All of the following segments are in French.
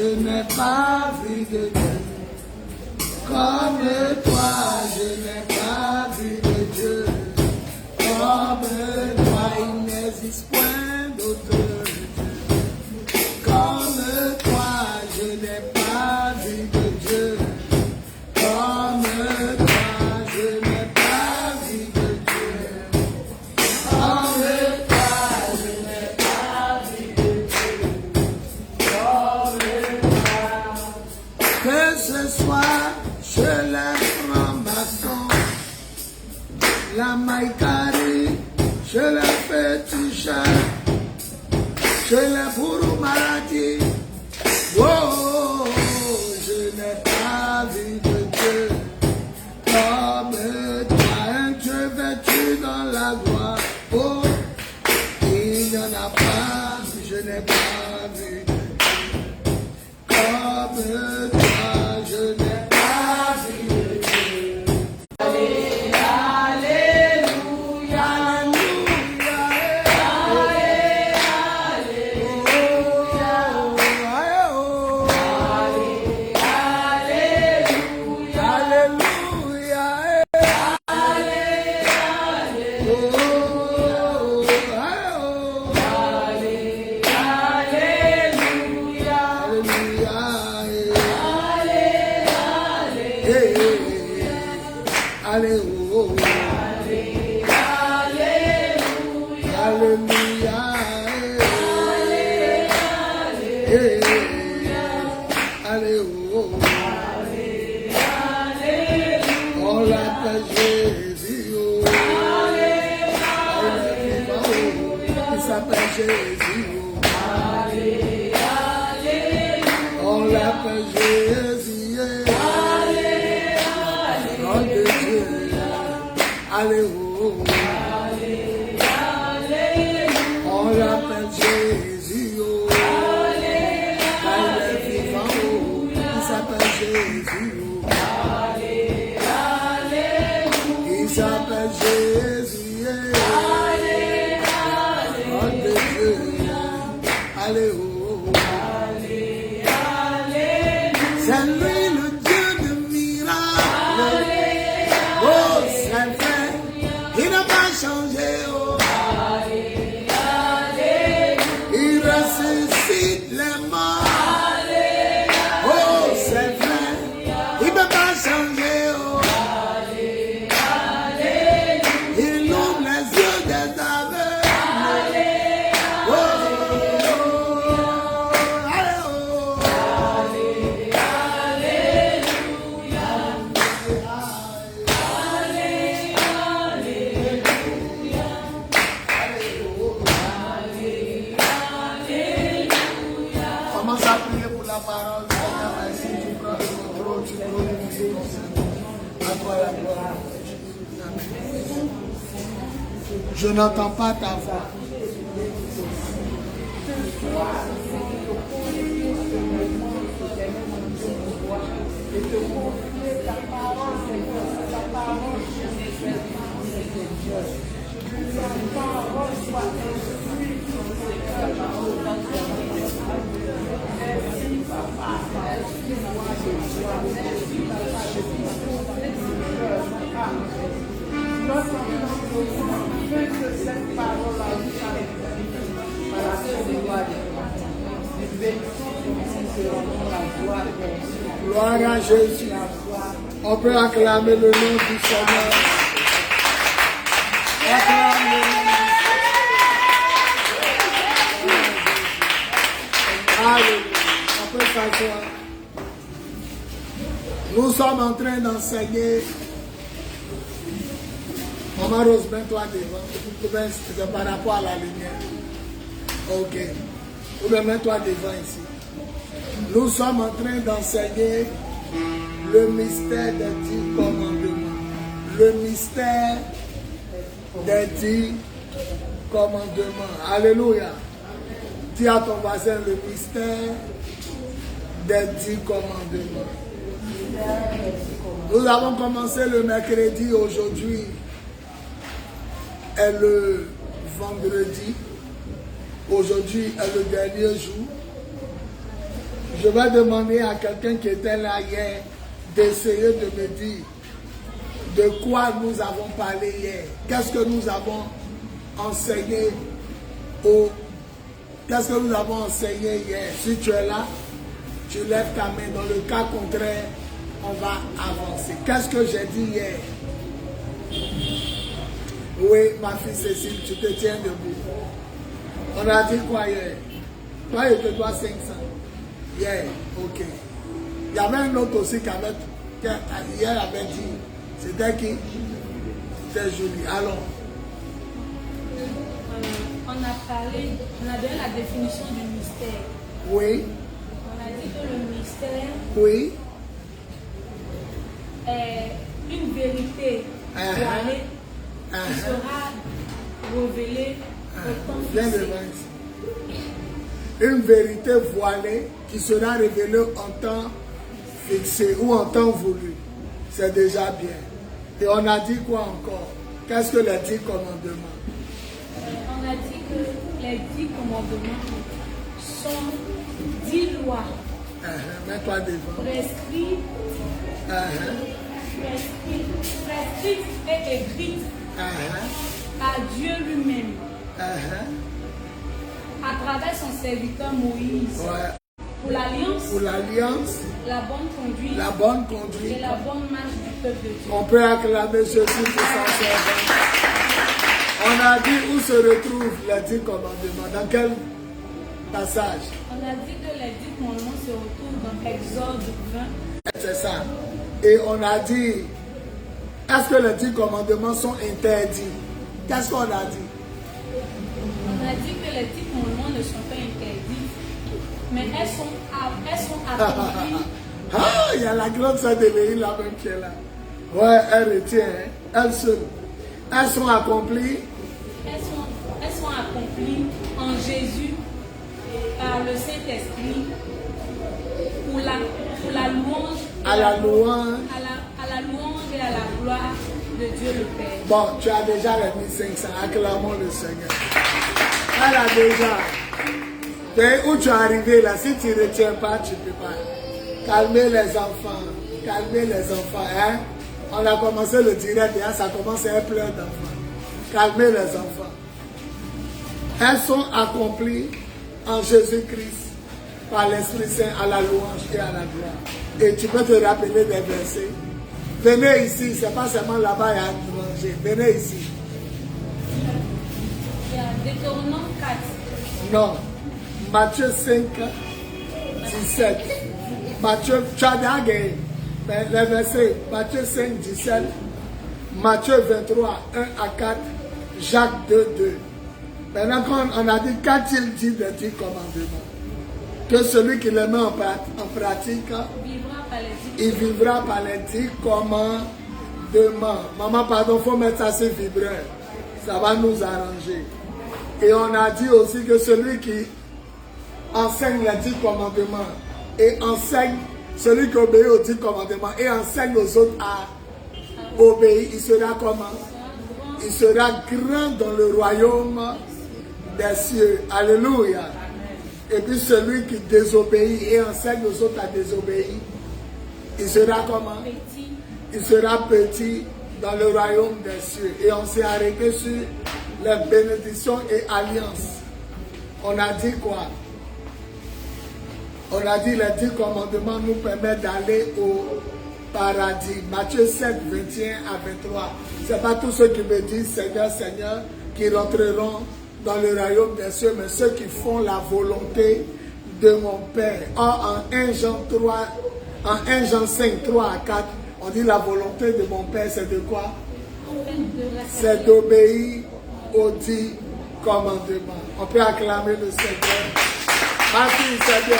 je n'ai pas vu de Dieu. Comme toi, je n'ai pas vu de Dieu. Comme toi, il n'existe point d'autre Dieu. Comme toi, je n'ai pas vu de Dieu. Comme toi, je n'ai pas vu de Dieu. Comme toi, je n'ai pas vu de Dieu. Comme toi, que ce soit, je lève franc-maçon, la maïkari, je le fais toucher, je le bourreau maladie. Oh, je n'ai pas vu de Dieu comme toi, un Dieu vêtu dans la gloire. Oh, il n'y en a pas, je n'ai pas vu de Dieu comme toi, je n'ai pas vu de Dieu. Alléluia, on l'appelle Jésus, il s'appelle Jésus, on l'appelle Jésus, nom de Dieu, alléluia, on l'appelle Jésus, il est vivant, il s'appelle Jésus. Il s'appelle Jésus, nom de Dieu, alléluia. C'est lui le Dieu de miracles, oh c'est vrai, il n'a pas changé, oh. Il ressuscite les morts, oh c'est vrai, il ne peut pas changer, oh. Je n'entends pas ta voix. Cette parole gloire à Jésus. On peut acclamer le nom du Seigneur. Acclamer. Alléluia. On peut s'asseoir. Nous sommes en train d'enseigner. Maman Rose, mets-toi devant. C'est par rapport à la lumière. Ok. Ou bien mets-toi devant ici. Nous sommes en train d'enseigner le mystère des 10 commandements. Le mystère des 10 commandements. Alléluia. Dis à ton voisin le mystère des 10 commandements. Nous avons commencé le mercredi. Aujourd'hui est le vendredi. Aujourd'hui est le dernier jour. Je vais demander à quelqu'un qui était là hier d'essayer de me dire de quoi nous avons parlé hier. Qu'est-ce que nous avons enseigné Qu'est-ce que nous avons enseigné hier? Si tu es là, tu lèves ta main. Dans le cas contraire, on va avancer. Qu'est-ce que j'ai dit hier? Oui, ma fille Cécile, tu te tiens debout. On a dit quoi hier? Toi, je te dois 500. Hier, ok. Il y avait un autre aussi qui hier avait dit, c'était qui? C'était Julie. Alors. On a parlé, on a donné la définition du mystère. Oui. On a dit que le mystère oui. est une vérité voilée qui sera révélée au temps fixé. Une vérité voilée qui sera révélée en temps fixé ou en temps voulu. C'est déjà bien. Et on a dit quoi encore? Qu'est-ce que les 10 commandements? On a dit que les 10 commandements sont 10 lois Mets-toi devant. prescrites et écrites par Dieu lui-même à travers son serviteur Moïse pour l'alliance, la bonne conduite et la bonne marche du peuple de Dieu. On peut acclamer ceux qui s'en servent. On a dit où se retrouvent les 10 commandements. Dans quel passage? On a dit que les 10 commandements se retrouvent dans Exode 20. C'est ça. Et on a dit, est-ce que les 10 commandements sont interdits? Qu'est-ce qu'on a dit? On a dit que les 10 commandements ne sont pas interdits, mais elles sont accomplies. Ah, il y a la grande sœur de Léhi là-même qui est là. Ouais, elle retient, hein? Elle seule. Elles sont accomplies. Elles sont accomplies en Jésus par le Saint-Esprit pour la louange à la louange et à la gloire de Dieu le Père. Bon, tu as déjà remis 500. Acclamons le Seigneur. Elle a déjà. Et où tu es arrivé là, si tu ne retiens pas, tu ne peux pas. Calmez les enfants. Calmez les enfants. Hein? On a commencé le direct et ça commence à être plein d'enfants. Calmez les enfants. Elles sont accomplies en Jésus-Christ par l'Esprit Saint à la louange et à la gloire. Et tu peux te rappeler des versets. Venez ici, c'est pas seulement là-bas et à manger. Venez ici. Il y a Deutéronome 4. Non. Matthieu 5, 17. Matthieu, tu as déjà gagné. Les versets, Matthieu 5, 17, Matthieu 23, 1 à 4, Jacques 2, 2. Maintenant, quand on a dit, qu'a-t-il dit des 10 commandements? Que celui qui les met en pratique, il vivra par les 10 commandements. Maman, pardon, il faut mettre ça sur vibreur. Ça va nous arranger. Et on a dit aussi que celui qui enseigne les 10 commandements et enseigne, celui qui obéit aux 10 commandements et enseigne aux autres à obéir, il sera comment? Il sera grand dans le royaume des cieux. Alléluia. Et puis celui qui désobéit et enseigne aux autres à désobéir, il sera comment? Il sera petit dans le royaume des cieux. Et on s'est arrêté sur les bénédictions et alliances. On a dit quoi? On a dit les 10 commandements nous permettent d'aller au paradis. Matthieu 7, 21 à 23. Ce n'est pas tous ceux qui me disent Seigneur, Seigneur, qui rentreront dans le royaume des cieux, mais ceux qui font la volonté de mon Père. Or, en 1 Jean 5, 3 à 4, on dit la volonté de mon Père, c'est de quoi? C'est d'obéir aux 10 commandements. On peut acclamer le Seigneur. Merci, c'est bien.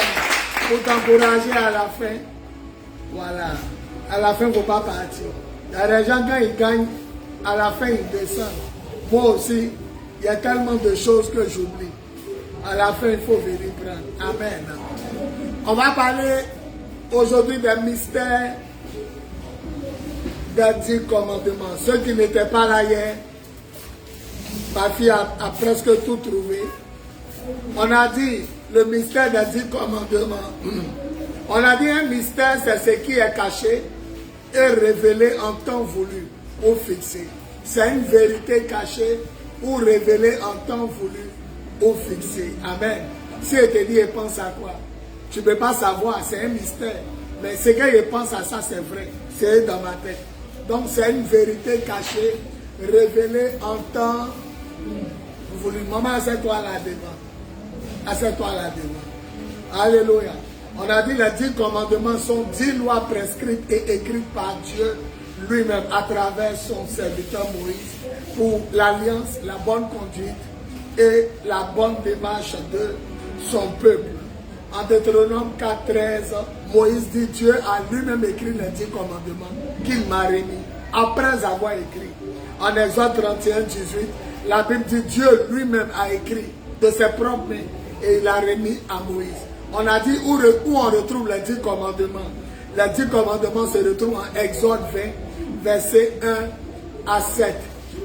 Pour t'encourager à la fin. Voilà. À la fin, il ne faut pas partir. Il y a des gens, quand ils gagnent, à la fin, ils descendent. Moi aussi, il y a tellement de choses que j'oublie. À la fin, il faut venir prendre. Amen. On va parler aujourd'hui des mystères des 10 commandements. Ceux qui n'étaient pas là hier, ma fille a presque tout trouvé. On a dit le mystère des 10 commandements. On a dit un mystère, c'est ce qui est caché et révélé en temps voulu ou fixé. C'est une vérité cachée ou révélée en temps voulu ou fixé. Amen. Si je te dis, je pense à quoi? Tu ne peux pas savoir, c'est un mystère. Mais ce que je pense à ça, c'est vrai. C'est dans ma tête. Donc c'est une vérité cachée, révélée en temps voulu. Maman, assieds-toi là-dedans. Assieds-toi là-dedans. Alléluia. On a dit les 10 commandements sont 10 lois prescrites et écrites par Dieu lui-même à travers son serviteur Moïse pour l'alliance, la bonne conduite et la bonne démarche de son peuple. En Deutéronome 4:13, Moïse dit Dieu a lui-même écrit les 10 commandements qu'il m'a remis après avoir écrit. En Exode 31:18, la Bible dit Dieu lui-même a écrit de ses propres mains et il a remis à Moïse. On a dit où on retrouve les 10 commandements. Les 10 commandements se retrouvent en Exode 20, versets 1 à 7.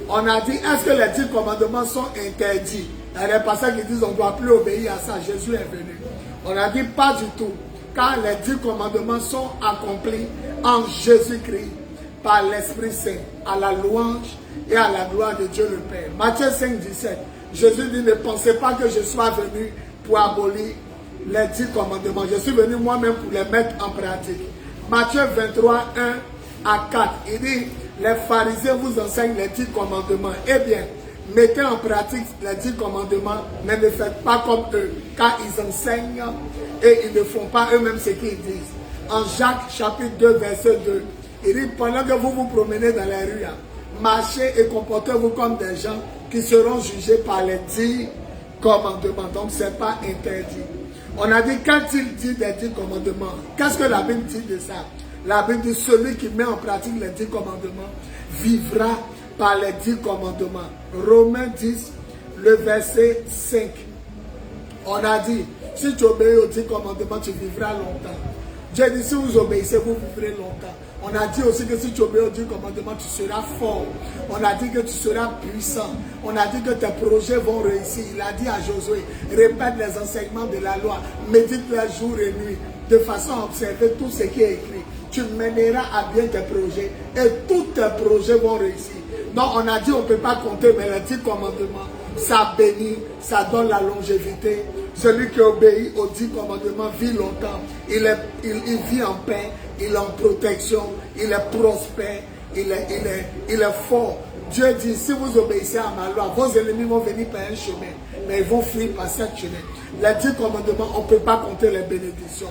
On a dit, est-ce que les 10 commandements sont interdits? Il y a des passages qui disent on ne doit plus obéir à ça. Jésus est venu. On a dit pas du tout. Car les 10 commandements sont accomplis en Jésus-Christ par l'Esprit Saint, à la louange et à la gloire de Dieu le Père. Matthieu 5, 17. Jésus dit, ne pensez pas que je sois venu pour abolir les 10 commandements. Je suis venu moi-même pour les mettre en pratique. Matthieu 23, 1 à 4. Il dit, les pharisiens vous enseignent les 10 commandements. Eh bien, mettez en pratique les 10 commandements, mais ne faites pas comme eux, car ils enseignent et ils ne font pas eux-mêmes ce qu'ils disent. En Jacques chapitre 2, verset 2, il dit, pendant que vous vous promenez dans les rues, marchez et comportez-vous comme des gens qui seront jugés par les 10 commandements. Donc, ce n'est pas interdit. On a dit, quand il dit des 10 commandements, qu'est-ce que la Bible dit de ça? La Bible dit, celui qui met en pratique les 10 commandements vivra par les 10 commandements. Romains 10, le verset 5. On a dit, si tu obéis aux 10 commandements, tu vivras longtemps. Dieu dit, si vous obéissez, vous vivrez longtemps. On a dit aussi que si tu obéis aux 10 commandements, tu seras fort. On a dit que tu seras puissant. On a dit que tes projets vont réussir. Il a dit à Josué, répète les enseignements de la loi, médite-les jour et nuit, de façon à observer tout ce qui est écrit. Tu mèneras à bien tes projets et tous tes projets vont réussir. Donc on a dit on ne peut pas compter, mais les 10 commandements, ça bénit, ça donne la longévité. Celui qui obéit aux 10 commandements vit longtemps. Il vit en paix, il est en protection, il est prospère, il est fort. Dieu dit, si vous obéissez à ma loi, vos ennemis vont venir par un chemin, mais ils vont fuir par cette chemin. Les 10 commandements, on ne peut pas compter les bénédictions.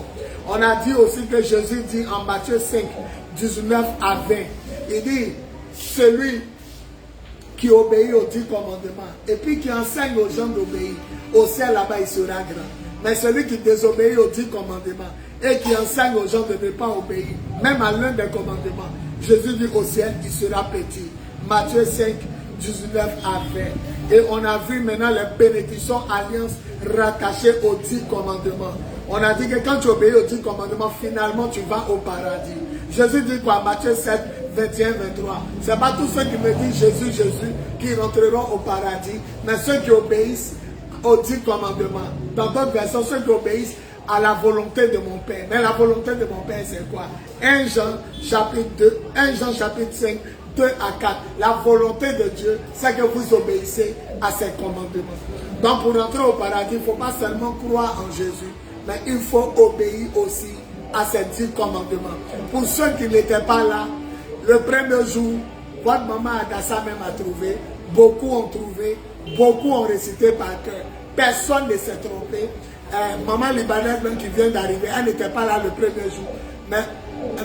On a dit aussi que Jésus dit en Matthieu 5, 19 à 20, il dit, celui qui obéit aux 10 commandements et puis qui enseigne aux gens d'obéir, au ciel là-bas il sera grand. Mais celui qui désobéit aux 10 commandements et qui enseigne aux gens de ne pas obéir, même à l'un des commandements, Jésus dit au ciel il sera petit. Matthieu 5, 19 à 20. Et on a vu maintenant les bénédictions alliances rattachées aux 10 commandements. On a dit que quand tu obéis aux 10 commandements, finalement tu vas au paradis. Jésus dit quoi? Matthieu 7, 21, 23. Ce n'est pas tous ceux qui me disent Jésus, Jésus qui rentreront au paradis, mais ceux qui obéissent aux 10 commandements. Dans d'autres versions, ceux qui obéissent à la volonté de mon Père. Mais la volonté de mon Père, c'est quoi? 1 Jean chapitre 2, 1 Jean chapitre 5, 2 à 4. La volonté de Dieu, c'est que vous obéissez à ses commandements. Donc pour rentrer au paradis, il ne faut pas seulement croire en Jésus, mais il faut obéir aussi à ces 10 commandements. Pour ceux qui n'étaient pas là, le premier jour, votre maman Adassa même a trouvé, beaucoup ont trouvé, beaucoup ont récité par cœur. Personne ne s'est trompé. Maman libanaise même qui vient d'arriver, elle n'était pas là le premier jour. Mais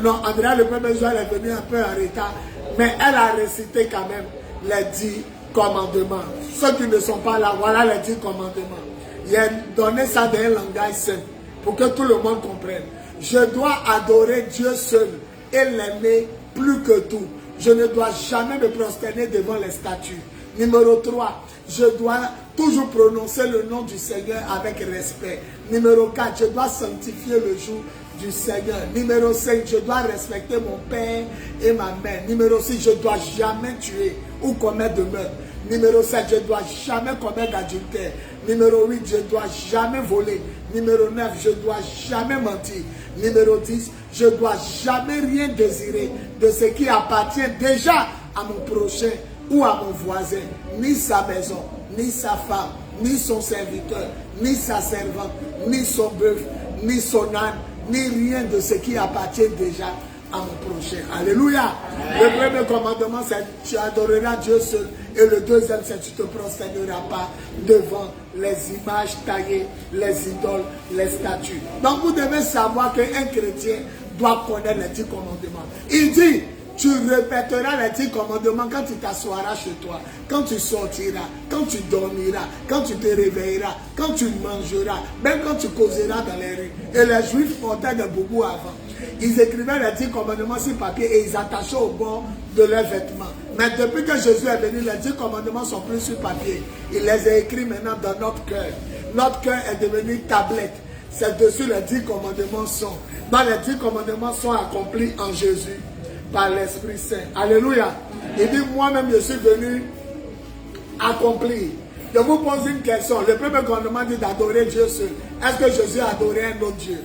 non, Andrea le premier jour, elle est venue un peu en retard. Mais elle a récité quand même les 10 commandements. Ceux qui ne sont pas là, voilà les 10 commandements. Il a donné ça dans un langage simple pour que tout le monde comprenne. Je dois adorer Dieu seul et l'aimer plus que tout. Je ne dois jamais me prosterner devant les statues. Numéro 3, je dois toujours prononcer le nom du Seigneur avec respect. Numéro 4, je dois sanctifier le jour du Seigneur. Numéro 5, je dois respecter mon père et ma mère. Numéro 6, je ne dois jamais tuer ou commettre de meurtre. Numéro 7, je ne dois jamais commettre d'adultère. Numéro 8, je ne dois jamais voler. Numéro 9, je ne dois jamais mentir. Numéro 10, je ne dois jamais rien désirer de ce qui appartient déjà à mon prochain ou à mon voisin, ni sa maison, ni sa femme, ni son serviteur, ni sa servante, ni son bœuf, ni son âne, ni rien de ce qui appartient déjà à mon prochain. Alléluia. Le premier commandement, c'est tu adoreras Dieu seul. Et le deuxième, c'est tu ne te prosterneras pas devant les images taillées, les idoles, les statues. Donc vous devez savoir qu'un chrétien doit connaître les 10 commandements. Il dit, tu répéteras les 10 commandements quand tu t'assoiras chez toi, quand tu sortiras, quand tu dormiras, quand tu te réveilleras, quand tu mangeras, même quand tu causeras dans les rues. Et les Juifs portaient des boubous avant. Ils écrivaient les 10 commandements sur papier et ils attachaient au bord de leurs vêtements. Mais depuis que Jésus est venu, les 10 commandements sont plus sur papier. Il les a écrits maintenant dans notre cœur. Notre cœur est devenu tablette. C'est dessus les 10 commandements sont. Dans les 10 commandements sont accomplis en Jésus par l'Esprit Saint. Alléluia. Il dit, moi-même je suis venu accomplir. Je vous pose une question. Le premier commandement dit d'adorer Dieu seul. Est-ce que Jésus a adoré un autre Dieu?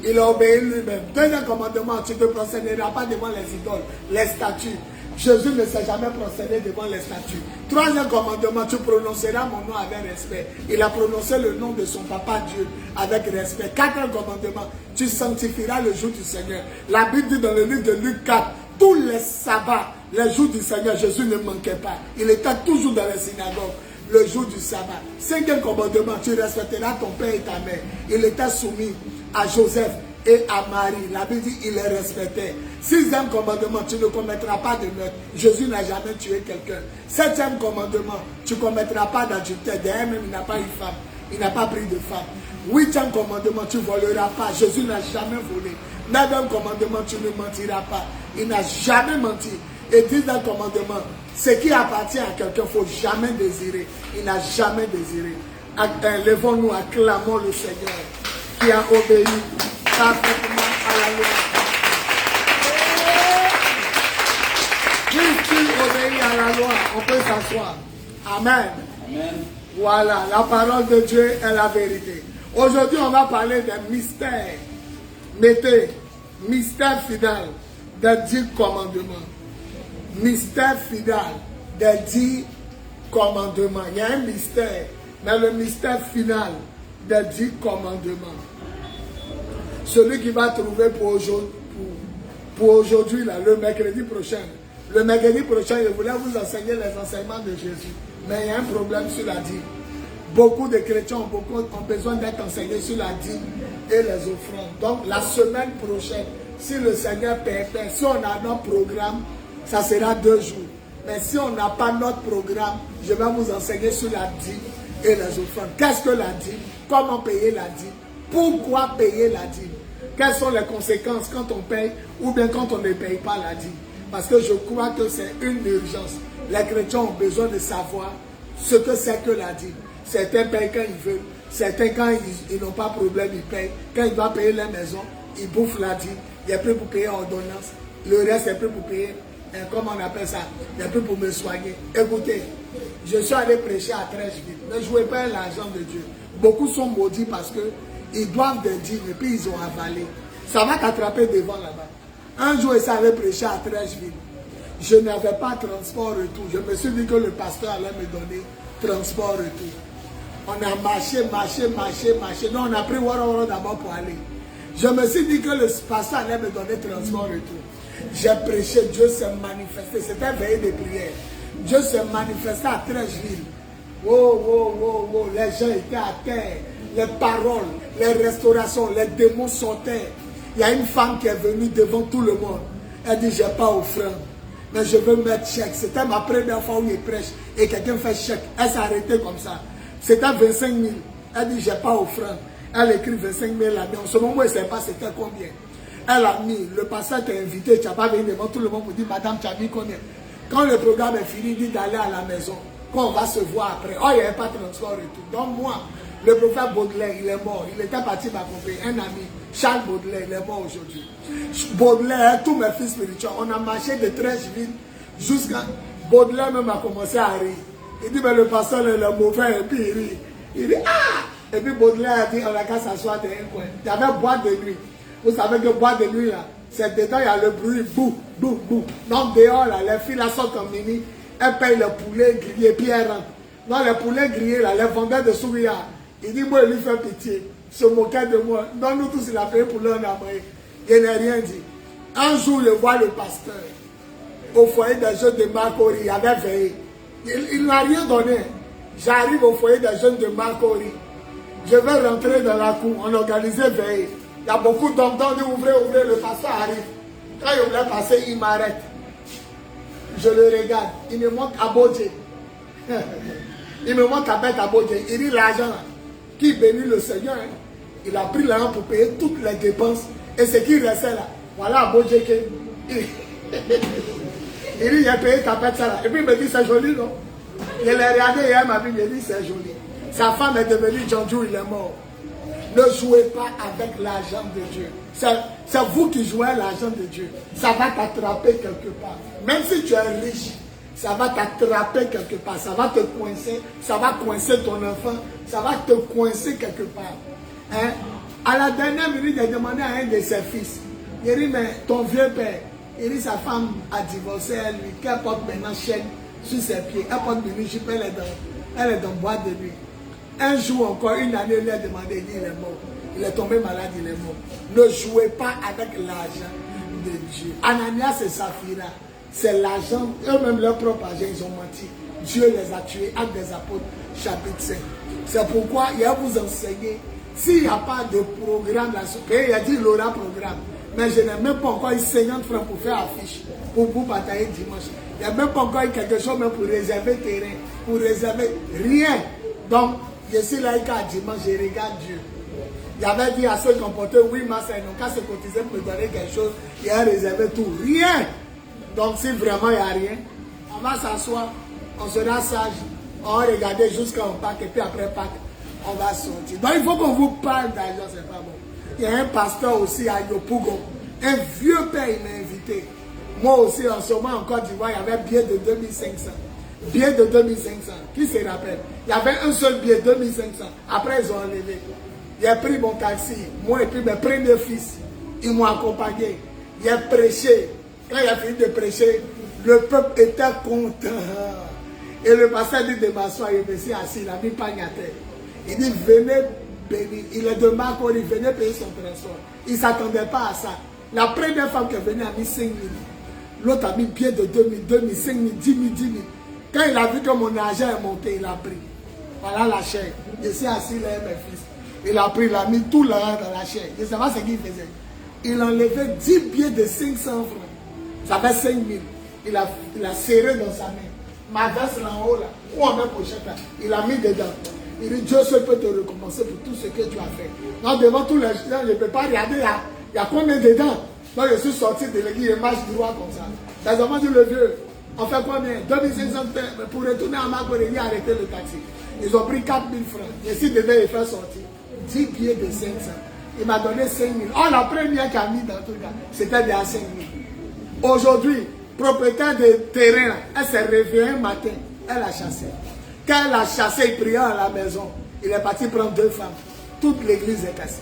Il a obéi lui-même. Deuxième commandement, tu ne te prosterneras pas devant les idoles, les statues. Jésus ne s'est jamais prosterné devant les statues. Troisième commandement, tu prononceras mon nom avec respect. Il a prononcé le nom de son papa Dieu avec respect. Quatrième commandement, tu sanctifieras le jour du Seigneur. La Bible dit dans le livre de Luc 4, tous les sabbats, les jours du Seigneur, Jésus ne manquait pas. Il était toujours dans les synagogues. Le jour du sabbat. Cinquième commandement, tu respecteras ton père et ta mère. Il était soumis à Joseph et à Marie. La Bible dit il les respectait. Sixième commandement, tu ne commettras pas de meurtre. Jésus n'a jamais tué quelqu'un. Septième commandement, tu ne commettras pas d'adultère. D'ailleurs même, il n'a pas eu femme. Il n'a pas pris de femme. Huitième commandement, tu ne voleras pas. Jésus n'a jamais volé. Neuvième commandement, tu ne mentiras pas. Il n'a jamais menti. Et dixième commandement, ce qui appartient à quelqu'un, il ne faut jamais désirer. Il n'a jamais désiré. Lèvons-nous, acclamons le Seigneur qui a obéi parfaitement à la loi. Puisqu'il obéit à la loi, on peut s'asseoir. Amen. Amen. Voilà, la parole de Dieu est la vérité. Aujourd'hui, on va parler des mystères. Mettez, mystère final des 10 commandements. Mystère final des 10 commandements. Il y a un mystère, mais le mystère final des 10 commandements. Celui qui va trouver pour aujourd'hui, le mercredi prochain. Le mercredi prochain, je voulais vous enseigner les enseignements de Jésus. Mais il y a un problème sur la dîme. Beaucoup de chrétiens ont besoin d'être enseignés sur la dîme et les offrandes. Donc la semaine prochaine, si le Seigneur permet, si on a notre programme, ça sera 2 jours. Mais si on n'a pas notre programme, je vais vous enseigner sur la dîme et les offrandes. Qu'est-ce que la dîme? Comment payer la dîme? Pourquoi payer la dîme? Quelles sont les conséquences quand on paye ou bien quand on ne paye pas la dîme? Parce que je crois que c'est une urgence. Les chrétiens ont besoin de savoir ce que c'est que la dîme. Certains payent quand ils veulent. Certains, quand ils n'ont pas de problème, ils payent. Quand ils doivent payer leur maison, ils bouffent la dîme. Il y a plus pour payer ordonnance. Le reste, c'est plus pour payer, comment on appelle ça? Il y a plus pour me soigner. Écoutez, je suis allé prêcher à Trècheville. Ne jouez pas l'argent de Dieu. Beaucoup sont maudits parce qu'ils doivent des dîmes et puis ils ont avalé. Ça va t'attraper devant là-bas. Un jour, il s'allait prêcher à Trècheville. Je n'avais pas transport retour. Je me suis dit que le pasteur allait me donner transport retour. On a marché. Non, on a pris Waro d'abord pour aller. Je me suis dit que le pasteur allait me donner transport retour. J'ai prêché, Dieu s'est manifesté. C'était veillée de prière. Dieu s'est manifesté à Trècheville. Wow. Les gens étaient à terre. Les paroles, les restaurations, les démons sortaient. Il y a une femme qui est venue devant tout le monde. Elle dit, j'ai pas offrande, mais je veux mettre chèque. C'était ma première fois où il prêche et quelqu'un fait chèque. Elle s'est arrêtée comme ça. C'était 25 000. Elle dit, j'ai pas offrande. Elle écrit 25 000 là. Mais en ce moment, elle ne sait pas c'était combien. Elle a mis, le pasteur t'a invité, tu n'as pas venu devant tout le monde pour dire, madame, tu as mis combien? Quand le programme est fini, il dit d'aller à la maison. Quand on va se voir après. Oh, il n'y avait pas de transport et tout. Donc moi, le prophète Baudelaire, il est mort. Il était parti m'accompagner. Un ami, Charles Baudelaire, il est mort aujourd'hui. Baudelaire, tous mes fils spirituels, on a marché de Trècheville jusqu'à... Baudelaire même a commencé à rire. Il dit, mais le pasteur, il est mauvais, et puis il rit. Il dit, ah, Et puis Baudelaire a dit, on n'a qu'à s'asseoir dans un coin. Il y avait boîte de nuit. Vous savez que boîte de nuit, là, c'est dedans, il y a le bruit, bou, bou, bou. Donc dehors, là, les filles là sortent en mini, elles payent le poulet grillé, puis elles rentrent. Non, les poulets grillés, là, les vendeurs de sourire, il dit, moi, il lui fait pitié. Il se moquait de moi. Donc nous tous, il a payé pour l'un après. Il n'a rien dit. Un jour, je vois le pasteur au foyer des jeunes de Marcory, il avait veillé. Il n'a rien donné. J'arrive au foyer des jeunes de Marcory. Je vais rentrer dans la cour, on organisait veille. Il y a beaucoup d'hommes, ouvrez, ouvrez, le pasteur arrive. Quand il voulait passer, il m'arrête. Je le regarde. Il me montre à Bodje. Il me montre à Bête à Bodje. Il dit l'argent qui bénit le Seigneur. Il a pris l'argent pour payer toutes les dépenses. Et ce qui restait là, voilà à Bodje. Il dit, j'ai payé ta bête ça là. Et puis il me dit, c'est joli, non? Je l'ai regardé hier, ma vie, il me dit, c'est joli. Sa femme est devenue Jean-Jou, il est mort. Ne jouez pas avec l'argent de Dieu. C'est vous qui jouez l'argent de Dieu. Ça va t'attraper quelque part. Même si tu es riche, ça va t'attraper quelque part. Ça va te coincer. Ça va coincer ton enfant. Ça va te coincer quelque part. Hein? À la dernière minute, il a demandé à un de ses fils. Il dit, mais ton vieux père, il dit, sa femme a divorcé, elle lui, qu'elle porte maintenant chaîne sur ses pieds. Elle porte une jupe, elle est dans boîte de nuit. Un jour encore, une année, il lui a demandé, il dit, il est mort. Il est tombé malade, il est mort. Ne jouez pas avec l'argent de Dieu. Ananias et Saphira, c'est l'argent, eux-mêmes leur propre argent, ils ont menti. Dieu les a tués, Actes des Apôtres, chapitre 5. C'est pourquoi il va vous enseigner, s'il n'y a pas de programme, là, il a dit, il aura programme. Mais je n'ai même pas encore eu 50 francs pour faire affiche, pour batailler dimanche. Il n'y a même pas encore eu quelque chose même pour réserver terrain, pour réserver rien. Donc, je suis là dimanche, je regarde Dieu. Il avait dit à ceux qui ont porté, oui, ma soeur, ils n'ont qu'à se cotiser pour me donner quelque chose. Il a réservé tout. Rien. Donc, si vraiment il n'y a rien, on va s'asseoir, on sera sage, on va regarder jusqu'à on Pâques, et puis après Pâques, on va sortir. Donc, il faut qu'on vous parle d'argent, c'est pas bon. Il y a un pasteur aussi à Yopougon. Un vieux père, il m'a invité. Moi aussi, en ce moment, en Côte d'Ivoire, il y avait billet de 2500. Billet de 2500. Qui se rappelle? Il y avait un seul billet, 2500. Après, ils ont enlevé. J'ai pris mon taxi. Moi et puis mes premiers fils, ils m'ont accompagné. J'ai prêché. Quand il a fini de prêcher, le peuple était content. Et le pasteur dit de m'asseoir, je me suis assis, il a mis pagne à terre. Il dit, venez bénir. Il est de Marcory, venez payer son transport. Il ne s'attendait pas à ça. La première femme qui est venue a mis 5 000. L'autre a mis bien de 2 000, 2 000, 5 000, 10 000, 10 000. Quand il a vu que mon argent est monté, il a pris. Voilà la chair. Je suis assis là, mes fils. Il a pris, il a mis tout l'argent dans la chair. Je ne sais pas ce qu'il faisait. Il enlevait 10 billets de 500 francs. Ça fait 5 000. Il a serré dans sa main. Ma veste là en haut, là, ou en même pochette là, il a mis dedans. Il dit, Dieu seul peut te récompenser pour tout ce que tu as fait. Non, devant tous les gens, je ne peux pas regarder là. Il y a combien dedans? Donc je suis sorti de l'église et marche droit comme ça. Les enfants disent, le vieux, on fait combien? 2500 francs pour retourner à Marcory, il a arrêté le taxi. Ils ont pris 4 000 francs. Et si devait les faire sortir, 10 billets de 500. Il m'a donné 5 000. Oh, la première qui a mis dans tout ça, c'était déjà 5 000. Aujourd'hui, propriétaire de terrain, elle s'est réveillée un matin, elle a chassé. Quand elle a chassé, il priait à la maison. Il est parti prendre 2 femmes. Toute l'église est cassée.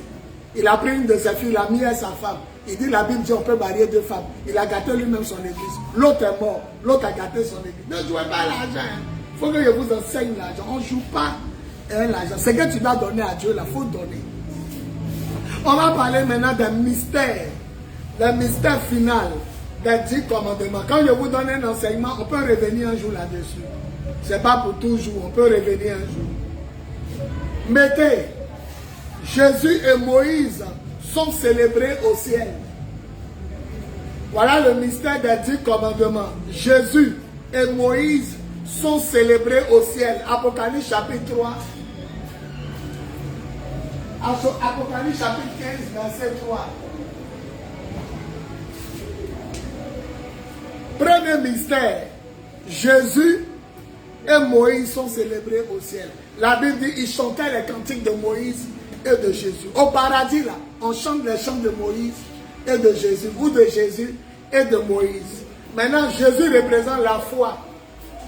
Il a pris une de ses filles, il a mis à sa femme. Il dit, la Bible dit, on peut marier 2 femmes. Il a gâté lui-même son église. L'autre est mort. L'autre a gâté son église. Ne jouez pas l'argent. Il faut que je vous enseigne l'argent. On ne joue pas l'argent. Ce que tu dois donner à Dieu, il faut donner. On va parler maintenant des mystères. Le mystère final des 10 commandements. Quand je vous donne un enseignement, on peut revenir un jour là-dessus. Ce n'est pas pour toujours. On peut revenir un jour. Mettez, Jésus et Moïse sont célébrés au ciel. Voilà le mystère des 10 commandements. Jésus et Moïse sont célébrés au ciel. Apocalypse chapitre 3. Apocalypse chapitre 15, verset 3. Premier mystère. Jésus et Moïse sont célébrés au ciel. La Bible dit ils chantaient les cantiques de Moïse et de Jésus. Au paradis, là, on chante les chants de Moïse et de Jésus, ou de Jésus et de Moïse. Maintenant, Jésus représente la foi.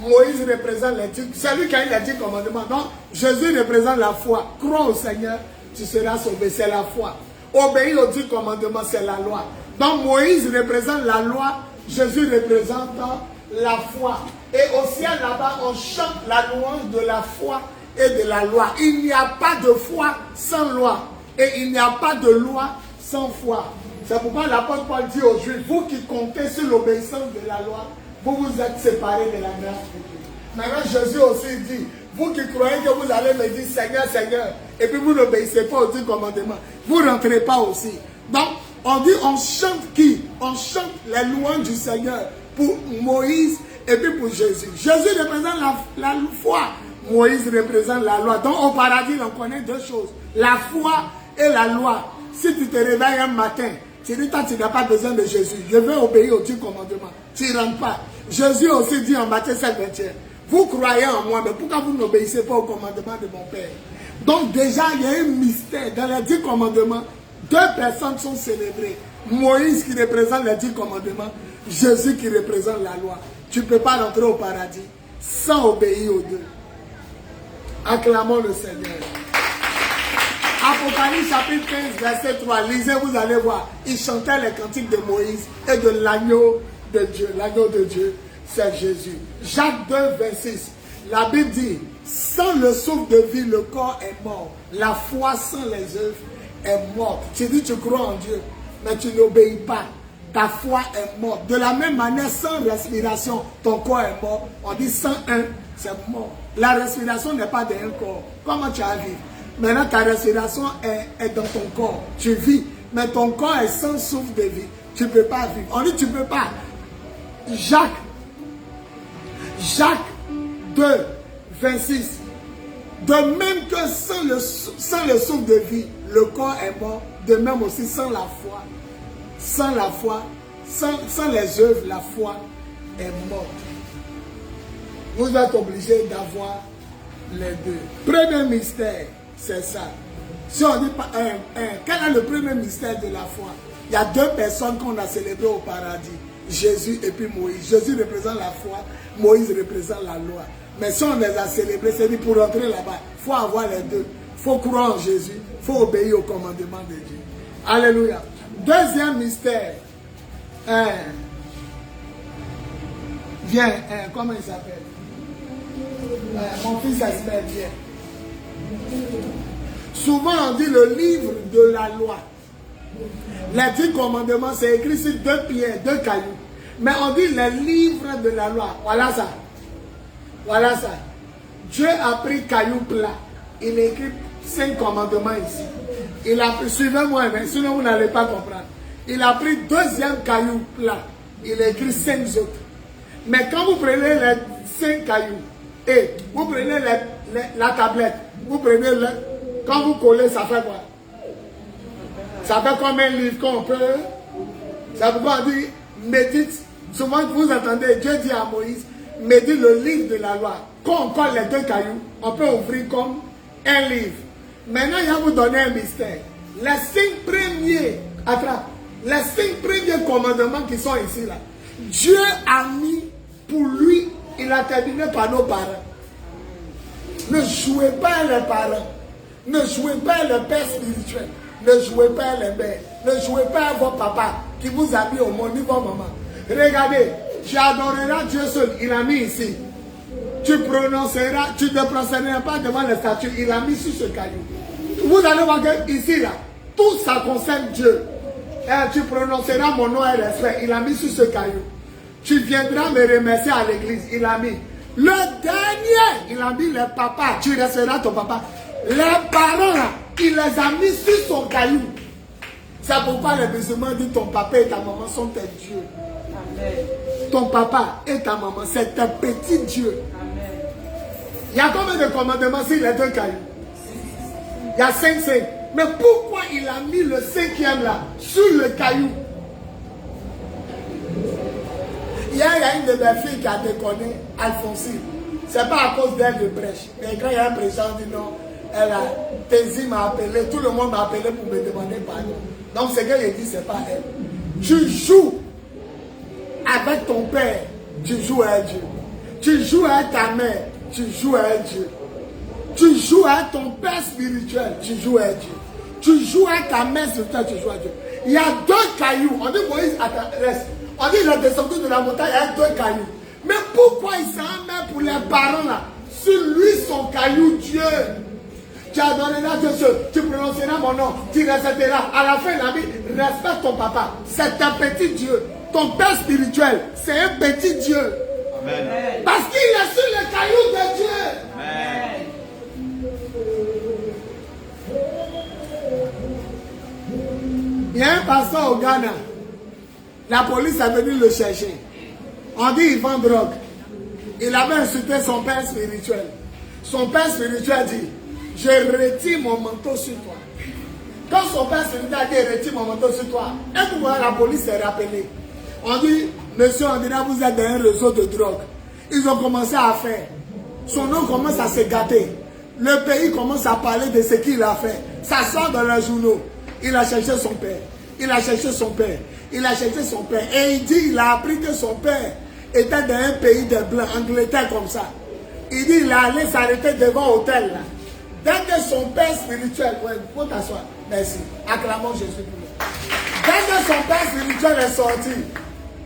Moïse représente les 10. C'est lui qui a eu les 10 commandements. Donc, Jésus représente la foi. Crois au Seigneur, tu seras sauvé. C'est la foi. Obéir aux 10 commandements, c'est la loi. Donc, Moïse représente la loi. Jésus représente la foi. Et au ciel, là-bas, on chante la louange de la foi et de la loi. Il n'y a pas de foi sans loi. Et il n'y a pas de loi sans foi. C'est pourquoi l'apôtre Paul dit aux Juifs, vous qui comptez sur l'obéissance de la loi, vous vous êtes séparés de la grâce de Dieu. Maintenant, Jésus aussi dit, vous qui croyez que vous allez me dire Seigneur, Seigneur, et puis vous n'obéissez pas aux 10 commandements, vous ne rentrez pas aussi. Donc, on dit, on chante qui? On chante les louanges du Seigneur pour Moïse et puis pour Jésus. Jésus représente la foi. Moïse représente la loi. Donc, au paradis, on connaît deux choses. La foi et la loi. Si tu te réveilles un matin, tu dis, toi, tu n'as pas besoin de Jésus. Je veux obéir aux 10 commandements. Tu ne rentres pas. Jésus aussi dit en Matthieu 7, 21, vous croyez en moi, mais pourquoi vous n'obéissez pas aux commandements de mon Père? Donc déjà, il y a un mystère. Dans les 10 commandements, deux personnes sont célébrées. Moïse qui représente les 10 commandements, Jésus qui représente la loi. Tu ne peux pas rentrer au paradis sans obéir aux deux. Acclamons le Seigneur. Apocalypse chapitre 15, verset 3. Lisez, vous allez voir. Il chantait les cantiques de Moïse et de l'agneau de Dieu. L'agneau de Dieu, c'est Jésus. Jacques 2, verset 6. La Bible dit, sans le souffle de vie, le corps est mort. La foi sans les œuvres est morte. Tu dis, tu crois en Dieu, mais tu n'obéis pas. Ta foi est morte. De la même manière, sans respiration, ton corps est mort. On dit sans un, c'est mort. La respiration n'est pas d'un corps. Comment tu as vécu? Maintenant, ta respiration est dans ton corps. Tu vis. Mais ton corps est sans souffle de vie. Tu ne peux pas vivre. On dit tu ne peux pas. Jacques 2, 26. De même que sans le souffle de vie, le corps est mort. De même aussi sans la foi. Sans la foi, sans les œuvres, la foi est morte. Vous êtes obligés d'avoir les deux. Premier mystère, c'est ça. Si on dit, quel est le premier mystère de la foi? Il y a deux personnes qu'on a célébrées au paradis. Jésus et puis Moïse. Jésus représente la foi, Moïse représente la loi. Mais si on les a célébrés, c'est dit pour rentrer là-bas, il faut avoir les deux. Il faut croire en Jésus, il faut obéir au commandement de Dieu. Alléluia. Deuxième mystère. Viens, comment il s'appelle? Mon fils s'appelle, viens. Souvent on dit le livre de la loi. Les 10 commandements, c'est écrit sur 2 pierres, 2 cailloux. Mais on dit les livres de la loi. Voilà ça. Voilà ça. Dieu a pris caillou plat. Il écrit 5 commandements ici. Il a pris, suivez-moi, sinon vous n'allez pas comprendre. Il a pris deuxième caillou plat. Il a écrit 5 autres. Mais quand vous prenez les 5 cailloux et vous prenez la tablette, vous prenez quand vous collez, ça fait quoi? Ça fait comme un livre qu'on peut. Ça veut dire, médite. Souvent vous entendez, Dieu dit à Moïse, médite le livre de la loi. Quand on colle les 2 cailloux, on peut ouvrir comme un livre. Maintenant, il va vous donner un mystère. Les 5 premiers, les 5 premiers commandements qui sont ici là, Dieu a mis pour lui, il a terminé par nos parents. Ne jouez pas les parents. Ne jouez pas le père spirituel. Ne jouez pas les mères. Ne jouez pas à vos papas qui vous a mis au monde, ni vos mamans. Regardez, tu adoreras Dieu seul. Il a mis ici. Tu ne te prononceras pas devant les statues. Il a mis sur ce caillou. Vous allez voir que ici, là, tout ça concerne Dieu. Et tu prononceras mon nom et respect. Il a mis sur ce caillou. Tu viendras me remercier à l'église. Il a mis. Le dernier, il a mis les papas. Tu resteras ton papa. Les parents, là, il les a mis sur son caillou. C'est pourquoi les musulmans disent ton papa et ta maman sont tes dieux. Amen. Ton papa et ta maman, c'est tes petits dieux. Amen. Il y a combien de commandements sur les 2 cailloux? Il y a 5. Mais pourquoi il a mis le 5e là, sur le caillou? Hier, il y a une de mes filles qui a déconné, Alphonsine. C'est pas à cause d'elle de brèche. Mais quand il y a un président, on dit non, elle a, Tézi m'a appelé, tout le monde m'a appelé pour me demander pardon. Donc ce que j'ai dit, c'est pas elle. Tu joues avec ton père, tu joues à Dieu. Tu joues à ta mère, tu joues à Dieu. Tu joues à ton père spirituel, tu joues à Dieu. Tu joues à ta mère spirituelle, tu joues à Dieu. Il y a 2 cailloux. On dit Moïse, reste. On dit il est descendu de la montagne, il y a 2 cailloux. Mais pourquoi il s'en met pour les parents là? Sur lui, son caillou, Dieu. Tu adoreras Dieu, tu prononceras mon nom, tu respecteras. À la fin, il a dit, respecte ton papa. C'est un petit Dieu. Ton père spirituel, c'est un petit Dieu. Amen. Parce qu'il est sur le caillou de Dieu. Amen. Il y a un pasteur au Ghana. La police est venue le chercher. On dit il vend drogue. Il avait insulté son père spirituel. Son père spirituel dit, je retire mon manteau sur toi. Quand son père spirituel a dit, retire mon manteau sur toi, et pourquoi la police s'est rappelée. On dit, monsieur, on dirait vous êtes dans un réseau de drogue. Ils ont commencé à faire. Son nom commence à se gâter. Le pays commence à parler de ce qu'il a fait. Ça sort dans les journaux. Il a cherché son père. Il a cherché son père. Il a cherché son père. Et il dit, il a appris que son père était dans un pays de blancs, Angleterre comme ça. Il dit, il est allé s'arrêter devant l'hôtel là. Dès que son père spirituel, ouais, faut t'asseoir, merci, acclamons Jésus pour nous. Dès que son père spirituel est sorti,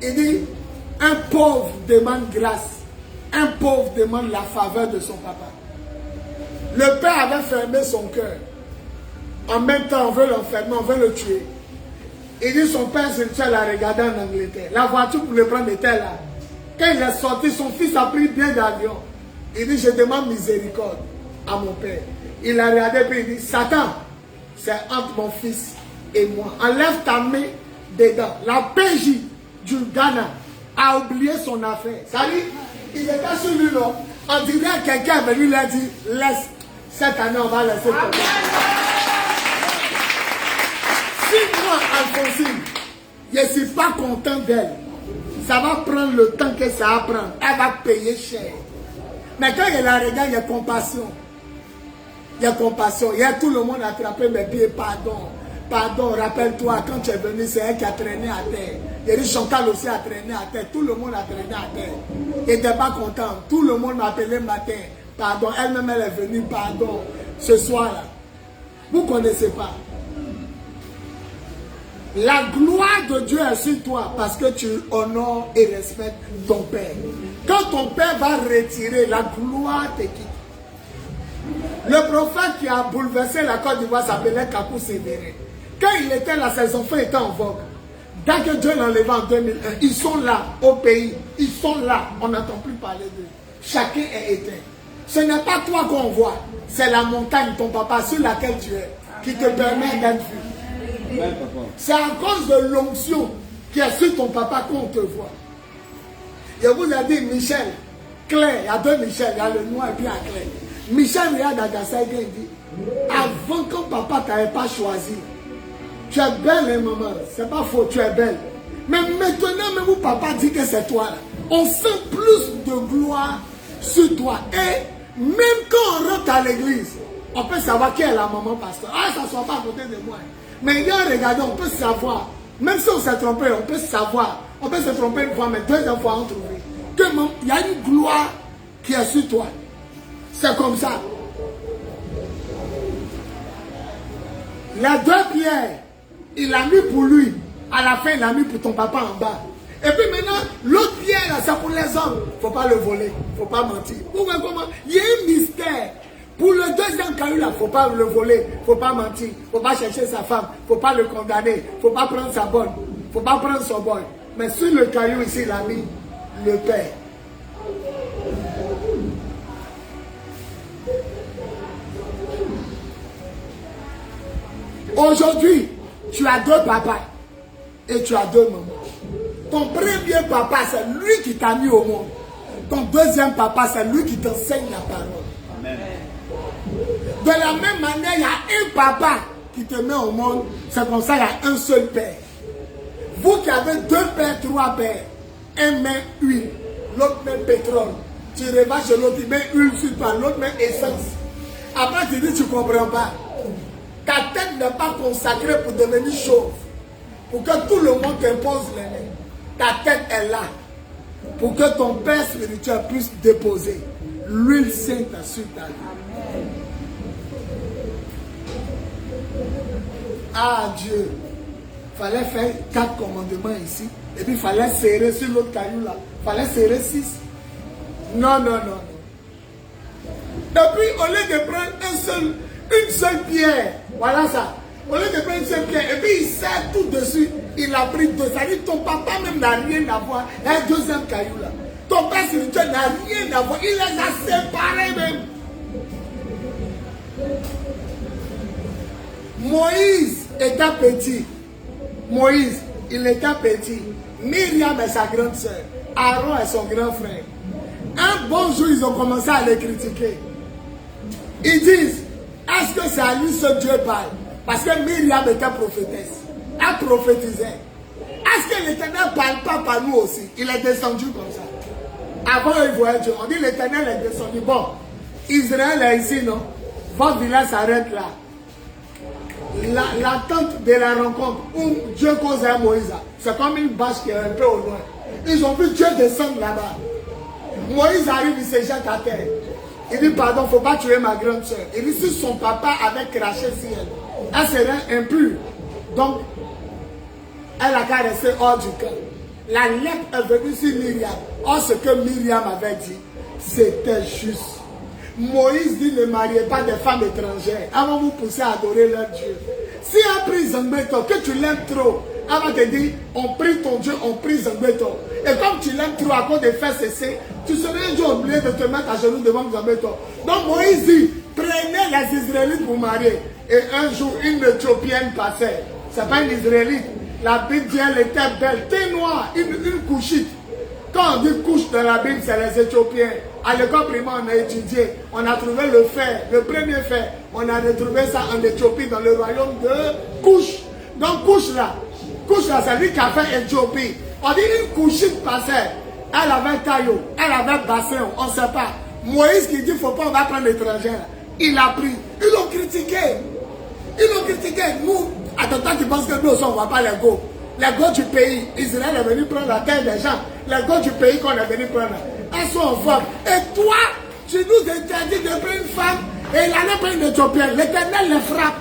il dit, un pauvre demande grâce, un pauvre demande la faveur de son papa. Le père avait fermé son cœur. En même temps, on veut l'enfermer, on veut le tuer. Il dit, son père spirituel a regardé en Angleterre. La voiture pour le prendre était là. Quand il est sorti, son fils a pris bien d'avion. Il dit, je demande miséricorde à mon père. Il a regardé et il dit, Satan, c'est entre mon fils et moi. Enlève ta main dedans. La PJ du Ghana a oublié son affaire. Ça dit, il était sur lui là. On dirait que quelqu'un est venu lui a dit, laisse, cette année on va laisser tomber. Si moi, Alphonsine, je ne suis pas content d'elle, ça va prendre le temps que ça va prendre. Elle va payer cher. Mais quand il la regarde, il y a compassion. Il y a compassion. Il y a tout le monde attrapé mes pieds. Pardon. Pardon, rappelle-toi, quand tu es venu, c'est elle qui a traîné à terre. Il dit Chantal aussi a traîné à terre. Tout le monde a traîné à terre. Il n'était pas content. Tout le monde m'a appelé matin. Pardon. Elle-même, elle est venue. Pardon. Ce soir-là. Vous ne connaissez pas. La gloire de Dieu est sur toi parce que tu honores et respectes ton père. Quand ton père va retirer, la gloire te quitte. Le prophète qui a bouleversé la Côte d'Ivoire s'appelait Kakou Sévéré. Quand il était là, ses enfants étaient en vogue. Dès que Dieu l'enleva en 2001, ils sont là au pays. Ils sont là. On n'entend plus parler d'eux. Chacun est éteint. Ce n'est pas toi qu'on voit. C'est la montagne, ton papa, sur laquelle tu es, qui te permet d'être vu. C'est à cause de l'onction qui est sur ton papa qu'on te voit. Je vous ai dit Michel, Claire, il y a 2 Michel, il y a le noir et puis il y a Claire. Michel regarde Agassaï et dit, avant quand papa ne t'avait pas choisi, tu es belle hein, maman, c'est pas faux, tu es belle. Mais maintenant même où papa dit que c'est toi là, on sent plus de gloire sur toi. Et même quand on rentre à l'église, on peut savoir qui est la maman pasteur. Ah, ça ne soit pas à côté de moi. Mais il y a regardé, on peut savoir. Même si on s'est trompé, on peut savoir. On peut se tromper une fois, mais 2e fois on trouve. Il y a une gloire qui est sur toi. C'est comme ça. Les 2 pierres, il a mis pour lui. À la fin, il a mis pour ton papa en bas. Et puis maintenant, l'autre pierre, c'est pour les hommes. Il ne faut pas le voler. Il ne faut pas mentir. Vous voyez comment? Il y a un mystère. Pour le 2e caillou, il ne faut pas le voler. Il ne faut pas mentir. Il ne faut pas chercher sa femme. Il ne faut pas le condamner. Il ne faut pas prendre sa bonne. Il ne faut pas prendre son boy. Mais sur le caillou ici, il a mis le père. Aujourd'hui, tu as 2 papas et tu as 2 mamans. Ton premier papa, c'est lui qui t'a mis au monde. Ton 2e papa, c'est lui qui t'enseigne la parole. Amen. De la même manière, il y a un papa qui te met au monde. C'est comme ça, il y a un seul père. Vous qui avez 2 pères, 3 pères, un met huile, l'autre met pétrole. Tu revas chez l'autre, il met huile sur toi, l'autre met essence. Après, tu dis, tu ne comprends pas. Ta tête n'est pas consacrée pour devenir chauve. Pour que tout le monde t'impose les mains. Ta tête est là. pour que ton Père spirituel puisse déposer l'huile sainte sur ta vie. Ah Dieu, il fallait faire 4 commandements ici, et puis il fallait serrer sur l'autre caillou là, il fallait serrer 6. Non, non, non. Depuis, au lieu de prendre une seule pierre, voilà ça, au lieu de prendre une seule pierre, et puis il serre tout dessus, il a pris 2. Ça dit, ton papa même n'a rien à voir, un deuxième caillou là. Ton père spirituel n'a rien à voir, il les a séparés même. Moïse était petit. Moïse, il était petit. Myriam est sa grande soeur. Aaron est son grand frère. Un bon jour, ils ont commencé à les critiquer. Ils disent, est-ce que c'est à lui ce Dieu parle? Parce que Myriam était prophétesse. Elle prophétisait. Est-ce que l'Éternel ne parle pas par nous aussi? Il est descendu comme ça. Avant, il voyait Dieu. On dit l'Éternel est descendu. Bon, Israël est ici, non? Votre village s'arrête là. La tente de la rencontre où Dieu cause à Moïse, c'est comme une bâche qui est un peu au loin. Ils ont vu Dieu descendre là-bas. Moïse arrive, il se jette à terre. Il dit, pardon, il ne faut pas tuer ma grande soeur. Il dit, si son papa avait craché sur elle, elle serait impure. Donc, elle a qu'à rester hors du camp. La lèpre est venue sur Myriam. Or, ce que Myriam avait dit, c'était juste. Moïse dit, ne mariez pas des femmes étrangères. Elles vont vous pousser à adorer leur Dieu. Si elle prie Zangbeto, que tu l'aimes trop, elle va te dire, on prie ton Dieu, on prie Zangbeto. Et comme tu l'aimes trop à cause de faire cesser, tu serais un jour obligé de te mettre à genoux devant Zangbeto. Donc Moïse dit, prenez les Israélites pour marier. Et un jour, une Éthiopienne passait. C'est pas une Israélite. La Bible dit, elle était belle, thé noir, une couchite. Quand on dit couche dans la Bible, c'est les Éthiopiens. À l'école primaire, on a étudié. On a trouvé le fer, le premier fer. On a retrouvé ça en Éthiopie, dans le royaume de Couche. Donc, couche là, c'est lui qui a fait Éthiopie. On dit une couchite passait. Elle avait taillot, elle avait bassin, on ne sait pas. Moïse qui dit, il ne faut pas, on va prendre l'étranger. Il a pris. Ils l'ont critiqué. Nous, à ton temps, tu penses que nous aussi, on ne voit pas les go. Les go du pays. Israël est venu prendre la terre des gens. Les go du pays qu'on est venu prendre. Elles sont en forme. Et toi, tu nous interdis de prendre une femme et il allait prendre une Éthiopienne. L'Éternel les frappe.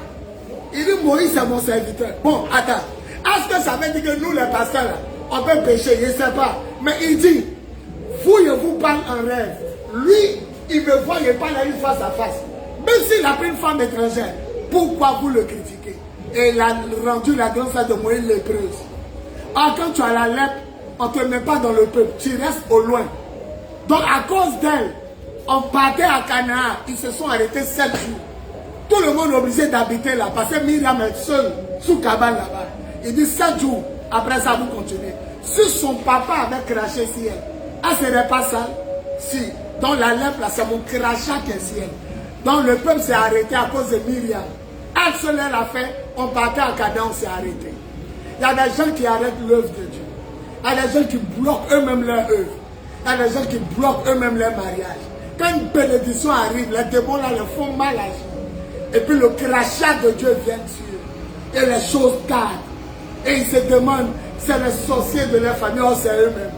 Il dit, Moïse, c'est mon serviteur. Bon, attends. Est-ce que ça veut dire que nous, les pasteurs, là, on peut pécher? Je ne sais pas. Mais il dit, vous, je vous parle en rêve. Lui, il me voit, il parle à lui face à face. Même s'il a pris une femme étrangère, pourquoi vous le critiquez? Et il a rendu la grande sœur de Moïse lépreuse. Or, quand tu as la lèpre, on ne te met pas dans le peuple, tu restes au loin. Donc, à cause d'elle, on partait à Canaan, ils se sont arrêtés 7 jours. Tout le monde est obligé d'habiter là, parce que Myriam est seule, sous cabane là-bas. Il dit 7 jours, après ça, vous continuez. Si son papa avait craché sur elle, elle ne serait pas sale? Si. Donc, la lèpre, là, c'est mon crachat qui est sur elle. Donc, le peuple s'est arrêté à cause de Myriam. Elle seule, elle a fait, on partait à Canaan, on s'est arrêté. Il y a des gens qui arrêtent l'œuvre de Dieu. Il y a des gens qui bloquent eux-mêmes leur œuvre. Il y a des gens qui bloquent eux-mêmes leur mariage. Quand une bénédiction arrive, les démons là le font mal agir. Et puis le crachat de Dieu vient sur eux. Et les choses tardent. Et ils se demandent, c'est les sorciers de leur famille, ou c'est eux-mêmes.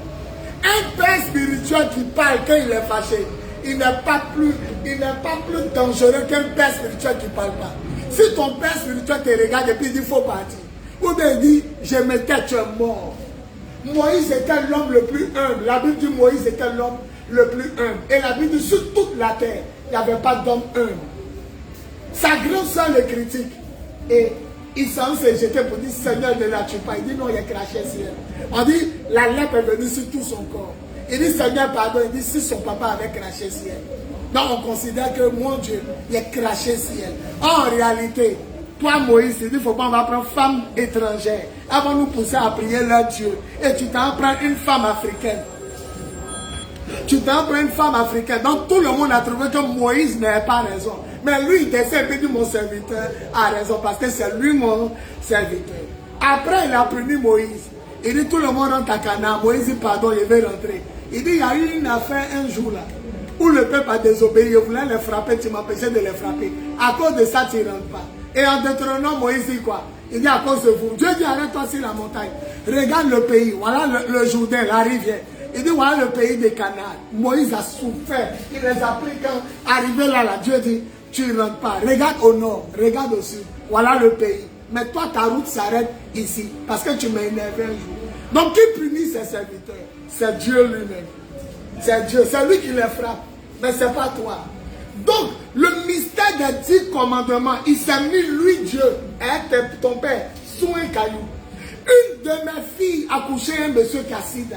Un père spirituel qui parle quand il est fâché, il n'est pas plus dangereux qu'un père spirituel qui ne parle pas. Si ton père spirituel te regarde et puis il dit, il faut partir. Ou bien il dit, je me tais, tu es mort. Moïse était l'homme le plus humble. La Bible dit Moïse était l'homme le plus humble. Et la Bible dit sur toute la terre, il n'y avait pas d'homme humble. Sa grande soeur le critique. Et il s'en s'est jeté pour dire Seigneur, ne la tue pas. Il dit non, il a craché sur elle. On dit la lèpre est venue sur tout son corps. Il dit Seigneur, pardon. Il dit si son papa avait craché sur elle. Donc on considère que mon Dieu, il a craché sur elle. En réalité, toi Moïse, il dit, il ne faut pas, on va prendre femme étrangère. Elles vont nous pousser à prier leur Dieu. Et tu t'en prends une femme africaine. Tu t'en prends une femme africaine. Donc tout le monde a trouvé que Moïse n'avait pas raison. Mais lui, il décède et dit, mon serviteur a raison. Parce que c'est lui mon serviteur. Après, il a puni Moïse. Il dit, tout le monde rentre à Canaan. Moïse dit, pardon, il veut rentrer. Il dit, il y a eu une affaire un jour là. Où le peuple a désobéi. Il voulait les frapper, tu m'empêchais de les frapper. À cause de ça, tu ne rentres pas. Et en détrônant Moïse dit quoi? Il dit à cause de vous. Dieu dit arrête-toi sur la montagne. Regarde le pays. Voilà le Jourdain, la rivière. Il dit, voilà le pays des Canaan. Moïse a souffert. Il les a pris quand arrivé là, Dieu dit, tu ne rentres pas. Regarde au nord, regarde au sud. Voilà le pays. Mais toi, ta route s'arrête ici. Parce que tu m'as énervé un jour. Donc, qui punit ses serviteurs? C'est Dieu lui-même. C'est Dieu. C'est lui qui les frappe. Mais ce n'est pas toi. Donc, le mystère des 10 commandements, il s'est mis, lui, Dieu, et ton père, sous un caillou. Une de mes filles a couché un monsieur qui a sida.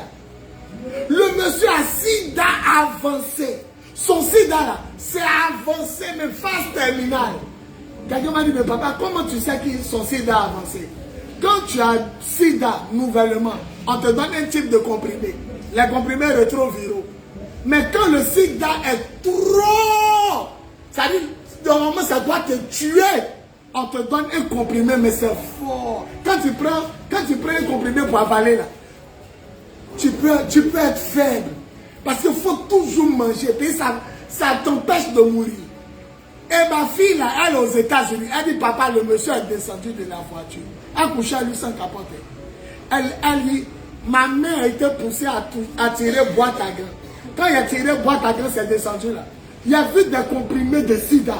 Le monsieur a sida avancé. Son sida là, c'est avancé, mais phase terminale. Quelqu'un m'a dit, mais papa, comment tu sais que son sida a avancé? Quand tu as sida nouvellement, on te donne un type de comprimé. Les comprimés rétroviraux. Mais quand le sida est trop, ça dit, normalement ça doit te tuer. On te donne un comprimé, mais c'est fort. Quand tu prends un comprimé pour avaler là, tu peux être faible. Parce qu'il faut toujours manger. Puis ça t'empêche de mourir. Et ma fille là, elle est aux États-Unis. Elle dit, papa, le monsieur est descendu de la voiture. Elle couchait à lui sans capote. Elle dit, ma main a été poussée à tirer boîte à grains. Quand il a tiré boîte à grains, c'est descendu là. Il y a vu des comprimés de sida.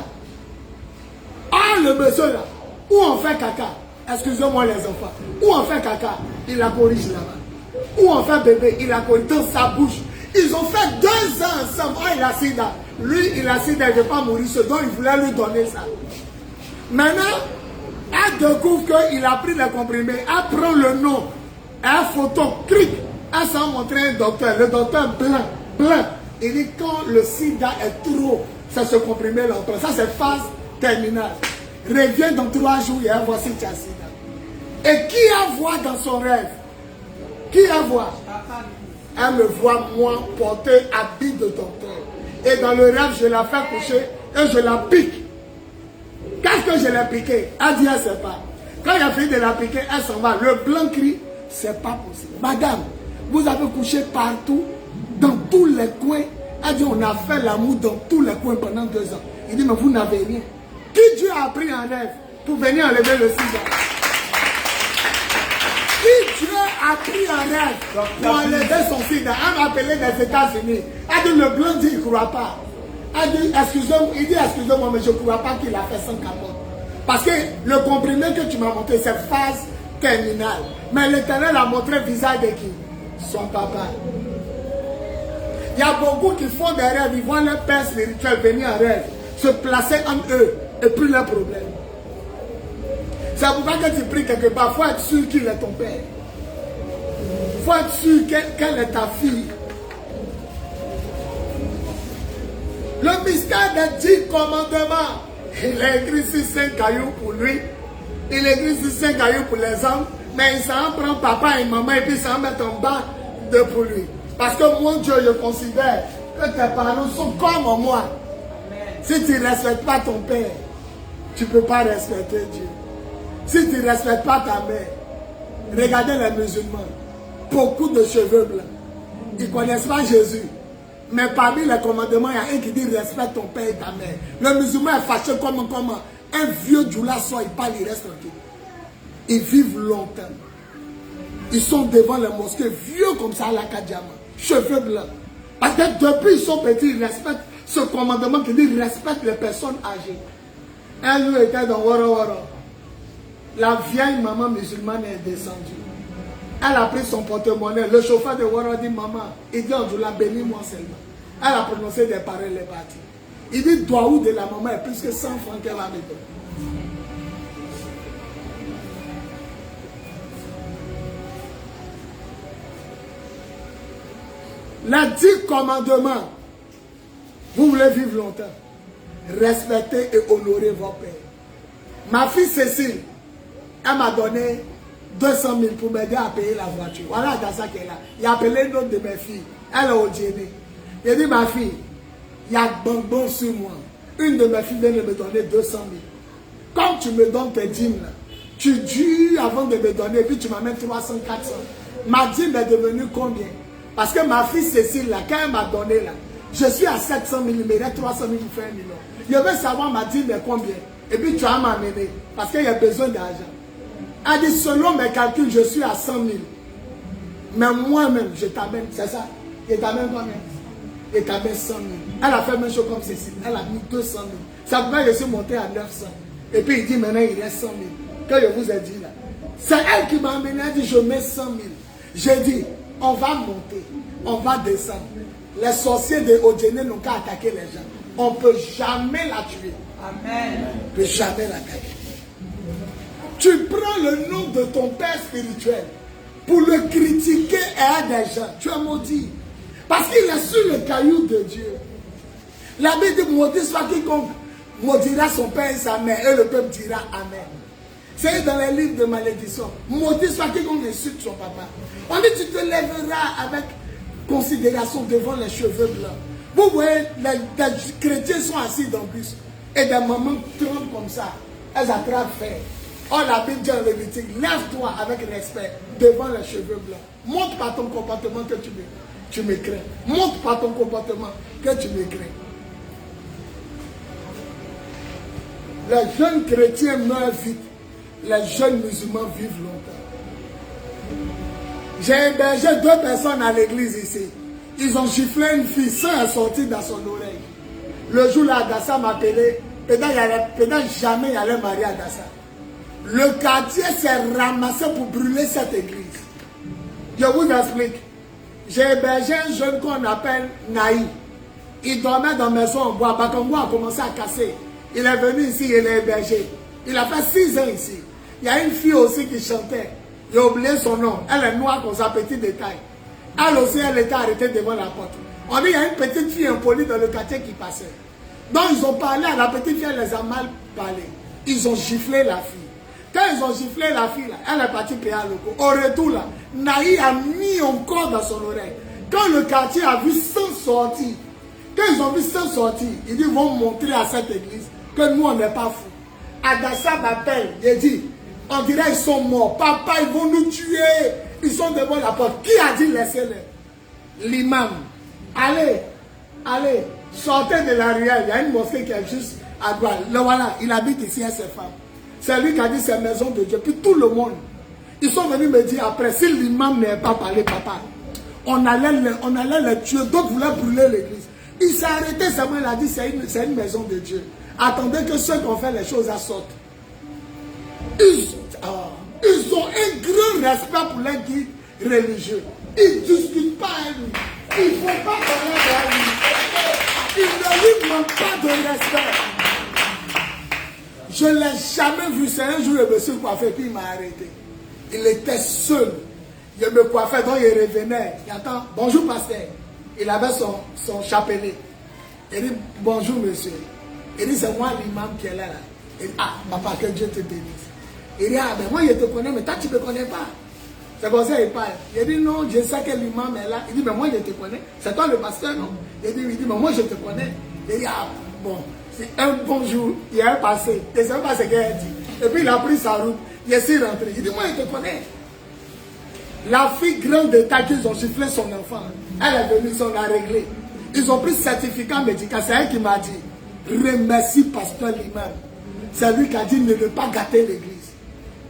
Ah, le monsieur là, où on fait caca, excusez-moi les enfants, où on fait caca, il la corrige là-bas. Où on fait bébé, il la corrige dans sa bouche. Ils ont fait 2 ans ensemble. Ah, il a sida. Lui, il a sida, il ne veut pas mourir, ce dont il voulait lui donner ça. Maintenant, elle découvre qu'il a pris les comprimés, elle prend le nom, elle photo, clique, elle s'en montre un docteur, le docteur blanc. Il dit quand le sida est trop, ça se comprimé là, ça c'est phase terminale. Reviens dans 3 jours et elle voit si tu as sida. Et qui a voit dans son rêve? Qui a voit? Elle me voit moi porter habit de docteur. Et dans le rêve, je la fais coucher et je la pique. Qu'est-ce que je l'ai piqué? Elle dit, elle ne sait pas. Quand il a fini de la piquer, elle s'en va. Le blanc crie, c'est pas possible. Madame, vous avez couché partout, dans tous les coins. Elle dit, on a fait l'amour dans tous les coins pendant 2 ans. Il dit, mais vous n'avez rien. Qui Dieu a pris en rêve pour venir enlever le sida? Qui Dieu a pris en rêve pour enlever son sida? Elle m'a appelé des États-Unis. Elle dit, le blanc dit, il ne croit pas. Elle dit, excusez-moi, il dit, excusez-moi, mais je ne crois pas qu'il a fait sans capote. Parce que le comprimé que tu m'as montré, c'est phase terminale. Mais l'Éternel a montré le visage de qui? Son papa. Il y a beaucoup qui font des rêves, ils voient leur père spirituel venir en rêve, se placer en eux, et plus leur problème. C'est pourquoi quand tu pries quelque part, il faut être sûr qu'il est ton père. Il faut être sûr qu'elle est ta fille. Le mystère des 10 commandements, il a écrit sur 5 cailloux pour lui, il a écrit sur 5 cailloux pour les hommes, mais il s'en prend papa et maman et puis il s'en met en bas de pour lui. Parce que mon Dieu, je considère que tes parents sont comme moi. Si tu ne respectes pas ton père, tu ne peux pas respecter Dieu. Si tu ne respectes pas ta mère, regardez les musulmans, beaucoup de cheveux blancs. Ils ne connaissent pas Jésus. Mais parmi les commandements, il y a un qui dit respecte ton père et ta mère. Le musulman est fâché comme un vieux djoula sort, il parle, il reste tranquille. Ils vivent longtemps. Ils sont devant les mosquées, vieux comme ça à la Kadiama, cheveux blancs. Parce que depuis ils sont petits, ils respectent ce commandement qui dit respecte les personnes âgées. Un jour était dans Wara Wara. La vieille maman musulmane est descendue. Elle a pris son porte-monnaie. Le chauffeur de Wara dit maman, il dit Andjoula, bénis-moi seulement. Elle a prononcé des paroles, elle est partie. Il dit Douaou de la maman est plus que 100 francs qu'elle a mis. Les 10 commandements. Vous voulez vivre longtemps. Respectez et honorez vos pères. Ma fille Cécile, elle m'a donné 200 000 pour m'aider à payer la voiture. Voilà dans ça qu'elle est là. Il a appelé une autre de mes filles. Elle est au dîner. Il dit ma fille, il y a bonbon sur moi. Une de mes filles vient de me donner 200 000. Quand tu me donnes tes dîmes, là, tu dures avant de me donner, puis tu m'amènes 300, 400. Ma dîme est devenue combien? Parce que ma fille Cécile, là, quand elle m'a donné, là, je suis à 700 000, il me reste 300 000 pour faire 1 million. Je veux savoir ma dîme est combien. Et puis tu vas m'amener, parce qu'il y a besoin d'argent. Elle dit, selon mes calculs, je suis à 100 000. Mais moi-même, je t'amène, c'est ça. Il t'amène combien? Il t'amène 100 000. Elle a fait même chose comme ceci. Elle a mis 200 000. Ça peut je suis monté à 900. Et puis il dit maintenant il reste 100 000. Que je vous ai dit là. C'est elle qui m'a amené, elle dit je mets 100 000. J'ai dit on va monter, on va descendre. Les sorciers de Odjené n'ont qu'à attaquer les gens. On ne peut jamais la tuer. Amen. On ne peut jamais l'attaquer. Tu prends le nom de ton père spirituel pour le critiquer et aider des gens. Tu es maudit. Parce qu'il est sur le caillou de Dieu. La Bible dit maudit soit quiconque maudira son père et sa mère, et le peuple dira Amen. C'est dans les livres de malédiction. Maudit soit quiconque insulte son papa. On dit tu te lèveras avec considération devant les cheveux blancs. Vous voyez, les chrétiens sont assis dans le bus et des mamans tremblent comme ça. Elles attrapent fer. Oh, la Bible dit en Lévitique, lève-toi avec respect devant les cheveux blancs. Montre par ton comportement que tu me crains. Montre par ton comportement que tu me crains. Les jeunes chrétiens meurent vite. Les jeunes musulmans vivent longtemps. J'ai hébergé 2 personnes à l'église ici. Ils ont giflé une fille sans sortir dans son oreille. Le jour là, Adassa m'a appelé. Peut-être jamais il allait marier Adassa. Le quartier s'est ramassé pour brûler cette église. Je vous explique. J'ai hébergé un jeune qu'on appelle Naï. Il dormait dans la maison en bois. Bakongo a commencé à casser. Il est venu ici, il est hébergé. Il a fait 6 ans ici. Il y a une fille aussi qui chantait. J'ai oublié son nom. Elle est noire comme ça, petit détail. Elle aussi, elle était arrêtée devant la porte. On dit, il y a une petite fille impolie dans le quartier qui passait. Donc, ils ont parlé à la petite fille, elle les a mal parlé. Ils ont giflé la fille. Quand ils ont giflé la fille, là, elle est partie payer à l'eau. Au retour, là, Naï a mis encore dans son oreille. Quand le quartier a vu 100 sorties, quand ils ont vu 100 sorties, ils disent, vont montrer à cette église que nous, on n'est pas fous. Adassa m'appelle, il dit, on dirait qu'ils sont morts. Papa, ils vont nous tuer. Ils sont devant la porte. Qui a dit laissez-les? L'imam. Allez, sortez de la ruelle. Il y a une mosquée qui est juste à droite. Le voilà, il habite ici avec ses femmes. C'est lui qui a dit c'est maison de Dieu. Puis tout le monde. Ils sont venus me dire après, si l'imam n'est pas parlé, papa, on allait les tuer. D'autres voulaient brûler l'église. Il s'est arrêté seulement, il a dit c'est une maison de Dieu. Attendez que ceux qui ont fait les choses sortent. Ils ont un grand respect pour les guides religieux. Ils ne discutent pas à lui. Ils ne font pas parler à lui. Ils ne lui manquent pas de respect. Je ne l'ai jamais vu. C'est un jour, je me suis coiffé, puis il m'a arrêté. Il était seul. Je me coiffais, donc il revenait. Il attend, bonjour pasteur. Il avait son chapelet. Il dit, bonjour monsieur. Il dit, c'est moi l'imam qui est là. Il dit, ah, papa, que Dieu te bénisse. Il dit, ah, ben moi je te connais, mais toi tu ne me connais pas. C'est comme ça qu'il parle. Il dit, non, je sais que l'imam est là. Il dit, mais moi je te connais. C'est toi le pasteur, non? Il dit, mais moi je te connais. Il dit, ah, bon, c'est un bonjour. Il est passé. Il ne sait pas ce qu'il a dit. Et puis il a pris sa route. Il est rentré. Il dit, moi je te connais. La fille grande de taille qu'ils ont sifflé son enfant. Elle est venue, ils ont la réglé. Ils ont pris ce certificat médical. C'est elle qui m'a dit, remercie pasteur l'imam. C'est lui qui a dit, ne pas gâter l'église.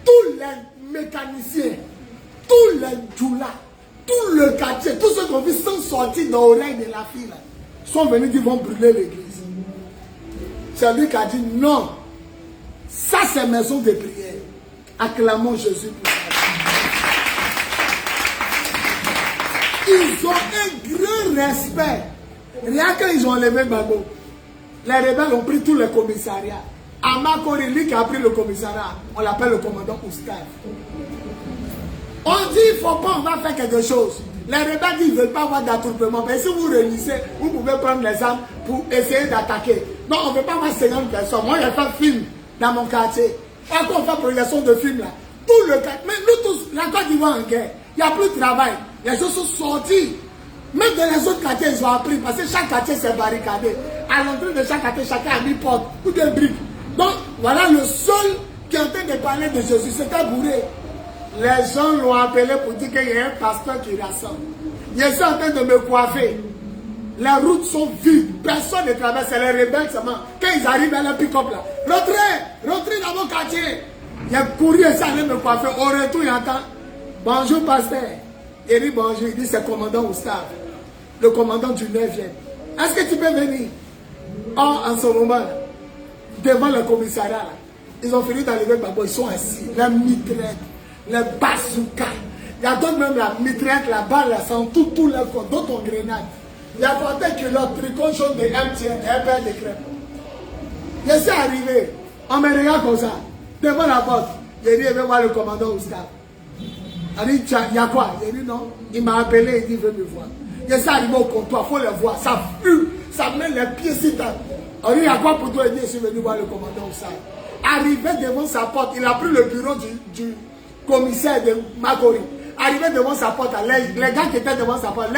Tous les mécaniciens, tous les djoulas, tout le quartier, tous ceux qui ont vu sont sortis dans l'oreille de la fille, là, sont venus dire qu'ils vont brûler l'église. C'est lui qui a dit non, ça c'est maison de prière. Acclamons Jésus pour ça. Ils ont un grand respect. Rien qu'ils ont enlevé Babo, les rebelles ont pris tous les commissariats. Amakori, lui qui a pris le commissariat, on l'appelle le commandant Oustave. On dit, il ne faut pas, on va faire quelque chose. Les rebelles disent, ils ne veulent pas avoir d'attroupement. Mais si vous réunissez, vous pouvez prendre les armes pour essayer d'attaquer. Non, on ne veut pas avoir 50 personnes. Moi, j'ai fait un film dans mon quartier. Encore on fait projection de film là. Tout le quartier. Mais nous tous, la Côte d'Ivoire en guerre. Il n'y a plus de travail. Les gens sont sortis. Même dans les autres quartiers, ils ont appris. Parce que chaque quartier s'est barricadé. À l'entrée de chaque quartier, chacun a mis porte ou des briques. Donc, voilà le seul qui est en train de parler de Jésus. C'était bourré. Les gens l'ont appelé pour dire qu'il y a un pasteur qui rassemble. Je suis en train de me coiffer. Les routes sont vides. Personne ne traverse. C'est les rebelles seulement. Quand ils arrivent à la pick-up là, rentrez dans mon quartier. Il a couru et ça allait me coiffer. Au retour, il entend, bonjour pasteur. Il dit bonjour. Il dit c'est commandant Oustave. le commandant du 9e. Est-ce que tu peux venir? Or, en ce moment, devant le commissariat, là, ils ont fini d'enlever Babo, ils sont assis. La mitraille, le bazooka. Il y a d'autres même la mitraille, la balle, la sang, tout le corps, d'autres grenades. Il y a porté que leur tricot jaune de MTN, un paire de crêpes. Je suis arrivé, on me regarde comme ça, devant la porte. J'ai dit, je vais voir le commandant Oustave. Il dit, il y a quoi? J'ai dit, non. Il m'a appelé, il dit, veut me voir. Je suis arrivé au comptoir, il faut le voir. Ça fume, ça met les pieds si tard. On dit, il y a quoi pour toi? Il dit, je suis venu voir le commandant Oustave. Arrivé devant sa porte, il a pris le bureau du commissaire de Makori. Arrivé devant sa porte, les gars qui étaient devant sa porte,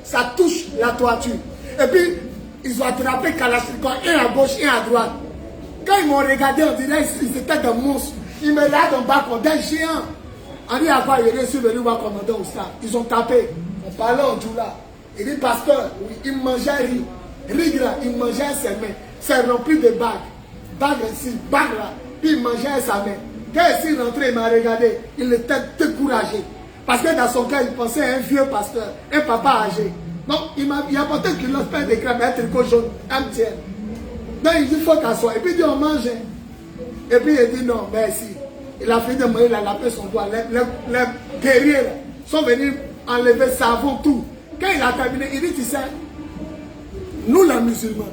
ça touche la toiture. Et puis, ils ont attrapé Kalachnikov, un à gauche, un à droite. Quand ils m'ont regardé, on dirait qu'ils étaient des monstres. Ils me regardent en bas comme des géants. On dit à quoi je suis venu voir le commandant Oustave. Ils ont tapé. On parlait en Djoula. Il dit, pasteur, oui, il mangeait riz. Riz là, il mangeait ses mains. C'est rempli de bagues. Bague ici, bague là. Puis il mangeait sa main. Quand il est rentré, il m'a regardé. Il était découragé. Parce que dans son cœur, il pensait à un vieux pasteur, un papa âgé. Donc, il a apporté une culotte pleine de crêpes, un tricot jaune, MTN. Donc, il dit, il faut t'asseoir. Et puis, il dit, on mange. Et puis, il dit, non, merci. Il a fini de manger, il a lapé son doigt. Les guerriers là, sont venus enlever savon, tout. Quand il a terminé, il dit, tu sais, nous les musulmans,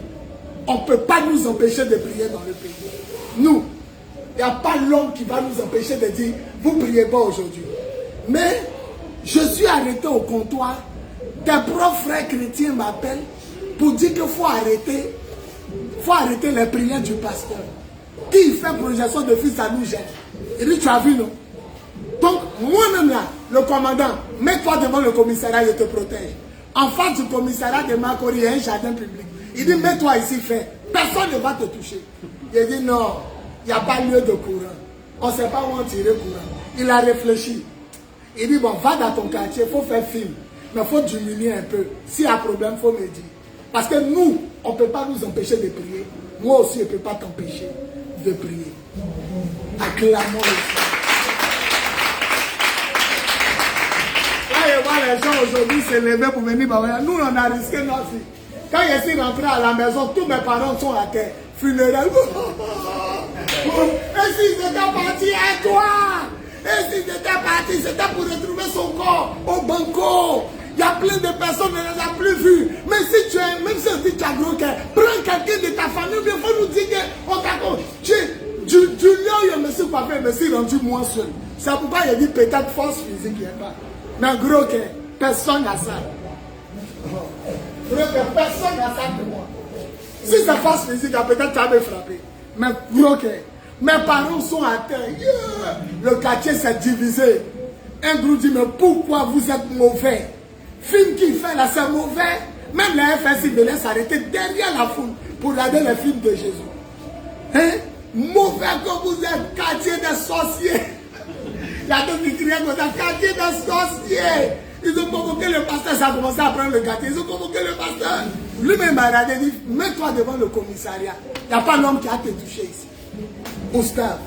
on ne peut pas nous empêcher de prier dans le pays. Nous, il n'y a pas l'homme qui va nous empêcher de dire, vous ne priez pas aujourd'hui. Mais, je suis arrêté au comptoir, des profs frères chrétiens m'appellent pour dire qu'il faut arrêter les prières du pasteur. Qui fait projection de fils, ça nous gêne. Il dit, tu as vu, non? Donc, moi-même là, le commandant, mets-toi devant le commissariat, je te protège. En face du commissariat de Makori, il y a un jardin public. Il dit, mets-toi ici, fais. Personne ne va te toucher. Il dit, non, il n'y a pas lieu de courant. On ne sait pas où on tirer courant. Il a réfléchi. Il dit, bon, va dans ton quartier, il faut faire film. Mais il faut diminuer un peu. S'il y a un problème, il faut me dire. Parce que nous, on ne peut pas nous empêcher de prier. Moi aussi, je ne peux pas t'empêcher de prier. Acclamons le Seigneur. Là, je vois les gens aujourd'hui se lever pour venir. Nous, on a risqué notre vie. Quand je suis rentré à la maison, tous mes parents sont à terre. Funérailles. Et s'ils étaient partis à toi? Et s'ils étaient partis, c'était pour retrouver son corps au banco. Il y a plein de personnes qui ne les ont plus vus. Mais si tu es, même si tu as gros cœur, prends quelqu'un de ta famille, il faut nous dire qu'on t'a compris. Du lieu où je me suis coiffé, je me suis rendu moins seul. C'est pourquoi il dit peut-être force physique, il n'y a pas. Mais gros cœur, personne n'a ça. Gros cœur, personne n'a ça que moi. Si c'est force physique, peut-être tu as me frappé. Mais gros cœur, mes parents sont à terre. Yeah. Le quartier s'est divisé. Un groupe dit, mais pourquoi vous êtes mauvais? Film qu'il fait là, c'est mauvais. Même la FSI venait s'arrêter derrière la foule pour regarder les films de Jésus. Hein? Mauvais que vous êtes, quartier des sorciers. Il y a d'autres qui criaient comme ça, quartier des sorciers. Ils ont convoqué le pasteur, ça a commencé à prendre le quartier. Ils ont convoqué le pasteur. Lui-même m'a regardé et dit, mets-toi devant le commissariat. Il n'y a pas l'homme qui a te touché ici. Oustave.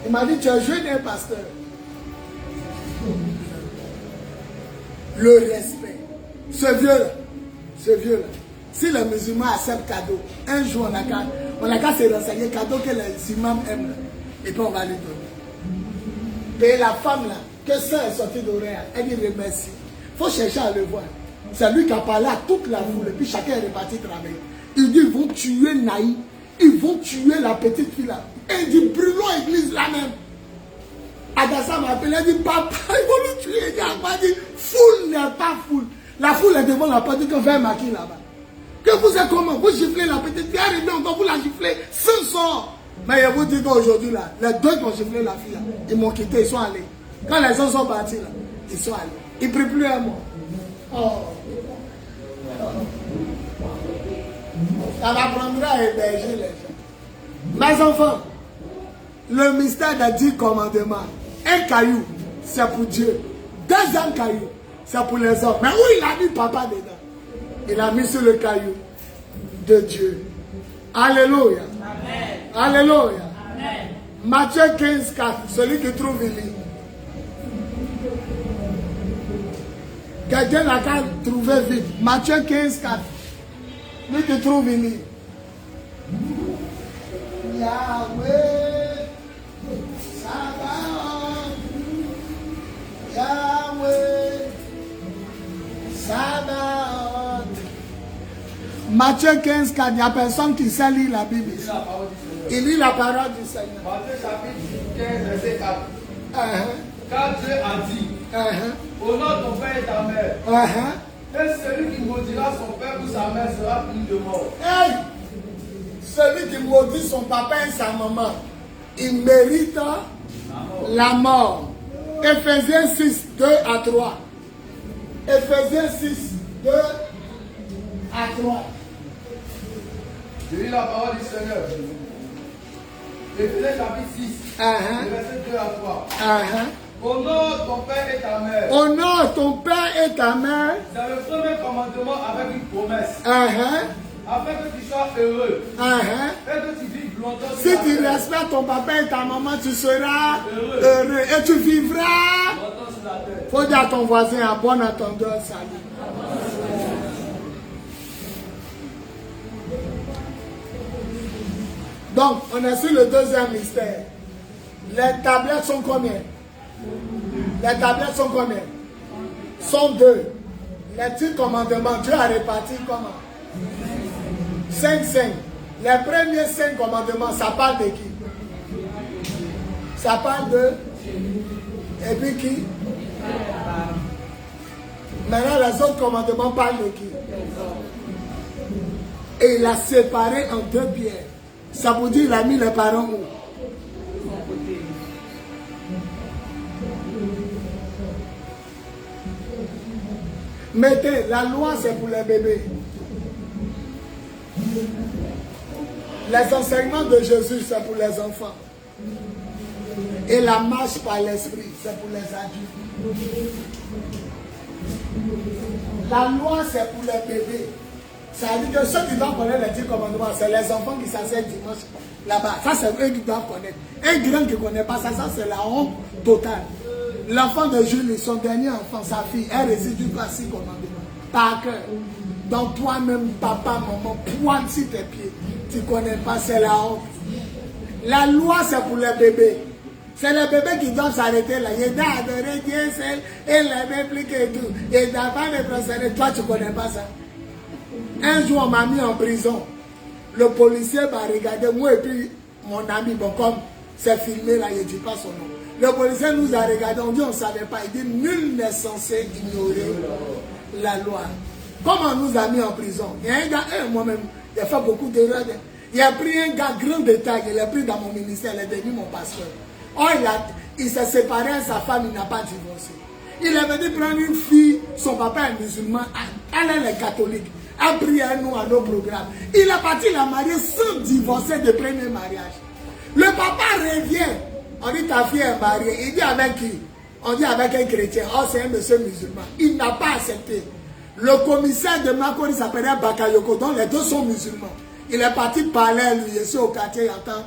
Il m'a dit, tu es jeune et pasteur. Le respect. Ce vieux-là, si les musulmans acceptent cadeau, un jour on a qu'à se renseigner cadeau que les imams aiment, et puis on va lui donner. Et la femme là, que ça est sorti d'oreille, elle dit remercie. Il faut chercher à le voir. C'est lui qui a parlé à toute la foule, et puis chacun est reparti travailler. Il dit, ils vont tuer Naï, ils vont tuer la petite fille là. Et il dit, brûlons l'église là même. Adassa m'a appelé, elle dit, papa, ils vont nous tuer. Il dit, foule n'est pas foule. La foule est devant la porte, qu'on fait un maquis là-bas. Que vous êtes comment? Vous giflez la petite fille, arrivez encore, vous la giflez, sans son. Mais je vous dis qu'aujourd'hui là, les deux qui ont giflé la fille là, ils m'ont quitté, ils sont allés. Quand les gens sont partis là, ils sont allés. Ils ne prient plus à moi. Oh. Ça m'apprendra à héberger les gens. Mes enfants, le mystère des 10 commandements, un caillou, c'est pour Dieu. Deuxième caillou, c'est pour les hommes. Mais où il a mis papa dedans? Il a mis sur le caillou de Dieu. Alléluia. Amen. Alléluia. Amen. Matthieu 15, 4, celui qui trouve, il lit. Quelqu'un n'a qu'à trouver vite. Matthieu 15, 4. Lui qui trouve ici. Yahweh, Sabaoth, Yahweh, Sabaoth. Matthieu 15, 4. Il n'y a personne qui sait lire la Bible. Il lit la parole du Seigneur. Matthieu chapitre 15, verset 4. Car Dieu a dit, honore ton père et ta mère. Et celui qui maudira son père ou sa mère sera puni de mort. Hey! Celui qui maudit son papa et sa maman, il mérite la mort. Ephésiens 6, 2 à 3. Ephésiens 6, 2 à 3. Je lis la parole du Seigneur. Ephésiens chapitre 6, verset 2 à 3. Honore ton père et ta mère. Honore ton père et ta mère. C'est le premier commandement avec une promesse. Afin que tu sois heureux. Et que tu vives longtemps. Si tu respectes ton papa et ta maman, tu seras heureux. Et tu vivras Longtemps sur la terre. faut dire à ton voisin à bon entendeur, salut. Donc, on est sur le deuxième mystère. Les tablettes sont combien? Les tablettes sont combien? Sont 2. Les 10 commandements, Dieu a réparti comment? 5, 5. Les premiers 5 commandements, ça parle de qui? Ça parle de... Et puis qui? Maintenant, les autres commandements parlent de qui? Et il a séparé en 2 pierres. Ça vous dit, il a mis les parents où? Mettez, la loi c'est pour les bébés. Les enseignements de Jésus c'est pour les enfants. Et la marche par l'esprit c'est pour les adultes. La loi c'est pour les bébés. Ça veut dire que ceux qui doivent connaître les 10 commandements, c'est les enfants qui s'asseyent dimanche là-bas. Ça c'est eux qui doivent connaître. Un grand qui ne connaît pas ça, ça c'est la honte totale. L'enfant de Julie, son dernier enfant, sa fille, elle résidue par 6 commandements. Par cœur. Donc toi-même, papa, maman, pointe sur tes pieds. Tu ne connais pas, c'est la honte. La loi, c'est pour les bébés. C'est les bébés qui doivent s'arrêter là. Il doit adorer Dieu seul et les répliques et tout. Il ne doit pas les procéder. Toi, tu ne connais pas ça. Un jour, on m'a mis en prison. Le policier m'a regardé, moi et puis mon ami, bon, comme c'est filmé là, il ne dit pas son nom. Le policier nous a regardé, on dit on ne savait pas. Il dit nul n'est censé ignorer la loi. Comme on nous a mis en prison, il y a un gars, moi-même, il a fait beaucoup d'erreurs. Il a pris un gars grand détail, il l'a pris dans mon ministère, il est devenu mon pasteur. Oh, il s'est séparé à sa femme, il n'a pas divorcé. Il est venu prendre une fille, son papa est musulman, elle est catholique. A pris à nous à nos programmes. Il est parti la marier sans divorcer de premier mariage. Le papa revient. On dit ta fille est mariée. Il dit avec qui? On dit avec un chrétien. Oh, c'est un monsieur musulman. Il n'a pas accepté. Le commissaire de Makori s'appelait Bakayoko. Donc les deux sont musulmans. Il est parti parler à lui. Je suis au quartier, il entend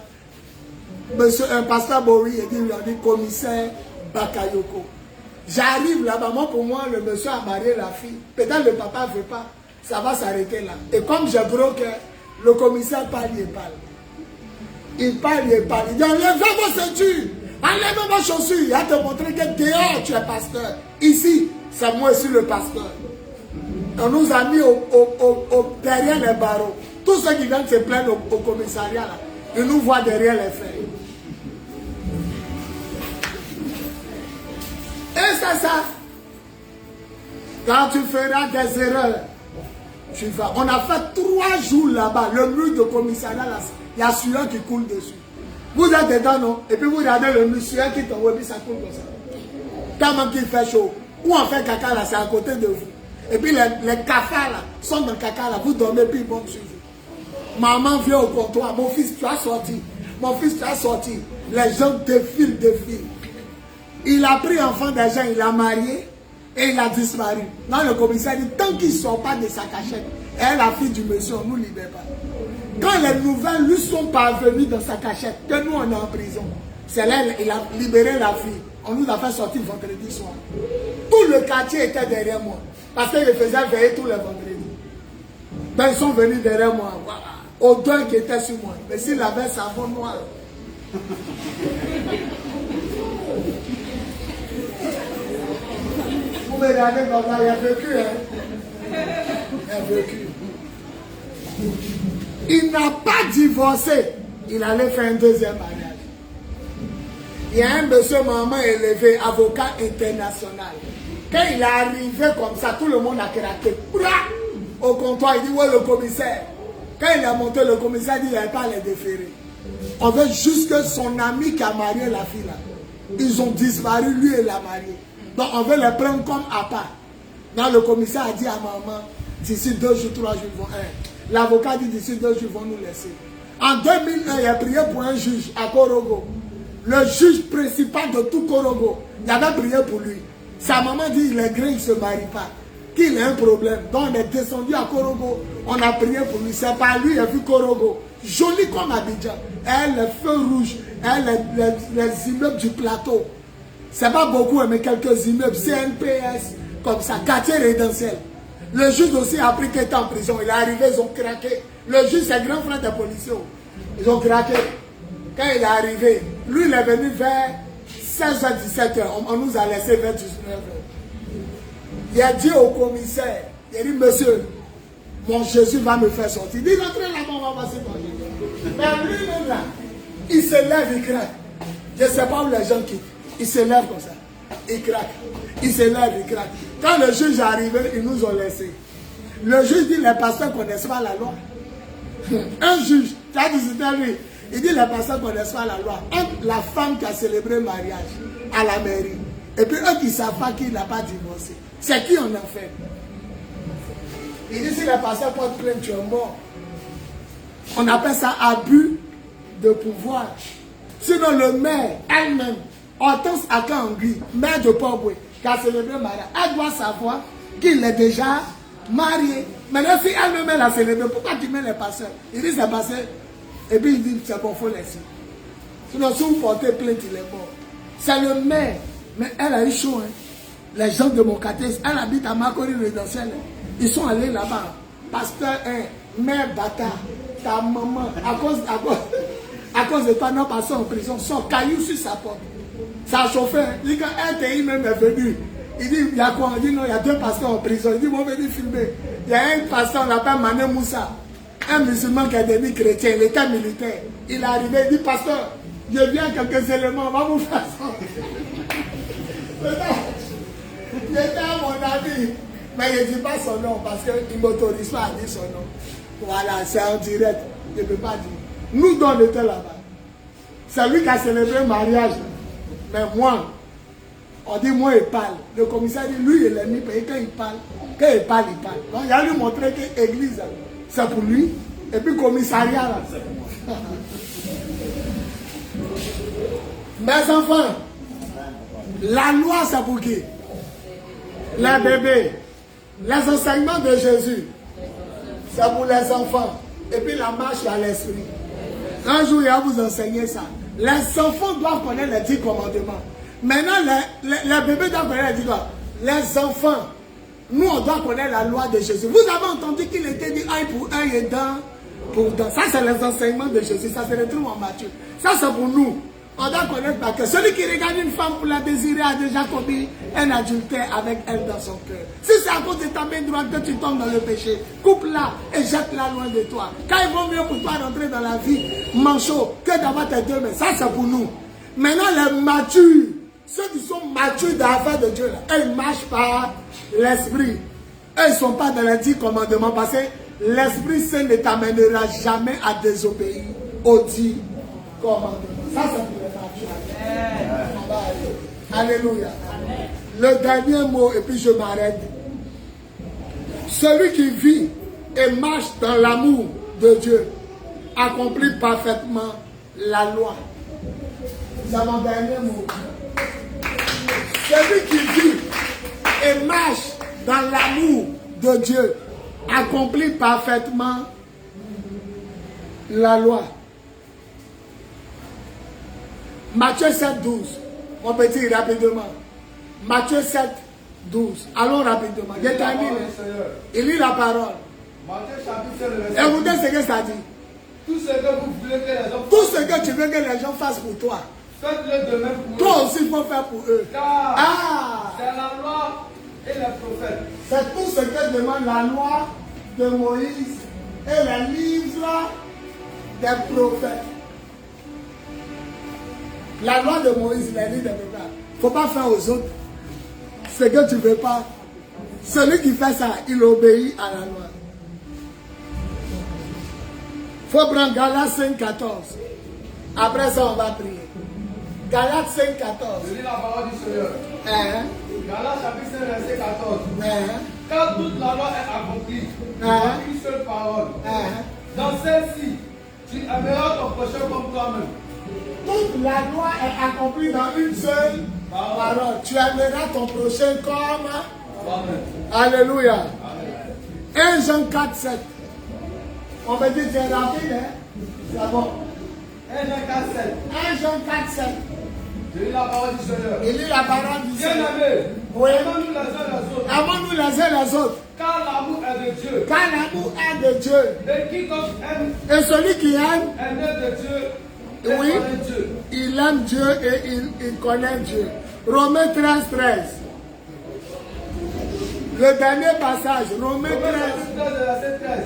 monsieur, un pasteur Bori. Il dit, on dit commissaire Bakayoko. J'arrive là-bas. Moi, pour moi, le monsieur a marié la fille. Peut-être le papa ne veut pas. Ça va s'arrêter là. Et comme j'ai gros cœur, le commissaire parle, il parle. Il parle, il parle. Il dit, enlevez vos ceintures, enlevez vos chaussures. Il va te montrer que dehors, tu es pasteur. Ici, c'est moi aussi le pasteur. On nous a mis derrière les barreaux. Tous ceux qui viennent se plaindre au commissariat, là, ils nous voient derrière les feuilles. Et c'est ça. Quand tu feras des erreurs, tu vas. On a fait 3 jours là-bas. Le mur de commissariat, là, il y a sueur qui coule dessus. Vous êtes dedans, non? Et puis vous regardez le mur, sueur qui tombe, et puis ça coule comme ça. Quand même qu'il fait chaud, ou on fait caca là, c'est à côté de vous. Et puis les cafards là, sont dans le caca là, vous dormez, puis ils vont sur vous. Maman vient au comptoir, mon fils, tu as sorti. Mon fils, tu as sorti. Les gens défilent. Il a pris enfant des gens, il a marié. Et il a disparu. Dans le commissaire dit, tant qu'il ne sort pas de sa cachette, elle, la fille du monsieur, on ne nous libère pas. Quand les nouvelles lui sont parvenues dans sa cachette, que nous on est en prison, C'est là il a libéré la fille. On nous a fait sortir vendredi soir. Tout le quartier était derrière moi. Parce qu'ils faisaient veiller tous les vendredis. Ben, ils sont venus derrière moi. Voilà. Odeur qui était sur moi. Mais s'il avait savon noir. Vous me regardez comme ça, il a vécu. Hein? Il a vécu. Il n'a pas divorcé. Il allait faire un deuxième mariage. Il y a un monsieur maman élevé, avocat international. Quand il est arrivé comme ça, tout le monde a craqué. Au comptoir, il dit, ouais, le commissaire. Quand il a monté, le commissaire dit, il n'avait pas les déférés. On veut juste que son ami qui a marié la fille là, ils ont disparu, lui et la mariée. Donc on veut les prendre comme à part. Donc le commissaire a dit à maman, d'ici 2 jours, 3 jours, ils vont. L'avocat dit, d'ici 2 jours, ils vont nous laisser. En 2001, il a prié pour un juge à Korogo. Le juge principal de tout Korogo, il avait prié pour lui. Sa maman dit, il est gris, il ne se marie pas. Qu'il a un problème. Donc on est descendu à Korogo, on a prié pour lui. C'est pas lui, il a vu Korogo. Joli comme Abidjan. Elle, les feux rouges, elle, les immeubles du plateau. C'est pas beaucoup, mais quelques immeubles, CNPS, comme ça, quartier résidentiel. Le juge aussi a appris qu'il était en prison. Il est arrivé, ils ont craqué. Le juge, c'est grand frère des policiers. Ils ont craqué. Quand il est arrivé, lui, il est venu vers 16h, 17h. On nous a laissé vers 19h. Il a dit au commissaire, il a dit, monsieur, mon Jésus va me faire sortir. Il dit, entrez là-bas, on va passer par Jésus. Mais lui-même là, il se lève, il craque. Je ne sais pas où les gens quittent. Il se lève comme ça. Il craque. Il se lève, il craque. Quand le juge est arrivé, ils nous ont laissés. Le juge dit, les pasteurs ne connaissent pas la loi. Un juge, tu as dit, c'était lui. Il dit, les pasteurs ne connaissent pas la loi. La femme qui a célébré le mariage à la mairie, et puis eux qui ne savent pas qu'il n'a pas divorcé. C'est qui en a fait? Il dit, si les pasteurs portent plainte, tu es mort. On appelle ça abus de pouvoir. Sinon, le maire, elle-même, Hortense Akangui, maire de Port-Boué, qui a célébré le mariage, elle doit savoir qu'il est déjà marié. Maintenant, si elle-même l'a célébré, pourquoi tu mets les pasteurs? Il dit, c'est passé. Et puis il dit, c'est bon, il faut laisser. Sinon, si vous portez plainte, il est mort. C'est le maire. Mais elle a eu chaud. Hein. Les gens de mon quartier, elle habite à Makori résidentiel. Ils sont allés là-bas. Pasteur, mère bâtard, ta maman, à cause de toi, non passé en prison, son caillou sur sa porte. Ça a chauffé. Il dit, quand RTI même est venu, il dit, il y a quoi? Il dit, non, il y a 2 pasteurs en prison. Il dit, bon, venez filmer. Il y a un pasteur, on l'appelle Mané Moussa. Un musulman qui est devenu chrétien, il était militaire. Il est arrivé, il dit, pasteur, je viens quelques éléments, on va vous faire ça. J'étais à mon avis, mais je ne dis pas son nom parce qu'il ne m'autorise pas à dire son nom. Voilà, c'est en direct, je ne peux pas dire. Nous, on était là-bas. C'est lui qui a célébré le mariage. Mais moi, on dit, moi, il parle. Le commissaire dit, lui, il est mis payé. Quand il parle, il parle. Donc, il a lui montré que l'église, c'est pour lui. Et puis, le commissariat, là, c'est pour moi. Mes enfants, la loi, c'est pour qui? Les bébés. Les enseignements de Jésus, c'est pour les enfants. Et puis, la marche à l'esprit. Un jour, il va vous enseigner ça. Les enfants doivent connaître les 10 commandements. Maintenant, les bébés doivent connaître les 10 commandements. Les enfants, nous, on doit connaître la loi de Jésus. Vous avez entendu qu'il était dit œil pour œil et dent pour dent. Ça, c'est les enseignements de Jésus. Ça, c'est le truc en Matthieu. Ça, c'est pour nous. On doit connaître parce que celui qui regarde une femme pour la désirer a déjà commis un adultère avec elle dans son cœur. Si c'est à cause de ta main droite que tu tombes dans le péché, coupe-la et jette-la loin de toi. Car il vaut mieux pour toi rentrer dans la vie manchot que d'avoir tes 2 mains. Ça, c'est pour nous. Maintenant, les matures, ceux qui sont matures dans l'affaire de Dieu, là, ils marchent par l'esprit. Eux, ils ne sont pas dans les 10 commandements parce que l'Esprit Saint ne t'amènera jamais à désobéir aux 10 commandements. Ça, c'est pour les matures. Alléluia. Amen. Le dernier mot, et puis je m'arrête. Celui qui vit et marche dans l'amour de Dieu accomplit parfaitement la loi. Nous avons un dernier mot. Celui qui vit et marche dans l'amour de Dieu accomplit parfaitement la loi. Matthieu 7, 12. Mon petit, rapidement. Matthieu 7, 12. Allons rapidement. Je termine. Il lit la parole. Matthieu chapitre 7, verset 12. Écoutez ce que ça dit. Tout ce que vous voulez que les gens fassent. Tout ce que tu veux que les gens fassent pour toi. Faites-le de même pour eux. Toi aussi, il faut faire pour eux. Car c'est la loi et les prophètes. C'est tout ce que demande la loi de Moïse et les livres des prophètes. La loi de Moïse, les livres des prophètes. Il ne faut pas faire aux autres ce que tu ne veux pas. Celui qui fait ça, il obéit à la loi. Il faut prendre Galates 5, 14. Après ça, on va prier. Galates 5, 14. Je lis la parole du Seigneur. Galates chapitre 5, verset 14. Car toute la loi est accomplie dans une seule parole. Dans celle-ci, tu aimeras ton prochain comme toi-même. Toute la loi est accomplie dans une seule parole. Tu aimeras ton prochain comme toi-même. Alléluia. 1 Jean 4, 7. On me dit, tu es rapide, hein? C'est bon. 1 Jean 4, 7. 1 Jean 4, 7. Je lis la parole du Seigneur. Il lit la parole du Seigneur. Bien-aimés, Oui. aimons-nous les uns les autres. Amons-nous les uns les autres. Car l'amour est de Dieu. Car l'amour est de Dieu. Et quiconque aime Et celui qui aime, est né de Dieu. Et oui, connaît Dieu. il aime Dieu et il connaît Dieu. Romains 13, 13. Le dernier passage, Romains 13. Verset 13.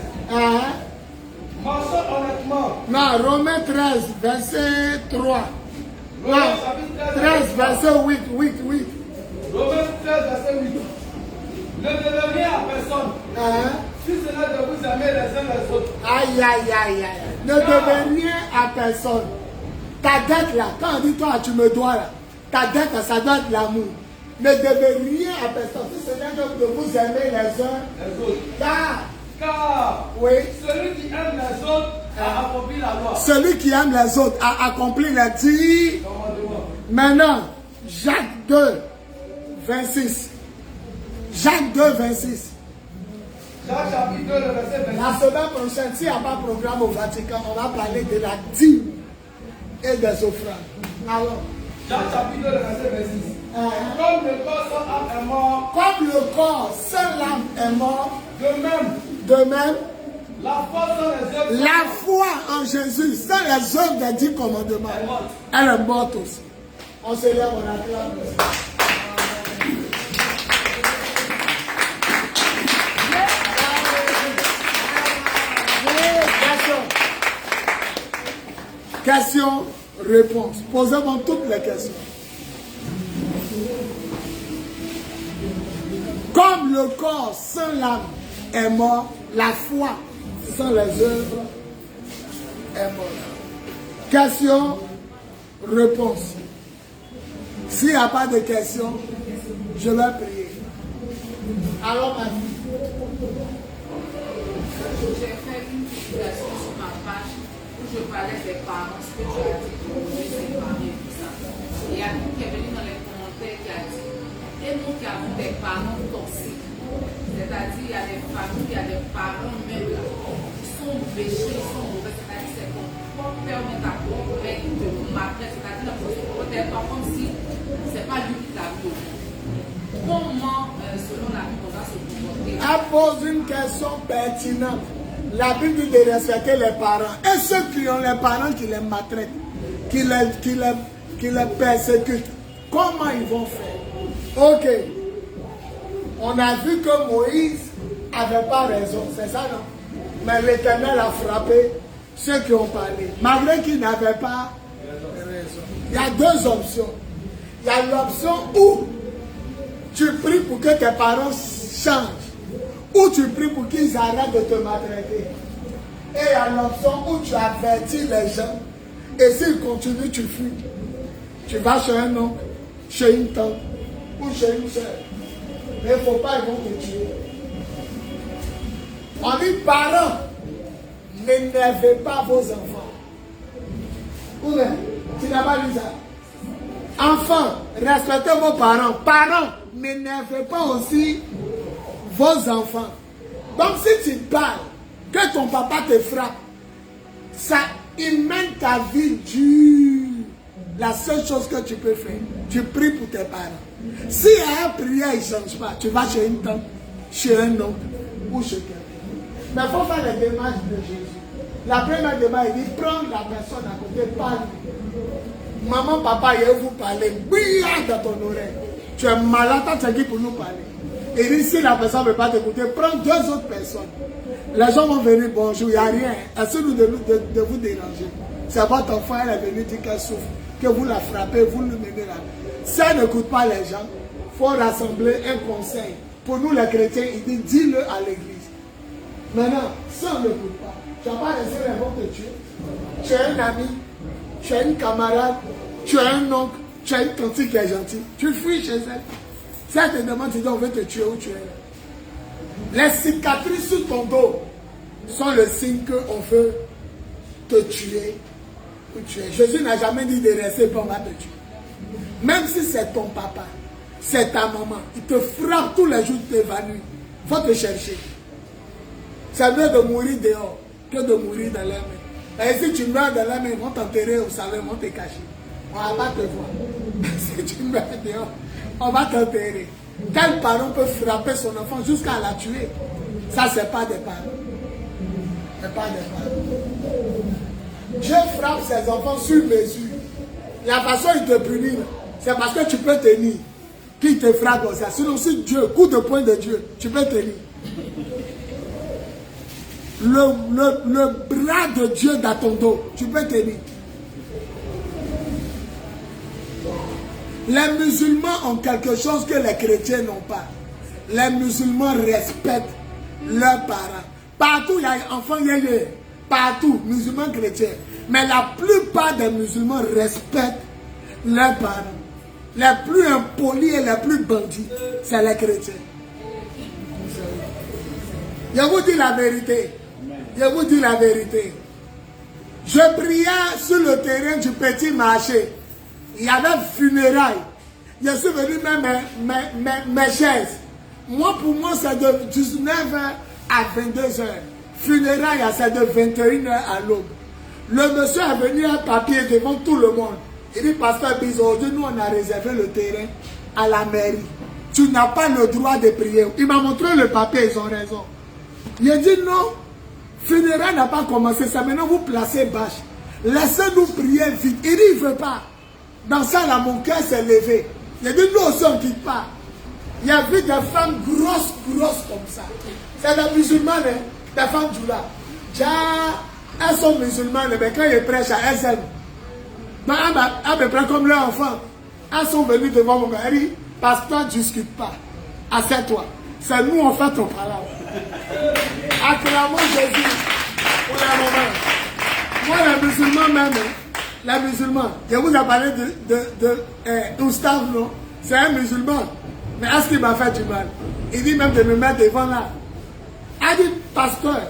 Marchons honnêtement. Non, Romains 13, verset 3. Non, Romains chapitre 13, verset 8, 8, 8. Romains 13, verset 8. Ne devez rien à personne. Si ce n'est de vous aimer les uns les autres. Aïe, aïe, aïe, aïe. Ne devez rien à personne. Ta dette là, quand on dit toi, tu me dois là, ta dette, ça doit être l'amour. Ne devez rien à personne. Si ce n'est que de vous aimer les uns Les autres. Car oui, celui qui aime les autres a accompli la loi. celui qui aime les autres a accompli les 10 Commandement. Maintenant, Jacques 2, 26. Jacques 2, 26. Jacques chapitre 2, le verset 26. La semaine prochaine, s'il n'y a pas de programme au Vatican, on va parler de la dîme et des offrandes. Alors, Jacques chapitre 2, le verset 26. Comme le corps sans âme est mort, comme le corps sans l'âme est mort, de même, la foi sans les œuvres, la foi en Jésus, sans les œuvres des 10 commandements, elle est morte aussi. On se lève, on acclame. Questions, réponses. Posez-moi toutes les questions. Comme le corps sans l'âme est mort, la foi sans les œuvres est morte. Questions, réponses. S'il n'y a pas de questions, je vais prier. Alors, ma fille. J'ai fait une publication sur ma page où je parlais des parents, ce que tu as dit, pour nous séparer et tout ça. Et il y a une qui est venue dans les commentaires qui a dit, et nous qui avons des parents toxiques, c'est-à-dire il y a des familles, il y a des parents même là, qui sont péchés, qui sont mauvais, c'est-à-dire c'est qu'on peut permettre à ton père de maltraiter, c'est-à-dire la personne peut-être pas comme si c'est pas lui qui t'a vu. Comment, selon la Bible, on va se comporter? Elle pose une question pertinente. La Bible dit de respecter les parents. Et ceux qui ont les parents qui les maltraitent, qui les persécutent, comment ils vont faire? Ok. On a vu que Moïse n'avait pas raison, c'est ça non? Mais l'Éternel a frappé ceux qui ont parlé, malgré qu'ils n'avaient pas raison. Il y a deux options. Il y a l'option où tu pries pour que tes parents changent, ou tu pries pour qu'ils arrêtent de te maltraiter. Et il y a l'option où tu avertis les gens, et s'ils continuent, tu fuis. Tu vas chez un oncle, chez une tante, ou chez une soeur. Mais il ne faut pas, ils vont te tuer. On dit, parents, n'énervez pas vos enfants. Ou bien, tu n'as pas lu ça? Enfants, respectez vos parents. Parents, n'énervez pas aussi vos enfants. Donc si tu parles, que ton papa te frappe, ça il mène ta vie dure. la seule chose que tu peux faire, tu pries pour tes parents. Si à un prière, il ne change pas, tu vas chez une tante, chez un oncle ou chez quelqu'un. Mais il faut faire les démarches de Jésus. La première démarche, il dit, prends la personne à côté, parle. Maman, papa, il vous parler, bouillard dans ton oreille. Tu es malade, tu es qui pour nous parler. Et dit, si la personne ne veut pas t'écouter, prends 2 autres personnes. Les gens vont venir, bonjour, il n'y a rien. Essayez-nous de vous déranger. C'est votre enfant, elle est venue dire qu'elle souffre, que vous la frappez, vous le menez là. Si elle n'écoute pas les gens, il faut rassembler un conseil. Pour nous les chrétiens, il dit, dis-le à l'église. Maintenant, si on n'écoute pas, tu n'as pas laissé les gens te tuer. Tu es un ami, tu es une camarade, tu es un oncle, tu as une tante qui est gentille. Tu fuis chez elle. Si elle te demande, tu dis, on veut te tuer, où tu es. Les cicatrices sur ton dos sont le signe qu'on veut te tuer. Jésus n'a jamais dit de rester pour on va te tuer. Même si c'est ton papa, c'est ta maman, il te frappe tous les jours, il t'évanouit. Il faut te chercher. C'est mieux de mourir dehors que de mourir dans les mains. Et si tu meurs dans les mains, ils vont t'enterrer au salon, ils vont te cacher. On ne va pas te voir. Si tu meurs dehors, on va t'enterrer. Quel parent peut frapper son enfant jusqu'à la tuer? Ça, ce n'est pas des parents. Ce n'est pas des parents. Dieu frappe ses enfants sur mesure. La façon dont il te punit, c'est parce que tu peux tenir. Qu'il te frappe comme ça. Sinon, si Dieu, coup de poing de Dieu, tu peux tenir. Le bras de Dieu dans ton dos, tu peux tenir. Les musulmans ont quelque chose que les chrétiens n'ont pas. Les musulmans respectent leurs parents. Partout, il y a un enfant yéyé. Partout, musulmans chrétiens. Mais la plupart des musulmans respectent leurs parents. Les plus impolis et les plus bandits, c'est les chrétiens. Je vous dis la vérité. Je vous dis la vérité. Je priais sur le terrain du petit marché. Il y avait funérailles. Je suis venu mettre mes chaises. Moi, pour moi, c'est de 19h à 22h. Funérailles, c'est de 21h à l'aube. Le monsieur est venu un papier devant tout le monde. Il dit, pasteur Bizot, nous on a réservé le terrain à la mairie. Tu n'as pas le droit de prier. Il m'a montré le papier, ils ont raison. Il a dit non, funérailles n'a pas commencé, c'est maintenant vous placez bâche. Laissez-nous prier vite. Il dit, il ne veut pas. Dans ça, là, mon cœur s'est levé. Il a dit, nous aussi, on ne quitte pas. Il y a vu des femmes grosses comme ça. C'est des musulmanes, hein, des femmes djoula. Elles sont musulmanes, mais quand ils prêchent, elles aiment. À peu près comme leurs enfants. Elles sont venues devant mon gars. Elle dit, pasteur, ne discute pas. Assieds-toi. C'est nous, on fait ton parole. Acclamons Jésus pour la moment. Moi, les musulmans même, les musulmans, je vous ai parlé de Oustave, non? C'est un musulman. Mais est-ce qu'il m'a fait du mal? Il dit même de me mettre devant là. Il dit, pasteur,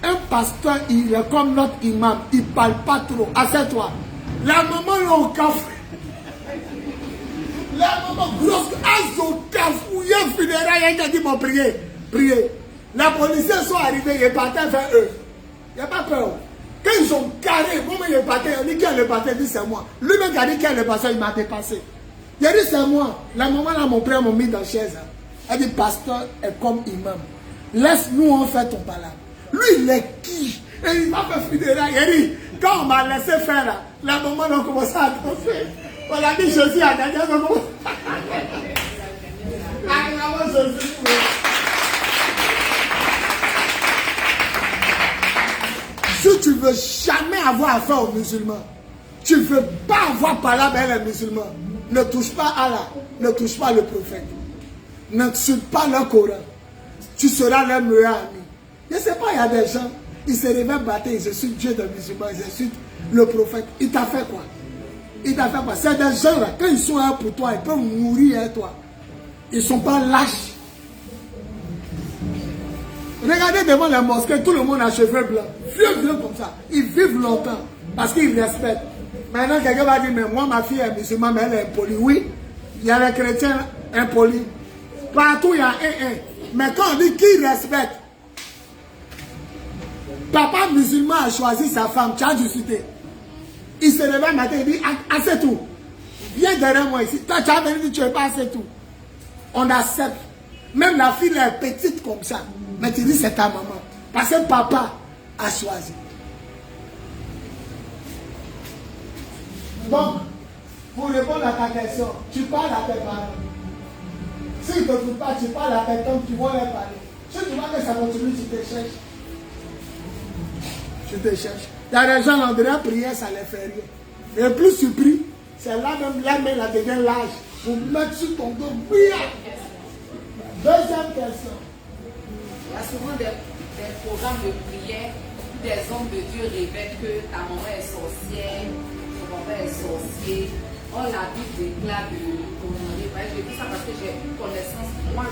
un pasteur, il est comme notre imam, il ne parle pas trop. Assieds-toi. La maman est au café. La maman grosse, elles ont cafouillé, funérailles, elle a dit, bon, priez, priez. Les policiers sont arrivés, ils partaient vers eux. Il n'y a pas peur. Quand ils ont carré, moi, ils partaient, il dit, qui est le pasteur? Il dit, c'est moi. Lui-même qui a dit, qui est le pasteur? Il m'a dépassé. Il a dit, c'est moi. La maman, là, mon père m'a mis dans la chaise. Elle dit, pasteur est comme imam. Laisse-nous en faire ton palabre. Lui, il est qui? Et il m'a fait funérailles. Il a dit, quand on m'a laissé faire là, la maman a commencé à danser. On a dit, Jésus a gagné. Acclamons Jésus. Si tu ne veux jamais avoir affaire aux musulmans, tu ne veux pas avoir palabre avec les musulmans, ne touche pas Allah, ne touche pas le prophète, n'insulte pas le Coran. Tu seras leur meilleur ami. Je ne sais pas, il y a des gens, ils se réveillent battre, ils insultent Dieu des musulmans, ils insultent le prophète. Il t'a fait quoi? Il t'a fait quoi? C'est des gens là, quand ils sont là pour toi, ils peuvent mourir avec toi. Ils ne sont pas lâches. Regardez devant la mosquée, tout le monde a cheveux blancs. Vieux comme ça. Ils vivent longtemps parce qu'ils respectent. Maintenant, quelqu'un va dire, mais moi, ma fille est musulmane, mais elle est impolie. Oui, il y a les chrétiens impolis. Partout, il y a un. Mais quand on dit qui respecte, papa musulman a choisi sa femme, tu as dû citer. Il se réveille matin, il dit, assez tout. Viens derrière moi ici. Toi, tu as venu, tu n'es pas assez tout. On accepte. Même la fille est petite comme ça. Mais tu dis, c'est ta maman. Parce que papa a choisi. Donc, pour répondre à ta question, tu parles à tes parents. S'ils ne te trouvent pas, tu parles à tes tantes, tu vas leur parler. Si tu vois que ça continue, tu te cherches. Tu te cherches. Il y a des gens, on dirait prière, ça les fait rien. Et plus tu pries, c'est là même, la devient large. Pour mettre sur ton dos, prière. Deuxième question. Il y a souvent des programmes de prière où des hommes de Dieu révèlent que ta maman est sorcière, ton papa est sorcier. Oh, la Bible déclare de commander. Je dis ça parce que j'ai une connaissance.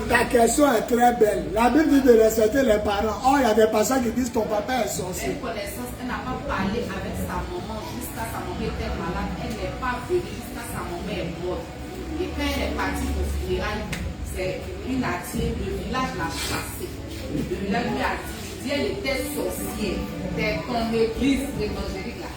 Ta question est très belle. La Bible dit de respecter les parents. Oh, il y a des personnes qui disent que ton papa est sorcier. Une connaissance, elle n'a pas parlé avec sa maman jusqu'à sa maman était malade. Elle n'est pas venue jusqu'à sa maman est morte. Et quand elle est partie au funérail, c'est une nature, le village l'a chassée. Le village lui a dit, elle était sorcière. C'est ton église évangélique là.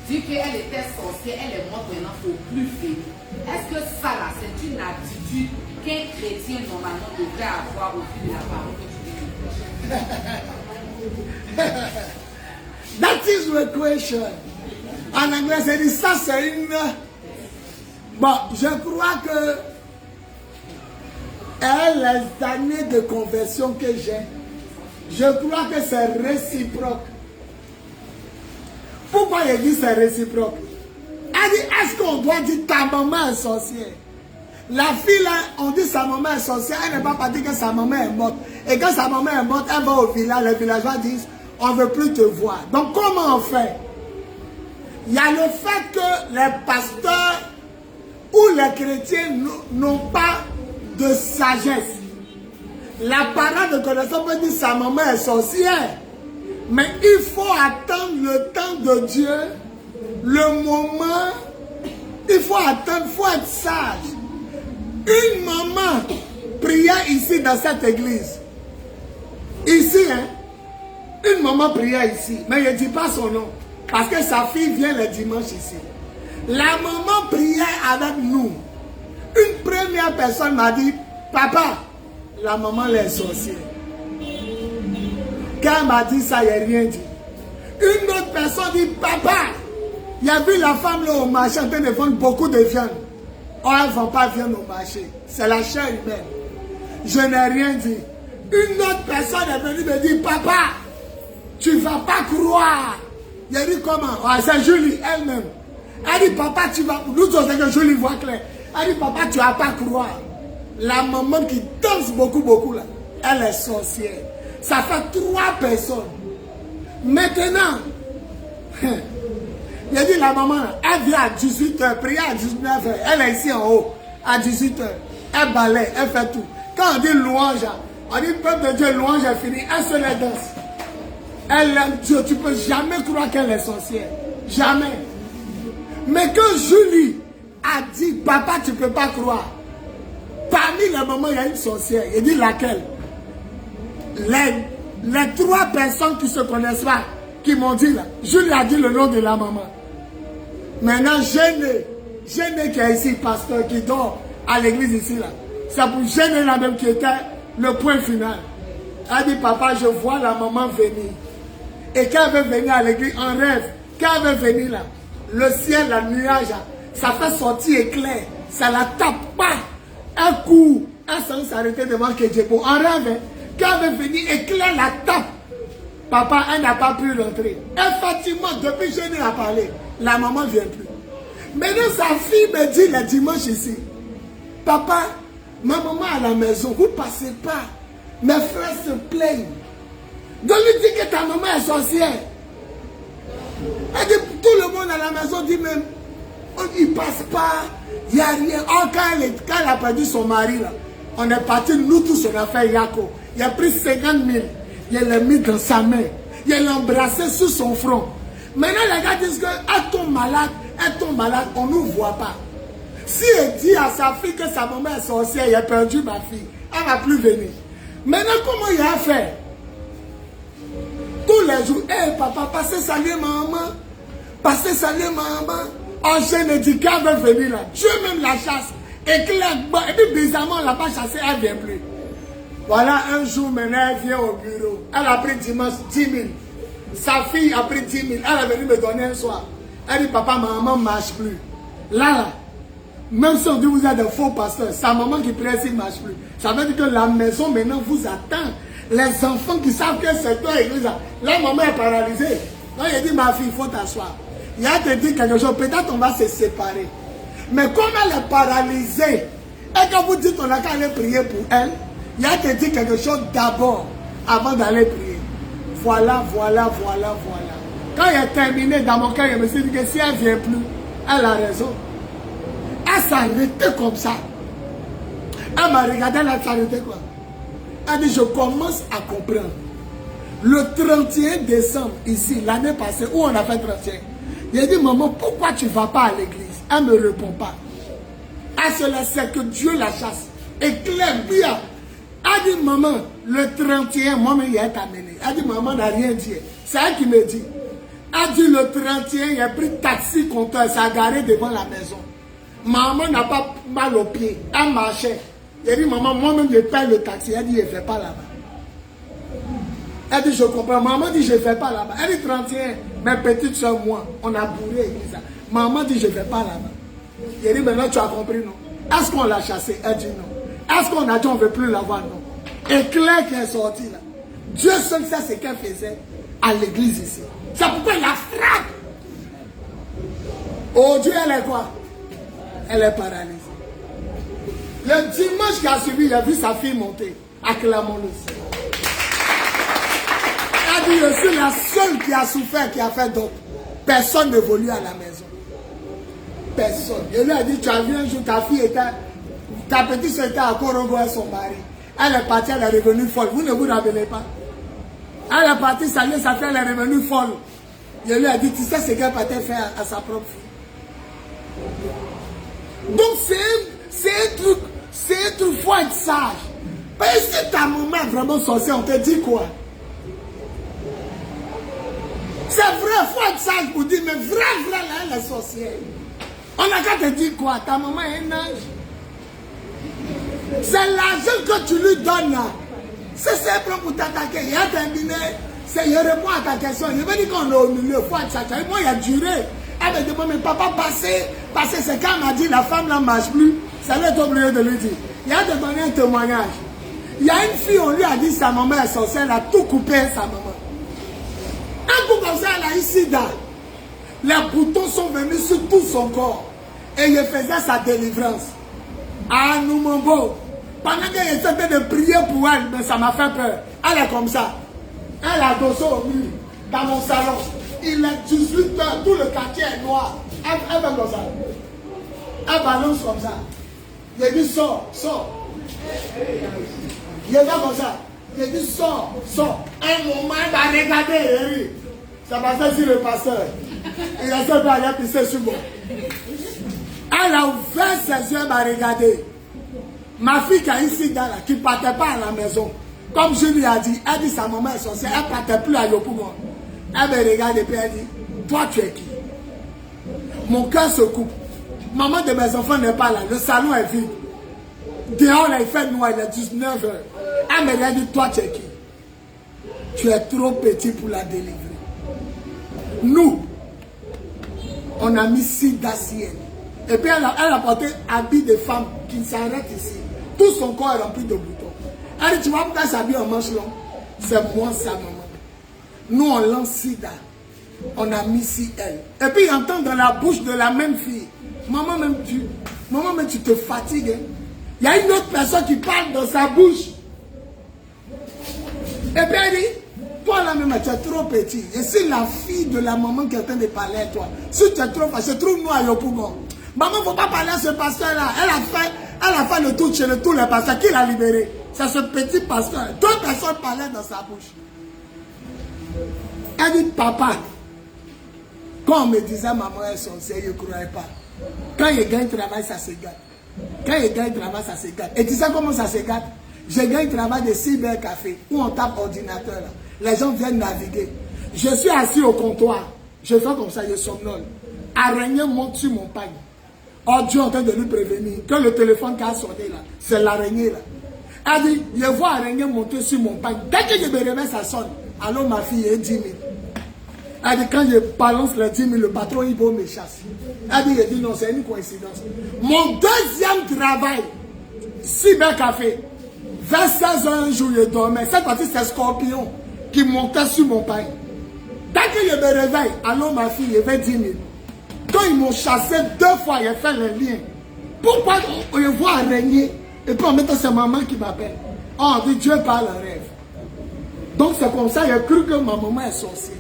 Dit qu'elle était sorcière, elle est morte maintenant, il ne faut plus finir. Est-ce que ça là, c'est une attitude qu'un chrétien normalement devrait avoir au fil de la parole que tu dis? That is the question. En anglais, c'est dit ça, c'est une. Bon, je crois que les années de conversion que j'ai, je crois que c'est réciproque. Pourquoi il dit c'est réciproque? Elle dit, est-ce qu'on doit dire ta maman est sorcière? La fille là, on dit sa maman est sorcière, elle n'est pas dire que sa maman est morte. Et quand sa maman est morte, elle va au village, les villageois disent, on ne veut plus te voir. Donc comment on fait? Il y a le fait que les pasteurs ou les chrétiens n'ont pas de sagesse. La parole de connaissance peut dire sa maman est sorcière. Mais il faut attendre le temps de Dieu, le moment, il faut attendre, il faut être sage. Une maman priait ici dans cette église. Ici, hein, une maman priait ici, mais je ne dis pas son nom, parce que sa fille vient le dimanche ici. La maman priait avec nous. Une première personne m'a dit, papa, la maman est sorcière. Quand elle m'a dit ça, il n'y a rien dit. Une autre personne dit, papa, il y a vu la femme là au marché en train de vendre beaucoup de viande. Oh, elles ne vont pas viande au marché. C'est la chair humaine. Je n'ai rien dit. Une autre personne est venue me dire, papa, tu ne vas pas croire. Il a dit comment? Oh, c'est Julie elle-même. Elle dit, papa, tu vas... Nous tous, c'est que Julie voit clair. Elle dit, papa, tu ne vas pas croire. La maman qui danse beaucoup là, elle est sorcière. Ça fait 3 personnes. Maintenant, il a dit la maman, elle vient à 18h, prier à 19h. Elle est ici en haut, à 18h. Elle balaye, elle fait tout. Quand on dit louange, on dit peuple de Dieu, louange est fini, elle se la danse. Elle aime Dieu, tu ne peux jamais croire qu'elle est sorcière. Jamais. Mais quand Julie a dit, papa, tu ne peux pas croire. Parmi les mamans, il y a une sorcière. Il dit laquelle? Les 3 personnes qui ne se connaissent pas, qui m'ont dit là, je lui ai dit le nom de la maman. Maintenant, Géné qui est ici, pasteur, qui dort à l'église ici là, c'est pour Géné la même qui était le point final. Elle dit, papa, je vois la maman venir. Et quand elle veut venir à l'église, en rêve, quand elle veut venir là, le ciel, la nuage, ça fait sortir éclair, ça la tape pas. Un coup, elle s'est s'arrêter devant Kedjebo. En rêve, hein, quand elle veut venir, éclair la tape. Papa, elle n'a pas pu rentrer. Effectivement, depuis que je n'ai pas parlé, la maman ne vient plus. Maintenant, sa fille me dit le dimanche ici, papa, ma maman à la maison, vous ne passez pas. Mes frères se plaignent. Donc lui dit que ta maman est sorcière. Elle dit, tout le monde à la maison dit même, il ne passe pas, il n'y a rien. Oh, quand elle a perdu son mari, là, on est parti, nous tous, on a fait Yako. Il a pris 50 000, il l'a mis dans sa main, il l'a embrassé sur son front. Maintenant, les gars disent qu'elle tombe malade, on ne nous voit pas. Si elle dit à sa fille que sa maman est sorcière, il a perdu ma fille, elle ne va plus venir. Maintenant, comment il a fait? Tous les jours, hey, papa, passez saluer ma maman. Parce que ça les maman, enchaîne dit qu'elle veut venir là. Dieu même la chasse. Et puis bizarrement, on l'a pas chassée, elle ne vient plus. Voilà, un jour maintenant, elle vient au bureau. Elle a pris dimanche 10 000. Sa fille a pris 10 000. Elle est venue me donner un soir. Elle dit, papa, ma maman ne marche plus. Là, même si on dit vous êtes de faux pasteurs, sa maman qui prie, elle ne marche plus. Ça veut dire que la maison maintenant vous attend. Les enfants qui savent que c'est toi, église, la maman est paralysée. Donc il dit, ma fille, il faut t'asseoir. Il a te dit quelque chose, peut-être on va se séparer. Mais comme elle est paralysée, et que vous dites qu'on a qu'à aller prier pour elle, il a te dit quelque chose d'abord, avant d'aller prier. Voilà. Quand il a terminé dans mon cœur, je me suis dit que si elle ne vient plus, elle a raison. Elle s'est arrêtée comme ça. Elle m'a regardé, elle s'est arrêtée quoi. Elle dit, je commence à comprendre. Le 31 décembre, ici, l'année passée, où on a fait 31, j'ai dit, maman, pourquoi tu ne vas pas à l'église? Elle ne me répond pas. Elle se laisse que Dieu la chasse. Et clair, bien. Elle dit, maman, le 31, moi-même, il est amené. Elle dit, maman n'a rien dit. C'est elle qui me dit. Elle dit, le 31, il a pris taxi compteur, ça a garé devant la maison. Maman n'a pas mal au pied. Elle marchait. Elle dit, maman, moi-même, je paye le taxi. Elle dit, je ne vais pas là-bas. Elle dit, je comprends. Maman dit, je ne vais pas là-bas. Elle dit, 31, mes petites soeurs, moi, on a bourré l'église. Maman dit, je ne vais pas là-bas. Elle dit, maintenant, tu as compris, non? Est-ce qu'on l'a chassée? Elle dit, non. Est-ce qu'on a dit, on ne veut plus la voir? Non. Et Claire qui est sortie là. Dieu seul sait ce qu'elle faisait à l'église ici. C'est pourquoi il la frappe. Oh Dieu, elle est quoi? Elle est paralysée. Le dimanche qui a suivi, il a vu sa fille monter. Acclamons-le. Elle dit, je suis la seule qui a souffert, qui a fait d'autres. Personne ne évolue à la maison. Personne. Et lui a dit, tu as vu un jour, ta fille était, ta petite soeur était à Korogo avec son mari. Elle est partie, elle est revenue folle. Vous ne vous rappelez pas? Elle est partie saluer sa fille, elle est revenue folle. Je lui ai dit, tu sais ce qu'elle partait faire à sa propre fille. Donc c'est un truc, faut être sage. Parce que si ta maman est vraiment sorcière, on te dit quoi? C'est vrai, faut être sage pour dire, mais vrai, là, elle est sorcière. On a qu'à te dire quoi? Ta maman est un ange. C'est l'argent que tu lui donnes là. C'est simple pour t'attaquer. Il a terminé. Je réponds à ta question. Je veux dire qu'on est au milieu. Il faut être sage. Moi, il a duré. Elle me demande, mais papa, passé, c'est quand elle m'a dit la femme là ne marche plus. Ça lui est obligé de lui dire. Il a te donné un témoignage. Il y a une fille, on lui a dit sa maman est sorcière, elle a tout coupé sa maman. Un coup comme ça, elle a eu sida. Les boutons sont venus sur tout son corps. Et il faisait sa délivrance. Ah, nous, mon beau. Pendant que j'essayais de prier pour elle, mais ça m'a fait peur. Elle est comme ça. Elle a dossé au mur, dans mon salon. Il est 18 h, tout le quartier est noir. Elle fait comme ça. Elle balance comme ça. Il dit, sors. Il est comme ça. Il dit, sors. Un moment, elle va regarder et rire. Ça passait sur le pasteur. Il a fait d'aller pisser sur moi. Elle a ouvert ses yeux, elle m'a regardé. Ma fille qui a ici là, qui ne partait pas à la maison, comme je lui ai dit, elle dit sa maman est sorcière, elle ne partait plus à Yopougon. Elle me regarde et puis elle dit, toi tu es qui? Mon cœur se coupe. Maman de mes enfants n'est pas là, le salon est vide. Dehors là, il fait noir, il est 19 h. Elle me regarde et dit, toi tu es qui? Tu es trop petit pour la délivrer. Nous, on a mis 6 d'acier. Et puis elle a porté un habit de femme qui s'arrête ici. Tout son corps est rempli de boutons. Elle dit, tu vois pourquoi elle s'habille en manche longue? C'est moi sa maman. Nous on lance sida. On a mis si elle. Et puis il entend dans la bouche de la même fille. Maman même tu te fatigues. Hein? Il y a une autre personne qui parle dans sa bouche. Et puis elle dit, toi là même tu es trop petit. Et c'est la fille de la maman qui est en train de parler à toi. Si tu es trop facile, trouve-nous à Yopougon. Maman, il ne faut pas parler à ce pasteur-là. Elle a fait le tour chez tous les pasteurs. Qui l'a libéré? C'est ce petit pasteur. D'autres personnes parlaient dans sa bouche. Elle dit, papa, quand on me disait maman est sorcière, je ne croyais pas. Quand il gagne travail, ça se gâte. Quand il gagne travail, ça se gâte. Et tu sais comment ça se gâte? Je gagne travail de cybercafé où on tape ordinateur. Là. Les gens viennent naviguer. Je suis assis au comptoir. Je fais comme ça, je somnole. Araignée monte sur mon pagne. Oh, Dieu est en train de lui prévenir que le téléphone qui a sonné là, c'est l'araignée là. Elle dit, je vois l'araignée monter sur mon pagne. Dès que je me réveille, ça sonne. Alors ma fille est 10 000. Elle dit, quand je balance les 10 000, le patron, il va me chasser. Elle dit, je dis, non, c'est une coïncidence. Mon deuxième travail, cybercafé, 26 ans un jour, je dormais. Cette partie, c'est Scorpion qui montait sur mon pagne. Dès que je me réveille, alors ma fille, il y avait 10 000. Quand ils m'ont chassé 2 fois, j'ai fait le lien. Pourquoi on le voit araignée? Et puis en même temps, c'est maman qui m'appelle. Oh, on dit Dieu parle en rêve. Donc c'est comme ça, j'ai cru que ma maman est sorcière.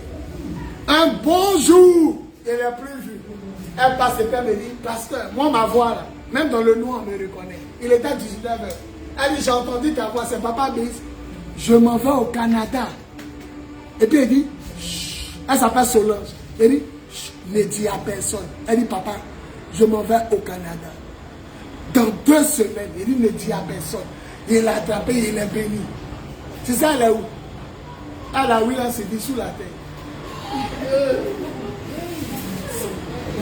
Un bon jour, je ne l'ai plus vu. Elle passe et puis elle me dit, pasteur, moi ma voix là, même dans le noir, on me reconnaît. Il était 19h. Elle dit, j'ai entendu ta voix, c'est papa Bis. Je m'en vais au Canada. Et puis elle dit, chut, elle s'appelle Solange. Elle dit, ne dis à personne. Elle dit, papa, je m'en vais au Canada. Dans 2 semaines, il dit, ne dis à personne. Il l'a attrapé, il est béni. C'est ça, elle est où? Elle a oui, là, c'est dit sous la terre.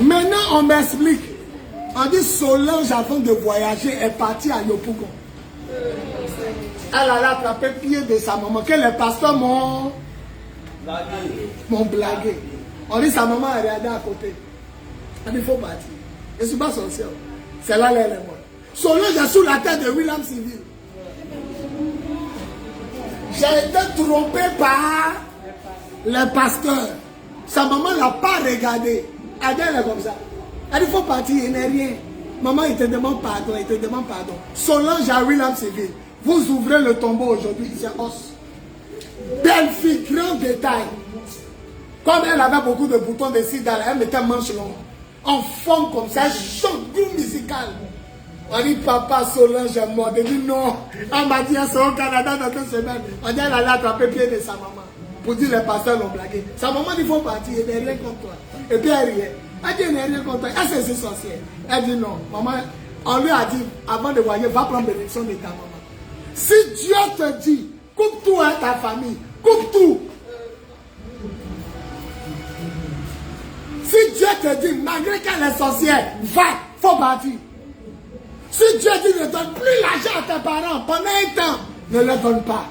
Maintenant, on m'explique. On dit, Solange, avant de voyager, est partie à Yopougon. Elle a attrapé le pied de sa maman, que les pasteurs m'ont blagué. On dit sa maman est regardée à côté. Elle dit, il faut partir. Je ne suis pas sorcière. C'est là elle est morte. Solange est sous la tête de William Civil. J'ai été trompé par les pasteurs. Sa maman ne l'a pas regardé. Elle est comme ça. Elle dit, il faut partir, il n'est rien. Maman, il te demande pardon, il te demande pardon. Solange à William Civil. Vous ouvrez le tombeau aujourd'hui, c'est os. Belle fille, grand détail. Comme elle avait beaucoup de boutons de sida, elle mettait manche longue. En forme comme ça, elle chante, groupe musical. On dit, papa Solange est mort. Elle dit, non. Elle m'a dit, elle sera au Canada dans 2 semaines. On dit, elle allait attraper le pied de sa maman. Pour dire, les pasteurs l'ont blagué. Sa maman dit, il faut partir, il n'est rien contre toi. Et puis elle riait. Elle dit, il n'est rien contre toi. Elle, c'est sorcière. Elle dit, non. Maman, on lui a dit, avant de voyager, va prendre bénédiction de ta maman. Si Dieu te dit, coupe tout à ta famille, coupe tout. Si Dieu te dit, malgré qu'elle est sorcière, va, faut partir. Si Dieu dit, ne donne plus l'argent à tes parents pendant un temps, ne le donne pas.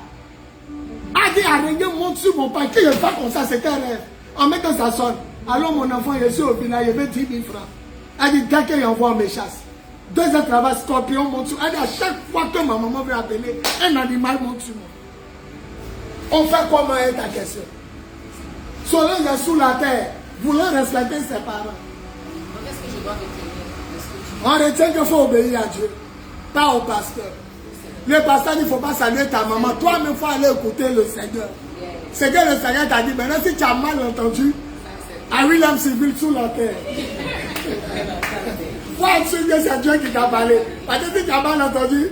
A dit, araignée monte sur mon pain, qu'il ne fait comme ça, c'est un rêve. En même temps, ça sonne. Alors mon enfant, je suis au village, je veux 10 000 francs. Elle dit, dès qu'il envoie, on me chasse. 2 heures de travail, Scorpion monte sur. Elle dit, à chaque fois que ma maman veut appeler, un animal monte sur moi. On fait comment est ta question? Solange est sous la terre, voulant respecter ses parents. Qu'est-ce que je dois retenir? On retient qu'il faut obéir à Dieu, pas au pasteur. Le pasteur dit, il ne faut pas saluer ta maman. Toi-même, il faut aller écouter le Seigneur. C'est que le Seigneur t'a dit, maintenant, si tu as mal entendu, à William Civil sous la terre. Il faut être sûr que c'est Dieu qui t'a parlé. Parce que si tu as mal entendu,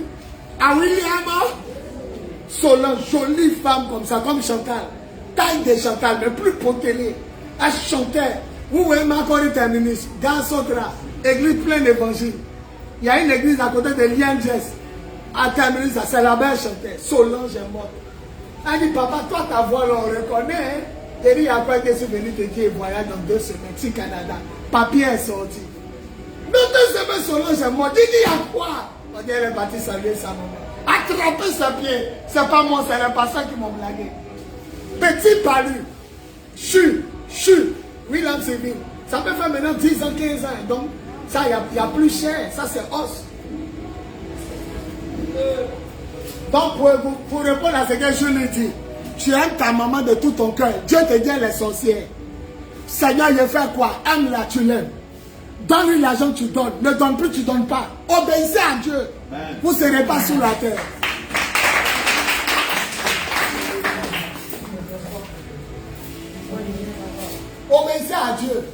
à William, Solange, jolie femme comme ça, comme Chantal. Taille de Chantal, mais plus potélée. Elle chantait. Vous voyez, encore une ministre, dans son drap, église pleine d'évangiles. Il y a une église à côté de Lienges. À terminer ça, c'est la belle chantait. Solange est morte. Elle dit, papa, toi, ta voix, là, on reconnaît. Hein? Elle dit, après que je suis venu te dire, voyage dans 2 semaines, si Canada. Papier est sorti. Dans 2 semaines, Solange est morte. Il dit, à quoi? On dit, elle est partie saluer sa maman. Attraper ses pieds. C'est pas moi, c'est les passants qui m'ont blagué. Petit palu. Chu. William Civil. Ça peut faire maintenant 10 ans, 15 ans. Donc, ça, il y a plus cher. Ça, c'est os. Donc, pour répondre à ce que je lui dis, tu aimes ta maman de tout ton cœur. Dieu te dit, elle est sorcière. Seigneur, je fais quoi? Aime-la, tu l'aimes. Donne-lui l'argent, tu donnes. Ne donne plus, tu ne donnes pas. Obéissez à Dieu. Amen. Vous ne serez pas sous la terre. Obéissez à Dieu.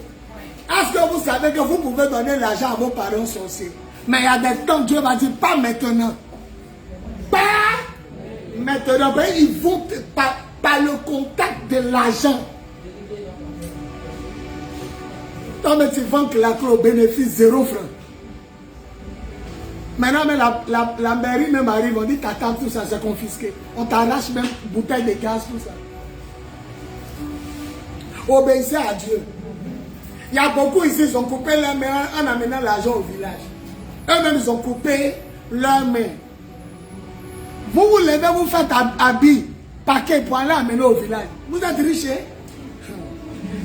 Est-ce que vous savez que vous pouvez donner l'argent à vos parents sorciers? Mais il y a des temps, Dieu va dire, pas maintenant. Pas maintenant. Mais ils vont par le contact de l'argent. Toi, mais tu vends que la clé au bénéfice 0 francs. Maintenant, mais la mairie même arrive, on dit t'attends tout ça, c'est confisqué. On t'arrache même bouteille de gaz, tout ça. Obéissez à Dieu. Il y a beaucoup ici, ils ont coupé leurs mains en amenant l'argent au village. Eux-mêmes, ils ont coupé leurs mains. Vous vous levez, vous faites habit, paquet pour aller amener au village. Vous êtes riche.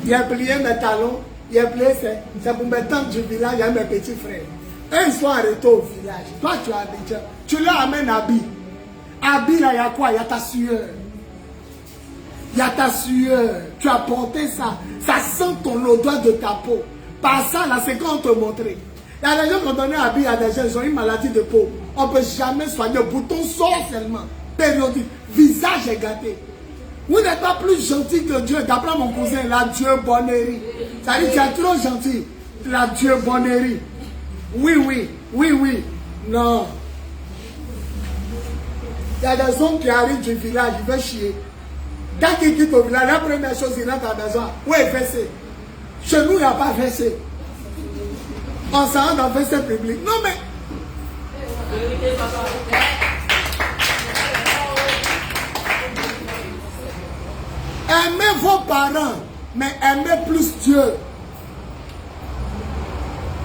Il a plié mes talons, il a plié, c'est pour mes tantes du village, il y a mes petits frères. Eux, ils sont arrêtés au village. Toi, tu as habitué. Tu leur amènes habit. Habit, là, il y a quoi? Il y a ta sueur. Il y a ta sueur. Tu as porté ça. Ça sent ton odeur de ta peau. Par ça, là, c'est quand on te montrait. Il y a des gens qui ont donné habit à des gens, ils ont une maladie de peau. On ne peut jamais soigner. Le bouton sort seulement. Périodique. Visage est gâté. Vous n'êtes pas plus gentil que Dieu. D'après mon cousin, la Dieu bonnerie. Ça dit, tu es trop gentil. La Dieu bonnerie. Oui, oui, oui, oui. Non. Il y a des hommes qui arrivent du village, ils veulent chier. Quand ils quittent au village, la première chose, ils rentrent à la maison. Où est WC? Chez nous, il n'y a pas WC. On s'en rend dans le WC public. Non, mais. Aimez vos parents, mais aimez plus Dieu.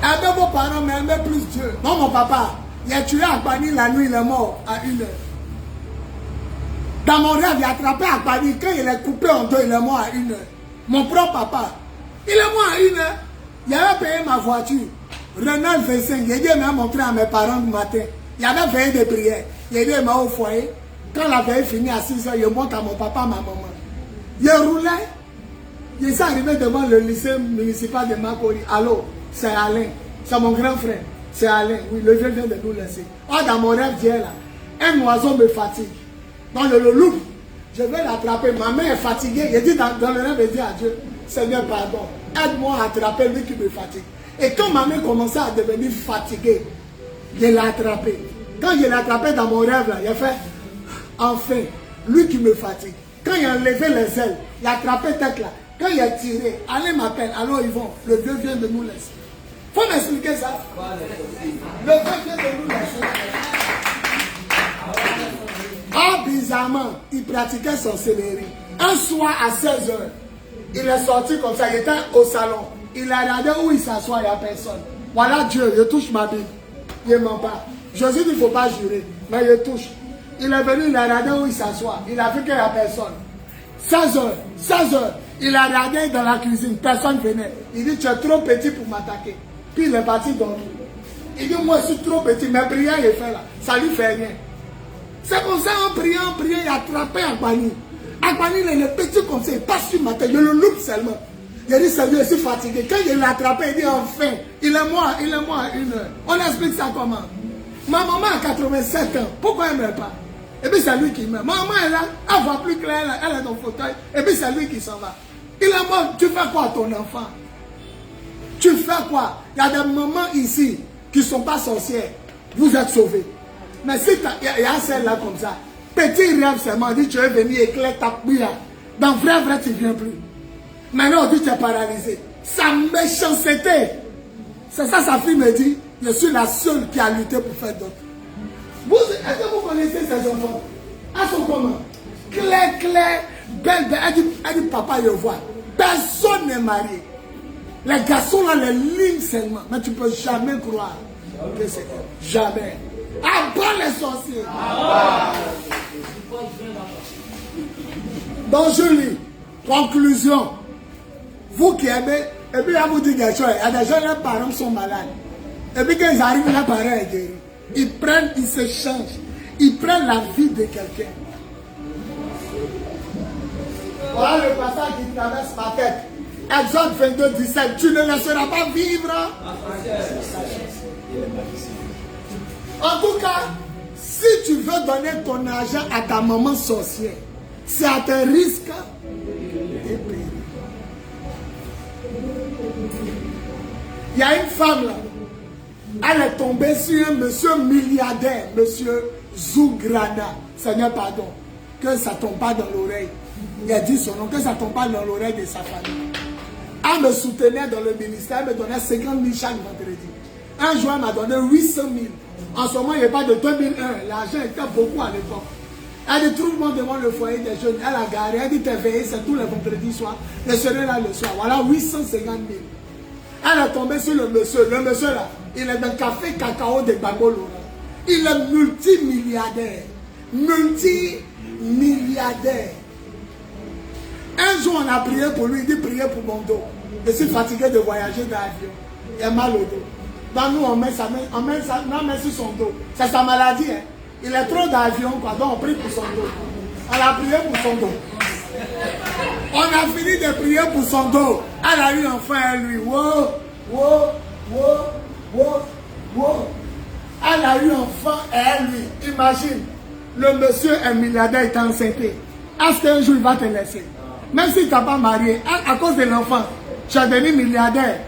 Aimez vos parents, mais aimez plus Dieu. Moi, mon papa, il a tué Akbani la nuit, il est mort à 1h. Dans mon rêve, il a attrapé Akbani. Quand il est coupé en deux, il est mort à 1h. Mon propre papa, il est mort à 1h. Il avait payé ma voiture. Renault 25, il a dit, il m'a montré à mes parents du matin. Il avait fait des prières. Il a dit, il m'a au foyer. Quand la veille finit à 6h, il monte à mon papa, ma maman. Il roulait. Il s'est arrivé devant le lycée municipal de Makori. Allô, c'est Alain. C'est mon grand frère. C'est Alain. Oui, le vieux vient de nous laisser. Oh, dans mon rêve d'hier, là, un oiseau me fatigue. Dans le loup, je vais l'attraper. Ma main est fatiguée. Il dit dans le rêve, il dit à Dieu, Seigneur, pardon. Aide-moi à attraper lui qui me fatigue. Et quand ma main commençait à devenir fatiguée, je l'ai attrapé. Quand je l'ai attrapé dans mon rêve, là, il a fait, enfin, lui qui me fatigue. Quand il a enlevé les ailes, il a attrapé tête là. Quand il a tiré, allez m'appelle, allô Yvon, le vieux vient de nous laisser. Faut m'expliquer ça. Le vieux vient de nous laisser. Ah, bizarrement, il pratiquait son céleri. Un soir à 16h, il est sorti comme ça, il était au salon. Il a regardé où il s'assoit, il n'y a personne. Voilà Dieu, je touche ma Bible. Il ne ment pas. Jésus dit, il ne faut pas jurer, mais il touche. Il est venu, il a regardé où il s'assoit. Il a vu qu'il n'y a personne. 16h, il a regardé dans la cuisine, personne venait. Il dit, tu es trop petit pour m'attaquer. Puis il est parti dormir. Il dit, moi je suis trop petit, mes prières, il fait là. Ça lui fait rien. C'est comme ça, en priant, il a attrapé Akbani. Akbani, il est petit comme ça, il passe sur ma tête, je le loupe seulement. Il a dit, Seigneur, je suis fatigué. Quand il l'a attrapé, il dit, enfin, il est mort à 1h. On explique ça comment? Ma maman a 87 ans, pourquoi elle ne meurt pas? Et puis c'est lui qui meurt. Maman est là, elle ne voit plus clair, elle est dans le fauteuil, et puis c'est lui qui s'en va. Il est mort, tu fais quoi à ton enfant? Tu fais quoi? Il y a des mamans ici qui ne sont pas sorcières, vous êtes sauvés. Mais si il y a celle-là comme ça, petit rêve seulement, dit tu es venu éclairer ta bouille. Dans vrai, tu ne viens plus. Maintenant, on dit tu es paralysé. Sa méchanceté. C'est ça, sa fille me dit, je suis la seule qui a lutté pour faire d'autres. Est-ce que vous connaissez ces enfants? Elles sont comment? Claire, belle. Elle dit papa, je vois. Personne n'est marié. Les garçons là, les lignes seulement. Mais tu ne peux jamais croire que c'est eux. Jamais. À bas les sorciers. Donc je lis. Conclusion. Vous qui aimez, et puis là vous dites quelque chose. Il y a des gens, leurs parents sont malades. Et puis quand ils arrivent, leurs parents sont guéris. Ils se changent. Ils prennent la vie de quelqu'un. Voilà le passage qui traverse ma tête. Exode 22, 17. Tu ne laisseras pas vivre. En tout cas, si tu veux donner ton argent à ta maman sorcière, c'est à tes risques et périls. Il y a une femme là. Elle est tombée sur un monsieur milliardaire, monsieur Zougrana. Seigneur, pardon. Que ça ne tombe pas dans l'oreille. Il a dit son nom, que ça ne tombe pas dans l'oreille de sa famille. Elle me soutenait dans le ministère, elle me donnait 50 000 chaque vendredi. Un jour, elle m'a donné 800 000. En ce moment, il n'y a pas de 2001. L'argent était beaucoup à l'époque. Elle dit, tout le monde devant le foyer des jeunes. Elle a garé, elle dit, t'es veillé, c'est tous les vendredis soirs. Je serai là le soir. Voilà 850 000. Elle est tombée sur le monsieur. Le monsieur là, il est dans le café cacao de Babolo. Il est multimilliardaire. Multimilliardaire. Un jour, on a prié pour lui. Il dit, priez pour mon dos. Je suis fatigué de voyager dans l'avion. Il a mal au dos. Donc nous, on met sur son dos. C'est sa maladie. Hein. Il est trop dans l'avion, quoi. Donc on prie pour son dos. On a prié pour son dos. On a fini de prier pour son dos. Elle a eu enfin à lui. Wow. Elle a eu enfant et lui. Imagine, le monsieur est milliardaire, il t'a enceinte. Est-ce qu'un jour il va te laisser? Même si tu n'as pas marié, à cause de l'enfant, tu es devenu milliardaire.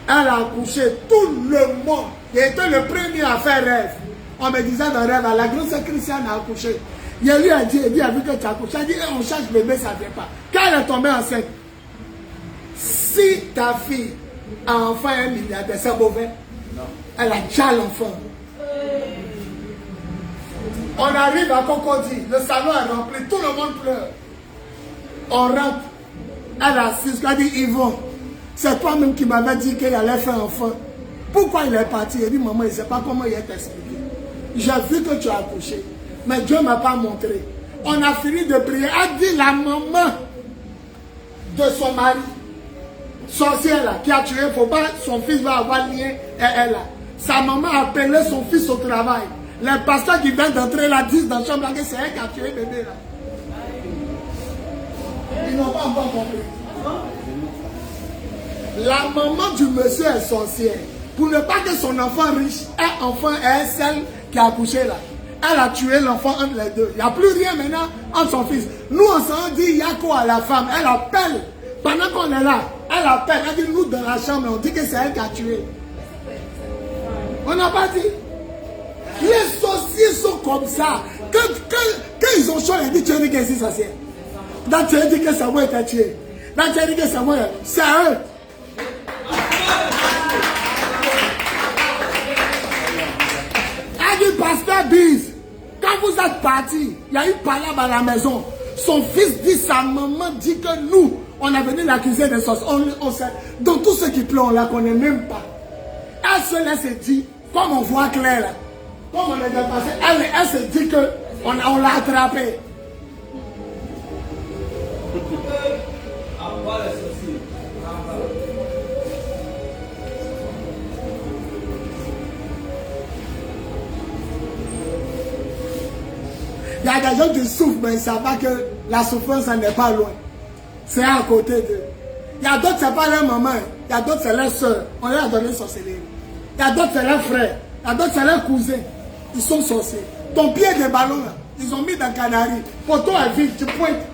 Elle a accouché, tout le monde. Il était le premier à faire rêve. On me disait dans rêve, la grosse Christiane a accouché. Il lui a dit, il a vu que tu as accouché. Il a dit, on cherche bébé, ça ne vient pas. Quand elle est tombée enceinte, si ta fille a enfant un milliardaire, c'est mauvais. Elle a déjà l'enfant. On arrive à Cocody, le salon est rempli, tout le monde pleure. On rentre. Elle assise, elle a dit, Yvon, c'est toi-même qui m'avais dit qu'il allait faire enfant. Pourquoi il est parti? Il dit, maman, il ne sait pas comment il est expliqué. J'ai vu que tu as accouché, mais Dieu ne m'a pas montré. On a fini de prier. Elle dit, la maman de son mari, sorcière là, qui a tué, il ne faut pas, son fils va avoir lien et elle là. Sa maman a appelé son fils au travail. Les pasteurs qui viennent d'entrer là disent dans la chambre là que c'est elle qui a tué le bébé là. Ils n'ont pas encore compris. La maman du monsieur est sorcière. Pour ne pas que son enfant riche ait enfant et celle qui a accouché là. Elle a tué l'enfant entre les deux. Il n'y a plus rien maintenant entre son fils. Nous on s'en dit, il y a quoi à la femme? Elle appelle. Pendant qu'on est là, elle appelle. Elle dit, nous dans la chambre, on dit que c'est elle qui a tué. On n'a pas dit. Les sorciers sont comme ça. Quand ils ont chaud, ils disent, tu as dit que c'est sorcier. Donc tu as dit que c'est moi qui t'a tué. Donc tu as dit que c'est moi. C'est eux. Elle dit, pasteur Biz, quand vous êtes parti, il y a eu palabre à la maison. Son fils dit, sa maman dit que nous, on a venu l'accuser de sorcier. Donc tous ceux qui pleurent, on ne la connaît même pas. Elle se laisse dire, comme on voit clair là, comme on est dépassé, elle se dit qu'on l'a attrapé. Il y a des gens qui souffrent, mais ils ne savent pas que la souffrance n'est pas loin. C'est à côté d'eux. Il y a d'autres, ce n'est pas leur maman. Il y a d'autres, c'est leur soeur. On leur a donné sorcellerie. Il y a d'autres, c'est leurs frères. Il y a d'autres, c'est leurs cousins. Ils sont sorciers. Ton pied de ballon, là, ils ont mis dans le canari. Pour toi, elle vit, tu pointes.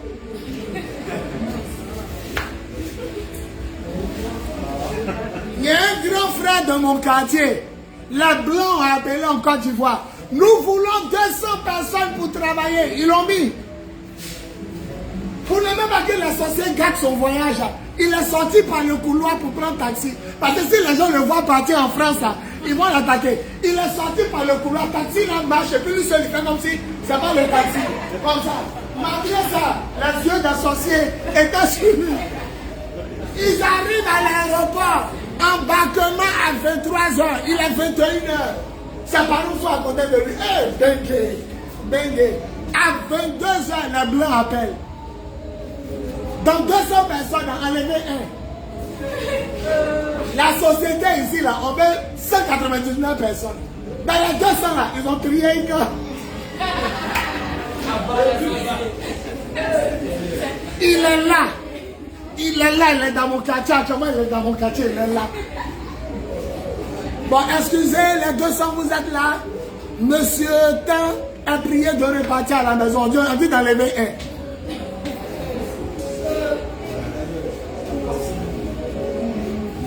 Il y a un grand frère de mon quartier. Les Blancs ont appelé en Côte d'Ivoire. Nous voulons 200 personnes pour travailler. Ils l'ont mis. Pour ne même pas que le sorcier gâte son voyage. Il est sorti par le couloir pour prendre taxi. Parce que si les gens le voient partir en France, là, ils vont l'attaquer. Il est sorti par le couloir, taxi là marche, et puis lui seul il fait comme si c'est pas le taxi. Comme ça. Malgré ça, les yeux des sorciers étaient sur lui. Ils arrivent à l'aéroport. Embarquement à 23h. Il est 21h. Ses parents sont à côté de lui. Hey, Bengue. À 22h, les Blancs appellent. Dans 200 personnes, on a enlevé un. La société ici, là, on veut 199 personnes. Dans les 200 là, ils ont crié un gars. Il est là. Il est dans mon quartier. Actuellement, il est dans mon quartier, il est là. Bon, excusez, les 200, vous êtes là. Monsieur Tan a prié de repartir à la maison. Dieu a dit d'enlever un.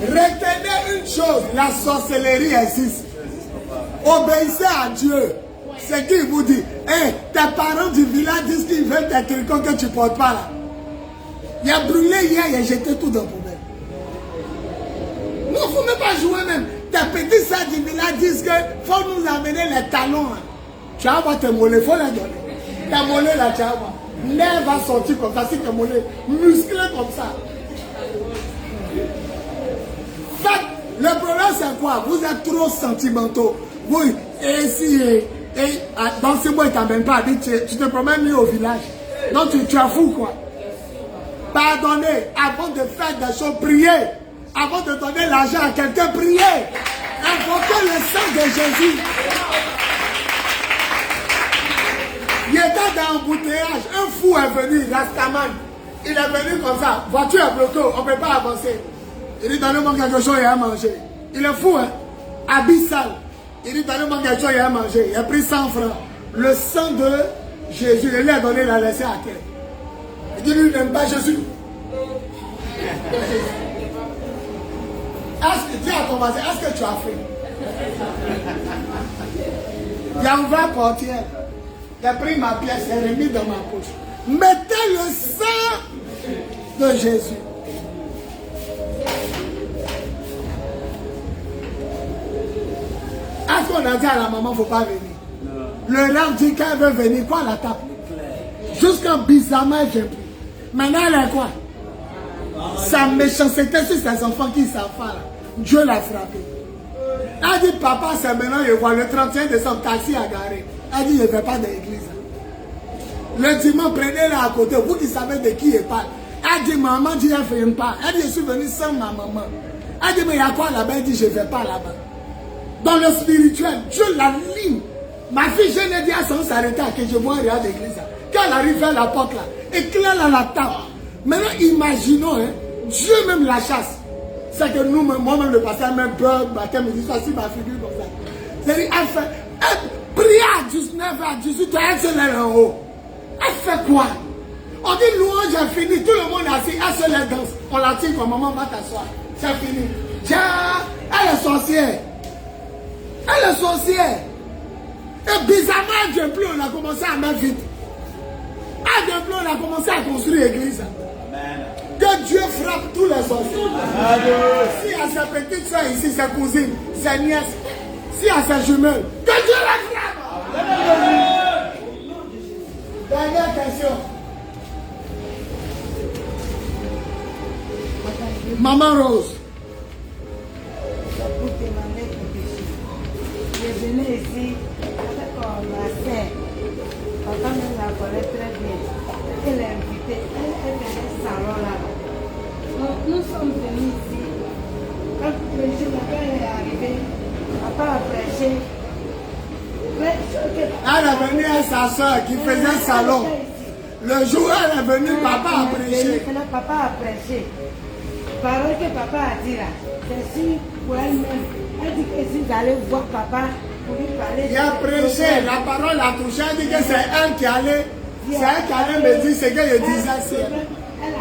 Retenez une chose, la sorcellerie existe. Obéissez à Dieu. C'est qui vous dit, hey, tes parents du village disent qu'ils veulent des quelqu'un que tu ne portes pas là. Il a brûlé hier, il a jeté tout dans la poubelle. Non, il ne faut même pas jouer même. Tes petits sœurs du village disent qu'il faut nous amener les talons. Hein. Tu vas avoir tes mollets, il faut les donner. Tes mollets là, tu vas voir. L'air va sortir comme ça, si tes mollets musclés comme ça. Le problème, c'est quoi? Vous êtes trop sentimentaux. Oui, et si, dans ce mois, il ne t'a même pas dit, tu te promènes mieux au village. Donc, tu es fou, quoi. Pardonnez, avant de faire des choses, priez. Avant de donner l'argent à quelqu'un, priez. Invoquez le sang de Jésus. Il était dans l'embouteillage. Un fou est venu, Rastaman. Il est venu comme ça. Voiture est bloquée, on ne peut pas avancer. Il dit, donnez-moi quelque chose, il a mangé. Il est fou, hein? Abyssal. Il dit, donnez-moi quelque chose, il a mangé. Il a pris 100 francs. Le sang de Jésus, il lui a donné, il l'a laissé à terre. Il dit, lui, il n'aime pas Jésus. Dis à ton voisin, est-ce que tu as faim? Il a ouvert la portière. Il a pris ma pièce, il a remis dans ma poche. Mettez le sang de Jésus. Est-ce qu'on a dit à la maman, il ne faut pas venir? Le rêve dit qu'elle veut venir, quoi, la tape? Jusqu'en bizarrement, elle ne vient plus. Maintenant, elle est quoi? Sa méchanceté sur ses enfants qui s'enfant là. Dieu l'a frappé. Elle dit, papa, c'est maintenant, je vois le 31 décembre, taxi à garer. Elle dit, je ne vais pas dans l'église. Le dimanche, prenez-la à côté, vous qui savez de qui elle parle. Elle dit, maman, dit, elle ne fait pas. Elle dit, je suis venue sans ma maman. Elle dit, mais il y a quoi là-bas? Elle dit, je ne vais pas là-bas. Dans le spirituel, Dieu la ligne. Ma fille, je l'ai dit à son s'arrêter à que je vois rien d'église. Quand elle arrive vers la porte là, éclaire à la table. Maintenant, imaginons, hein, Dieu même la chasse. C'est que nous, moi-même, le pasteur, même peur, baptême, me dit, ça, si ma figure comme ça. C'est-à-dire, elle prie à 19 à 18 ans, elle se lève en haut. Elle fait quoi? On dit louange est fini, tout le monde est assis, elle se lève danse. On la tire comme maman va t'asseoir. C'est fini. Tiens, elle est sorcière. Elle est sorcière. Et bizarrement, elle ne vient plus, on a commencé à mettre vite. Elle ne vient plus, on a commencé à construire l'église. Que Dieu frappe tous les sorciers. Si elle a ses petites soeurs ici, ses cousines, ses nièces, si elle a ses jumelles, que Dieu la frappe. Dernière question. Maman Rose. Pour demander quelque chose. Je venais ici avec ma sœur. Papa me la connaît très bien. Elle est invitée. Elle venait au salon là. Donc nous sommes venus ici. Quand le jour où elle est arrivée, papa a prêché. Elle est venue à sa soeur qui faisait un salon. Le jour où elle est venue, papa a prêché. Papa a prêché. Parole que papa a dit là, c'est sûr pour elle-même. Elle dit que si vous allez voir papa pour lui parler. Il a prêché, la parole a touché, elle dit que c'est elle qui allait me dire ce que je disais. Elle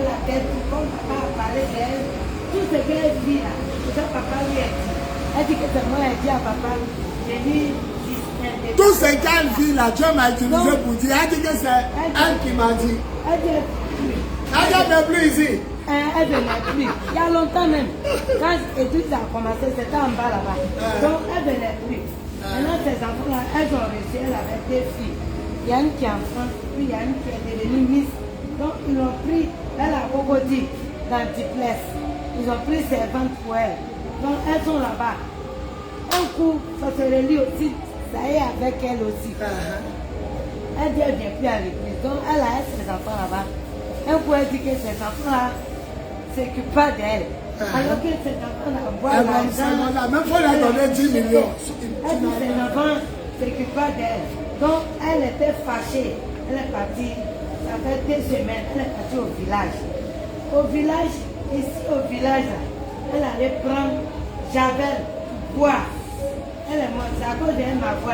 a fait tout comme papa a parlé d'elle. Tout ce qu'elle dit là, c'est ça papa lui a dit. Elle dit que c'est moi qui ai dit à papa. J'ai dit. Tout ce qu'elle dit là, Dieu m'a utilisé pour dire. Elle dit que c'est elle qui m'a dit. Elle n'est plus ici. Elle ne venait plus. Il y a longtemps même. Quand l'étude a commencé, c'était en bas là-bas. Donc elle ne venait plus. Maintenant, ces enfants-là, elles ont réussi. Elle avait deux filles. Il y a une qui est en France, puis il y a une qui est devenue Miss. Donc ils l'ont pris. Elle a beaucoup dit dans Diplex. Ils ont pris servante pour elle. Donc elles sont là-bas. Un coup, ça se relie aussi. Ça y est avec elle aussi. Elle dit qu'elle ne vient plus à l'église. Donc elle a ses enfants là-bas. Un coup, elle dit que ses enfants-là ne s'occupent pas d'elle. Alors que ses enfants-là voient l'argent. Même pour leur donner 10 millions. Elle dit que ses enfants ne s'occupent pas d'elle. Donc elle était fâchée. Elle est partie. Ça fait 2 semaines. Elle est partie au village. Au village, ici au village, elle allait prendre Javel, boire. Elle est morte. C'est à cause d'elle ma voix.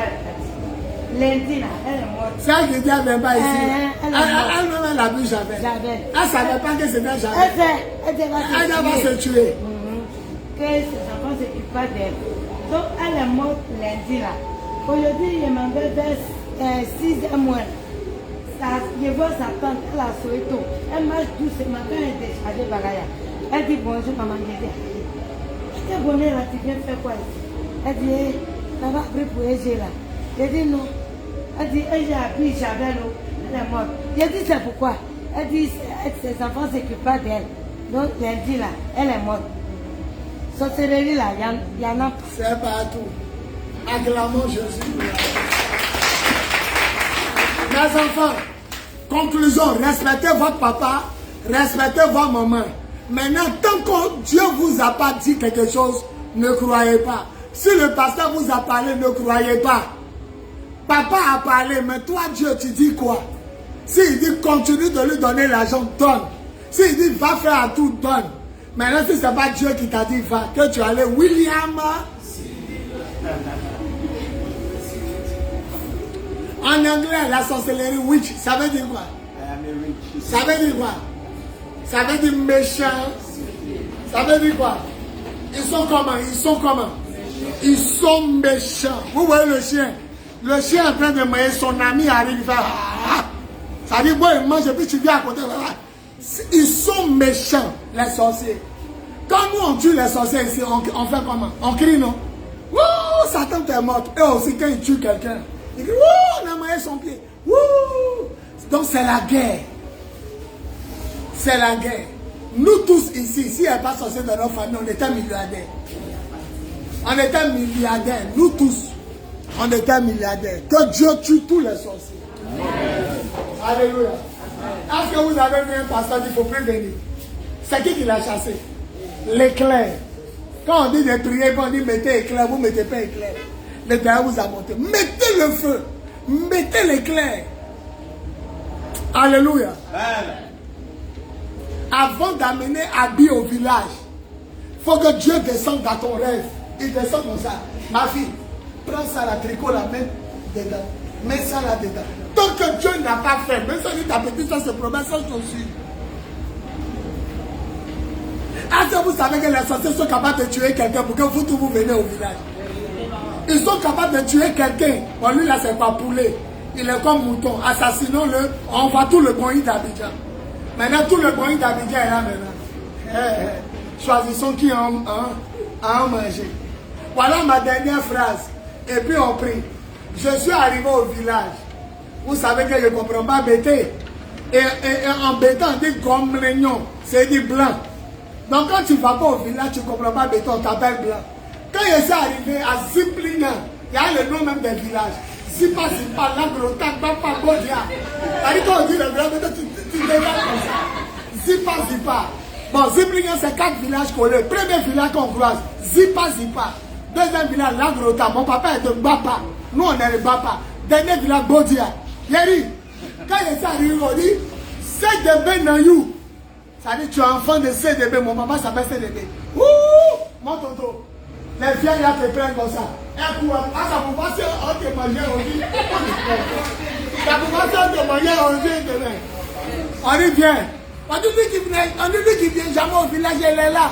Lundi, là, elle est morte. C'est elle qui dit elle ne vient pas ici. Elle a bu Javel. Elle ne savait pas que c'était Javel. Elle va se tuer. Que ses enfants ne s'occupent pas d'elle. Donc elle est morte lundi là. Aujourd'hui, je m'en vais vers 6e mois. Je vois sa tante, elle a sauvé tout. Elle marche doucement quand elle est déchargée Bagaya. Elle dit bonjour maman, je dis. Quel bonheur là, tu viens faire quoi ici? Elle dit, ça va prier pour Égé là. J'ai dit non. Elle dit, Égé a pris Javel, elle est morte. J'ai dit c'est pourquoi? Elle dit, ses enfants ne s'occupent pas d'elle. Donc lundi là, elle est morte. sorcellerie là, il y en a. C'est partout. Acclamons Jésus. Mes enfants, conclusion, respectez votre papa, respectez votre maman. Maintenant, tant que Dieu vous a pas dit quelque chose, ne croyez pas. Si le pasteur vous a parlé, ne croyez pas. Papa a parlé, mais toi, Dieu, tu dis quoi? S'il dit continue de lui donner l'argent, donne. S'il dit va faire à tout, donne. Maintenant, si ce n'est pas Dieu qui t'a dit va, que tu allais, William. En anglais, la sorcellerie witch, ça veut dire quoi? Ça veut dire quoi? Ça veut dire méchant. Ça veut dire quoi? Ils sont comment? Ils sont comment? Ils sont méchants. Vous voyez le chien? Le chien est en train de manger, son ami arrive, il fait ah! Ça dit, bon, il mange, et puis tu viens à côté. Ils sont méchants, les sorciers. Quand nous on tue les sorciers ici, on fait comment? On crie, non? Wouh, Satan t'es mort. Et aussi, quand il tue quelqu'un, il dit, wouh, on a mangé son pied. Wouh! Donc c'est la guerre. C'est la guerre. Nous tous ici, s'il n'y avait pas sorcier dans nos familles, on était milliardaires. On était milliardaires. Nous tous, on était milliardaires. Que Dieu tue tous les sorciers. Alléluia. Est-ce que vous avez vu un pasteur qu'il ne faut plus venir? C'est qui l'a chassé? L'éclair. Quand on dit de prier, quand on dit mettez éclair, vous ne mettez pas éclair. L'éclair vous a monté. Mettez le feu. Mettez l'éclair. Alléluia. Avant d'amener Abi au village, il faut que Dieu descende dans ton rêve. Il descend comme ça. Ma fille, prends ça, la tricot, la main dedans. Mets ça là-dedans. Tant que Dieu n'a pas fait, même si ta petite soeur se promène sans chaussures. Est-ce que vous savez que les sorciers sont capables de tuer quelqu'un pour que vous tous vous venez au village? Ils sont capables de tuer quelqu'un. Bon, lui là, c'est pas poulet. Il est comme mouton. Assassinons-le. On voit tout le Boeing d'Abidjan. Maintenant, tout le Boeing d'Abidjan est là maintenant. Choisissons qui a en manger. Voilà ma dernière phrase. Et puis on prie. Je suis arrivé au village. Vous savez que je ne comprends pas bêter. Et en bêtant, on dit gomme l'ignon. C'est dit blanc. Donc quand tu ne vas pas au village, tu ne comprends pas bêter, on t'appelle blanc. Quand je suis arrivé à Ziplingen, il y a le nom même des villages. Zipa, Lagrota, Bapa, Bodia. C'est-à-dire quand on dit le blanc, tu dégages comme ça. Zipa. Bon, Ziplingen, c'est 4 villages collés. Premier village qu'on croise, Zipa. Deuxième village, Lagrota. Mon papa est de Bapa. Nous, on est de Bapa. Dernier village, Bodia. Yeri, quand je suis arrivé, on dit, CDB Nayou. Ça dit, tu es enfant de CDB. Mon papa s'appelle CDB. Ouh, mon tonton. Les vieilles là te prennent comme ça. Un coup, ça vous passe, on te mange aujourd'hui. Ça vous passe, on te mange aujourd'hui demain. On dit, viens. On dit qu'il vient jamais au village, elle est là.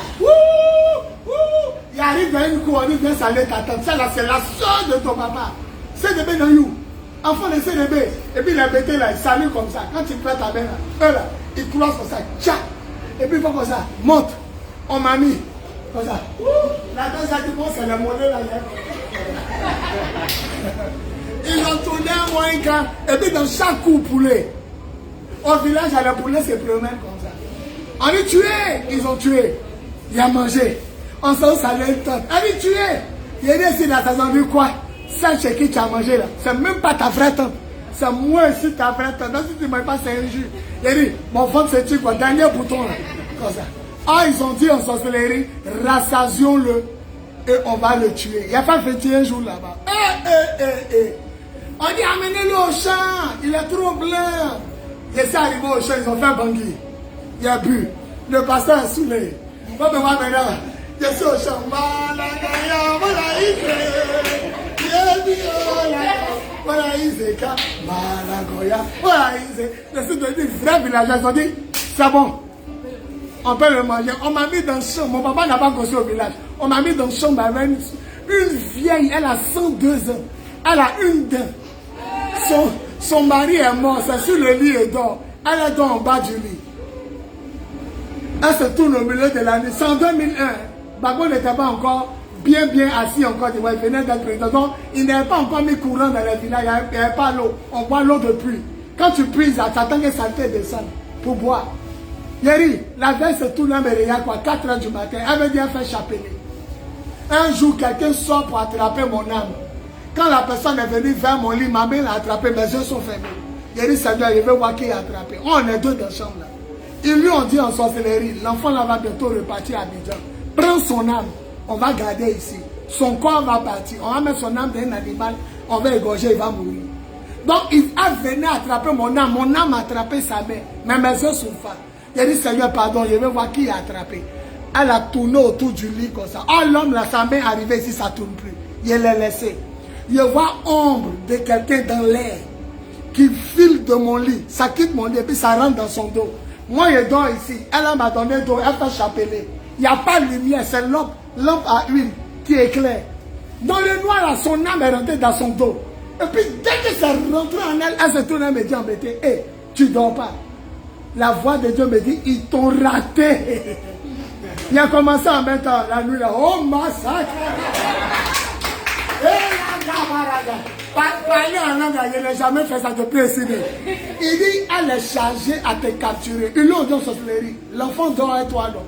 Il arrive dans une cour, on dit, viens saluer ta tante. Ça là, c'est la soeur de ton papa. CDB Nayou. Enfant de CDB. Et puis les bêtés là, ils saluent comme ça. Quand tu prends ta main là, eux là, ils croisent comme ça. Tcha. Et puis ils font comme ça. Monte. On m'a mis. Comme ça. La deuxième du monde, c'est le modèle là. Ils ont tourné un moyen camp. Et puis dans chaque coup poulet. Au village, le poulet se promène comme ça. On est tué. Ils ont tué. Il a mangé. On s'en salue une tante. On est tué. Il est ici dans sa zone. Quoi? Ça, chez qui tu as mangé là. C'est même pas ta vraie tante. C'est moi aussi ta vraie tante. Donc si tu ne manges pas, c'est un jus. Il a dit, mon ventre c'est tu quoi? Dernier bouton là. Comme ça. Ah, ils ont dit en sorcellerie, rassasions-le et on va le tuer. Il n'y a pas 21 jours là-bas. On dit amenez-le au champ. Il est trop blanc. Je suis arrivé au champ, ils ont fait un bangui. Il a bu. Le pasteur est saoulé. Bon, mais moi maintenant, je suis au champ. Je suis devenu vrai villageois. Ils ont dit, c'est bon. On peut le manger. On m'a mis dans le champ. Mon papa n'a pas construit au village. On m'a mis dans le champ avec une vieille. Elle a 102 ans. Elle a une dent. Son mari est mort. C'est sur le lit et dort. Elle est dans en bas du lit. Elle se tourne au milieu de l'année. C'est en 2001. Bagbo n'était pas encore bien assis encore. Il venait d'être président. Donc, il n'avait pas encore mis courant dans les villages. Il n'y avait pas l'eau. On boit l'eau de pluie. Quand tu prises, tu attends que ça te descende pour boire. Yeri, la veille se tourne, mais il y a quoi, 4 h du matin, elle veut dire faire chapelet. Un jour, quelqu'un sort pour attraper mon âme. Quand la personne est venue vers mon lit, ma main l'a attrapé, mes yeux sont fermés. Il a dit, Seigneur, il veut voir qui a attrapé. On est deux dans la chambre là. Ils lui ont dit en sorcellerie, l'enfant là va bientôt repartir à Abidjan. Prends son âme, on va garder ici. Son corps va partir. On va mettre son âme dans un animal, on va égorger, il va mourir. Donc il a venu attraper mon âme a attrapé sa main. Mais mes yeux sont fins. Il a dit, Seigneur, pardon, je veux voir qui a attrapé. Elle a tourné autour du lit comme ça. Oh, l'homme là, sa main est arrivée ici, ça ne tourne plus. Il l'a laissé. Je vois ombre de quelqu'un dans l'air qui file de mon lit. Ça quitte mon lit et puis ça rentre dans son dos. Moi, je dors ici. Elle m'a donné d'eau, elle fait chapeler. Il n'y a pas de lumière, c'est lampe à huile qui éclaire. Dans le noir, là, son âme est rentrée dans son dos. Et puis, dès que c'est rentré en elle, elle se tourne et me dit embêtée, hé, tu ne dors pas. La voix de Dieu me dit, ils t'ont raté. Il a commencé en même temps, la nuit, là, oh, massacre. Parler en langue, je n'ai jamais fait ça depuis ici. Il dit, elle est chargée à te capturer. Ils l'ont dit en sorcellerie. L'enfant dort et toi donc.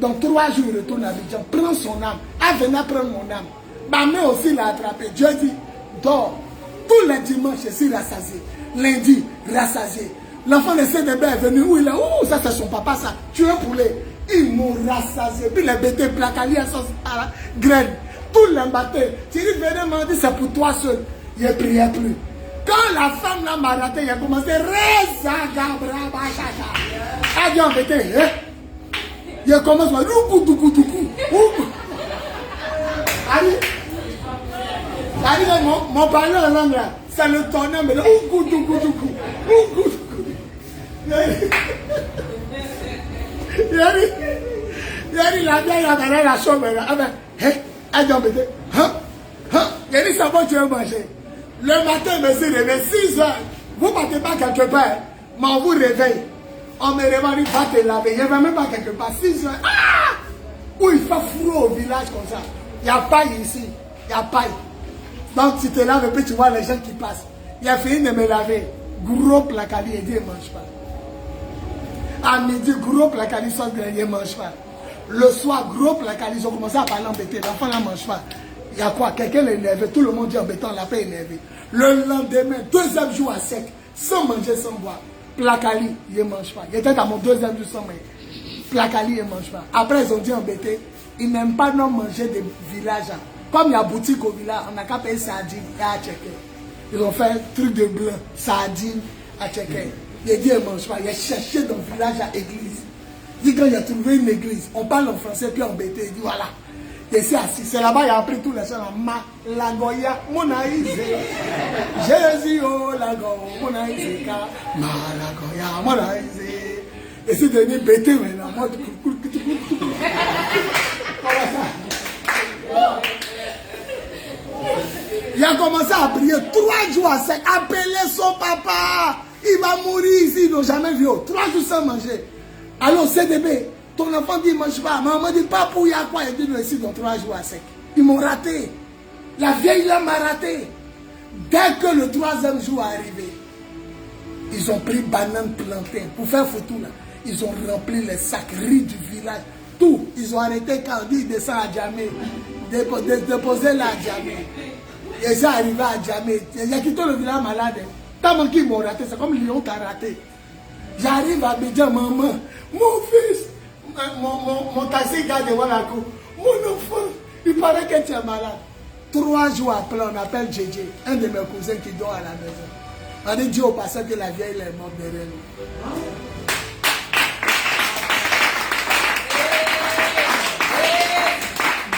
Dans 3 jours, il retourne à Abidjan. Prends son âme. Elle venait prendre mon âme. Ma main aussi l'a attrapé. Dieu dit, dors. Tous les dimanches, je suis rassasié. Lundi, rassasié. L'enfant de CDB est venu. Où il est? Ouh, ça c'est son papa, ça. Tu es poulet. Ils m'ont rassasié. Puis les bêtés placaliers à la graine. Tous les bâtés. Thierry venait m'a dit, c'est pour toi seul. Je ne priais plus. Quand la femme là m'a raté, il a commencé. Elle dit embêté. Il commence à dire. Mon parler en langue là, c'est le tonnerre, mais là. Il a dit, la vieille a donné la chambre là. Elle dit embêté. Il a dit, ça va, tu veux manger. Le matin, je me suis réveillé, 6 heures. Vous ne partez pas quelque part, mais on vous réveille. On me réveille, va te laver. Il n'y avait même pas quelque part, 6 heures. Ah! Où il fait froid au village comme ça. Il n'y a paille ici. Il y a paille. Donc tu te laves et puis tu vois les gens qui passent. Il a fini de me laver. Gros placali, il dit, il ne mange pas. À midi, gros placali, il ne mange pas. Le soir, gros placali, ils ont commencé à parler embêté. L'enfant ne mange pas. Il y a quoi? Quelqu'un l'a énervé. Tout le monde dit embêtant, on l'a pas énervé. Le lendemain, 2e jour à sec, sans manger, sans boire. Placali, il ne mange pas. Il était à mon 2e jour sans manger. Placali, il ne mange pas. Après, ils ont dit embêté. Ils n'aiment pas non manger des villages. Comme il y a boutique au village, on n'a qu'à payer sardines et à checker. Ils ont fait un truc de blanc, sardines à checker. Il a dit, il ne mange pas. Il a cherché dans le village à l'église. Il dit, quand il a trouvé une église, on parle en français, puis embêté. Il dit, voilà. Il s'est assis. C'est là-bas, il a appris tous les sons. Malagoya, Monaïse. Jésus, oh, Lago, Monaïse, Malagoya, Monaïse. Et c'est devenu bêté maintenant. Moi, il a commencé à prier 3 jours à sec. Appeler son papa. Il va mourir ici. Ils n'ont jamais vu. 3 jours sans manger. Alors, CDB, ton enfant dit, mange pas. Maman dit, pas pour y a quoi. Il dit, nous ici dans 3 jours à sec. Ils m'ont raté. La vieille là m'a raté. Dès que le 3e jour est arrivé, ils ont pris banane plantain pour faire photo là. Ils ont rempli les sacs riz du village. Tout. Ils ont arrêté quand on dit descend à Djamé. Déposer là à Djamé. Ils sont arrivés à Djamé. Il a quitté le village malade. Tant qu'ils m'ont raté, c'est comme Lyon t'a raté. J'arrive à Abidjan, maman. Mon fils. Mon taxi garde devant la cour. Mon enfant. Il paraît que tu es malade. 3 jours après, on appelle JJ, un de mes cousins qui dort à la maison. On dit Dieu au passé que la vieille est morte derrière nous.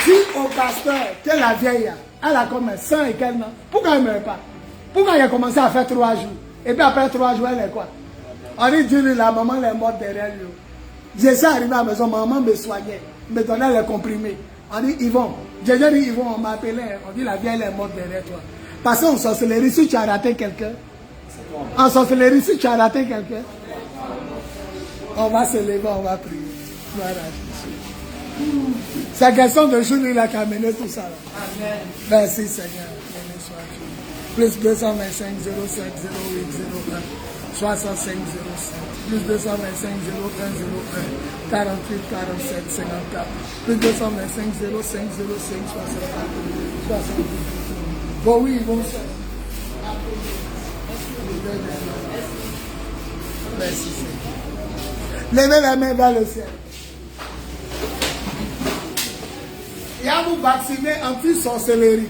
Dis au pasteur que la vieille, elle a comme 100 et quelques ans. Pourquoi elle ne meurt pas? Pourquoi il a commencé à faire 3 jours? Et puis après 3 jours, elle est quoi? On dit Dieu, la maman elle est morte derrière lui. J'ai ça arrivé à la maison, maman me soignait, me donnait les comprimés. On dit Yvon, j'ai dit Yvon, on m'a appelé, on dit la vieille elle est morte derrière toi. Parce qu'en sorcellerie, si tu as raté quelqu'un, en sorcellerie, si tu as raté quelqu'un, on va se lever, on va prier. Voilà. C'est question de jour, il a amené tout ça. Là. Amen. Merci Seigneur. Plus 225 07 08 01 65 07. Plus 225 01 01 48 47 54. Plus 225 05 05 64 70. Bon oui, bon ça. Merci Seigneur. Levez la main vers le ciel. Il y a vous vacciner anti-sorcellerie.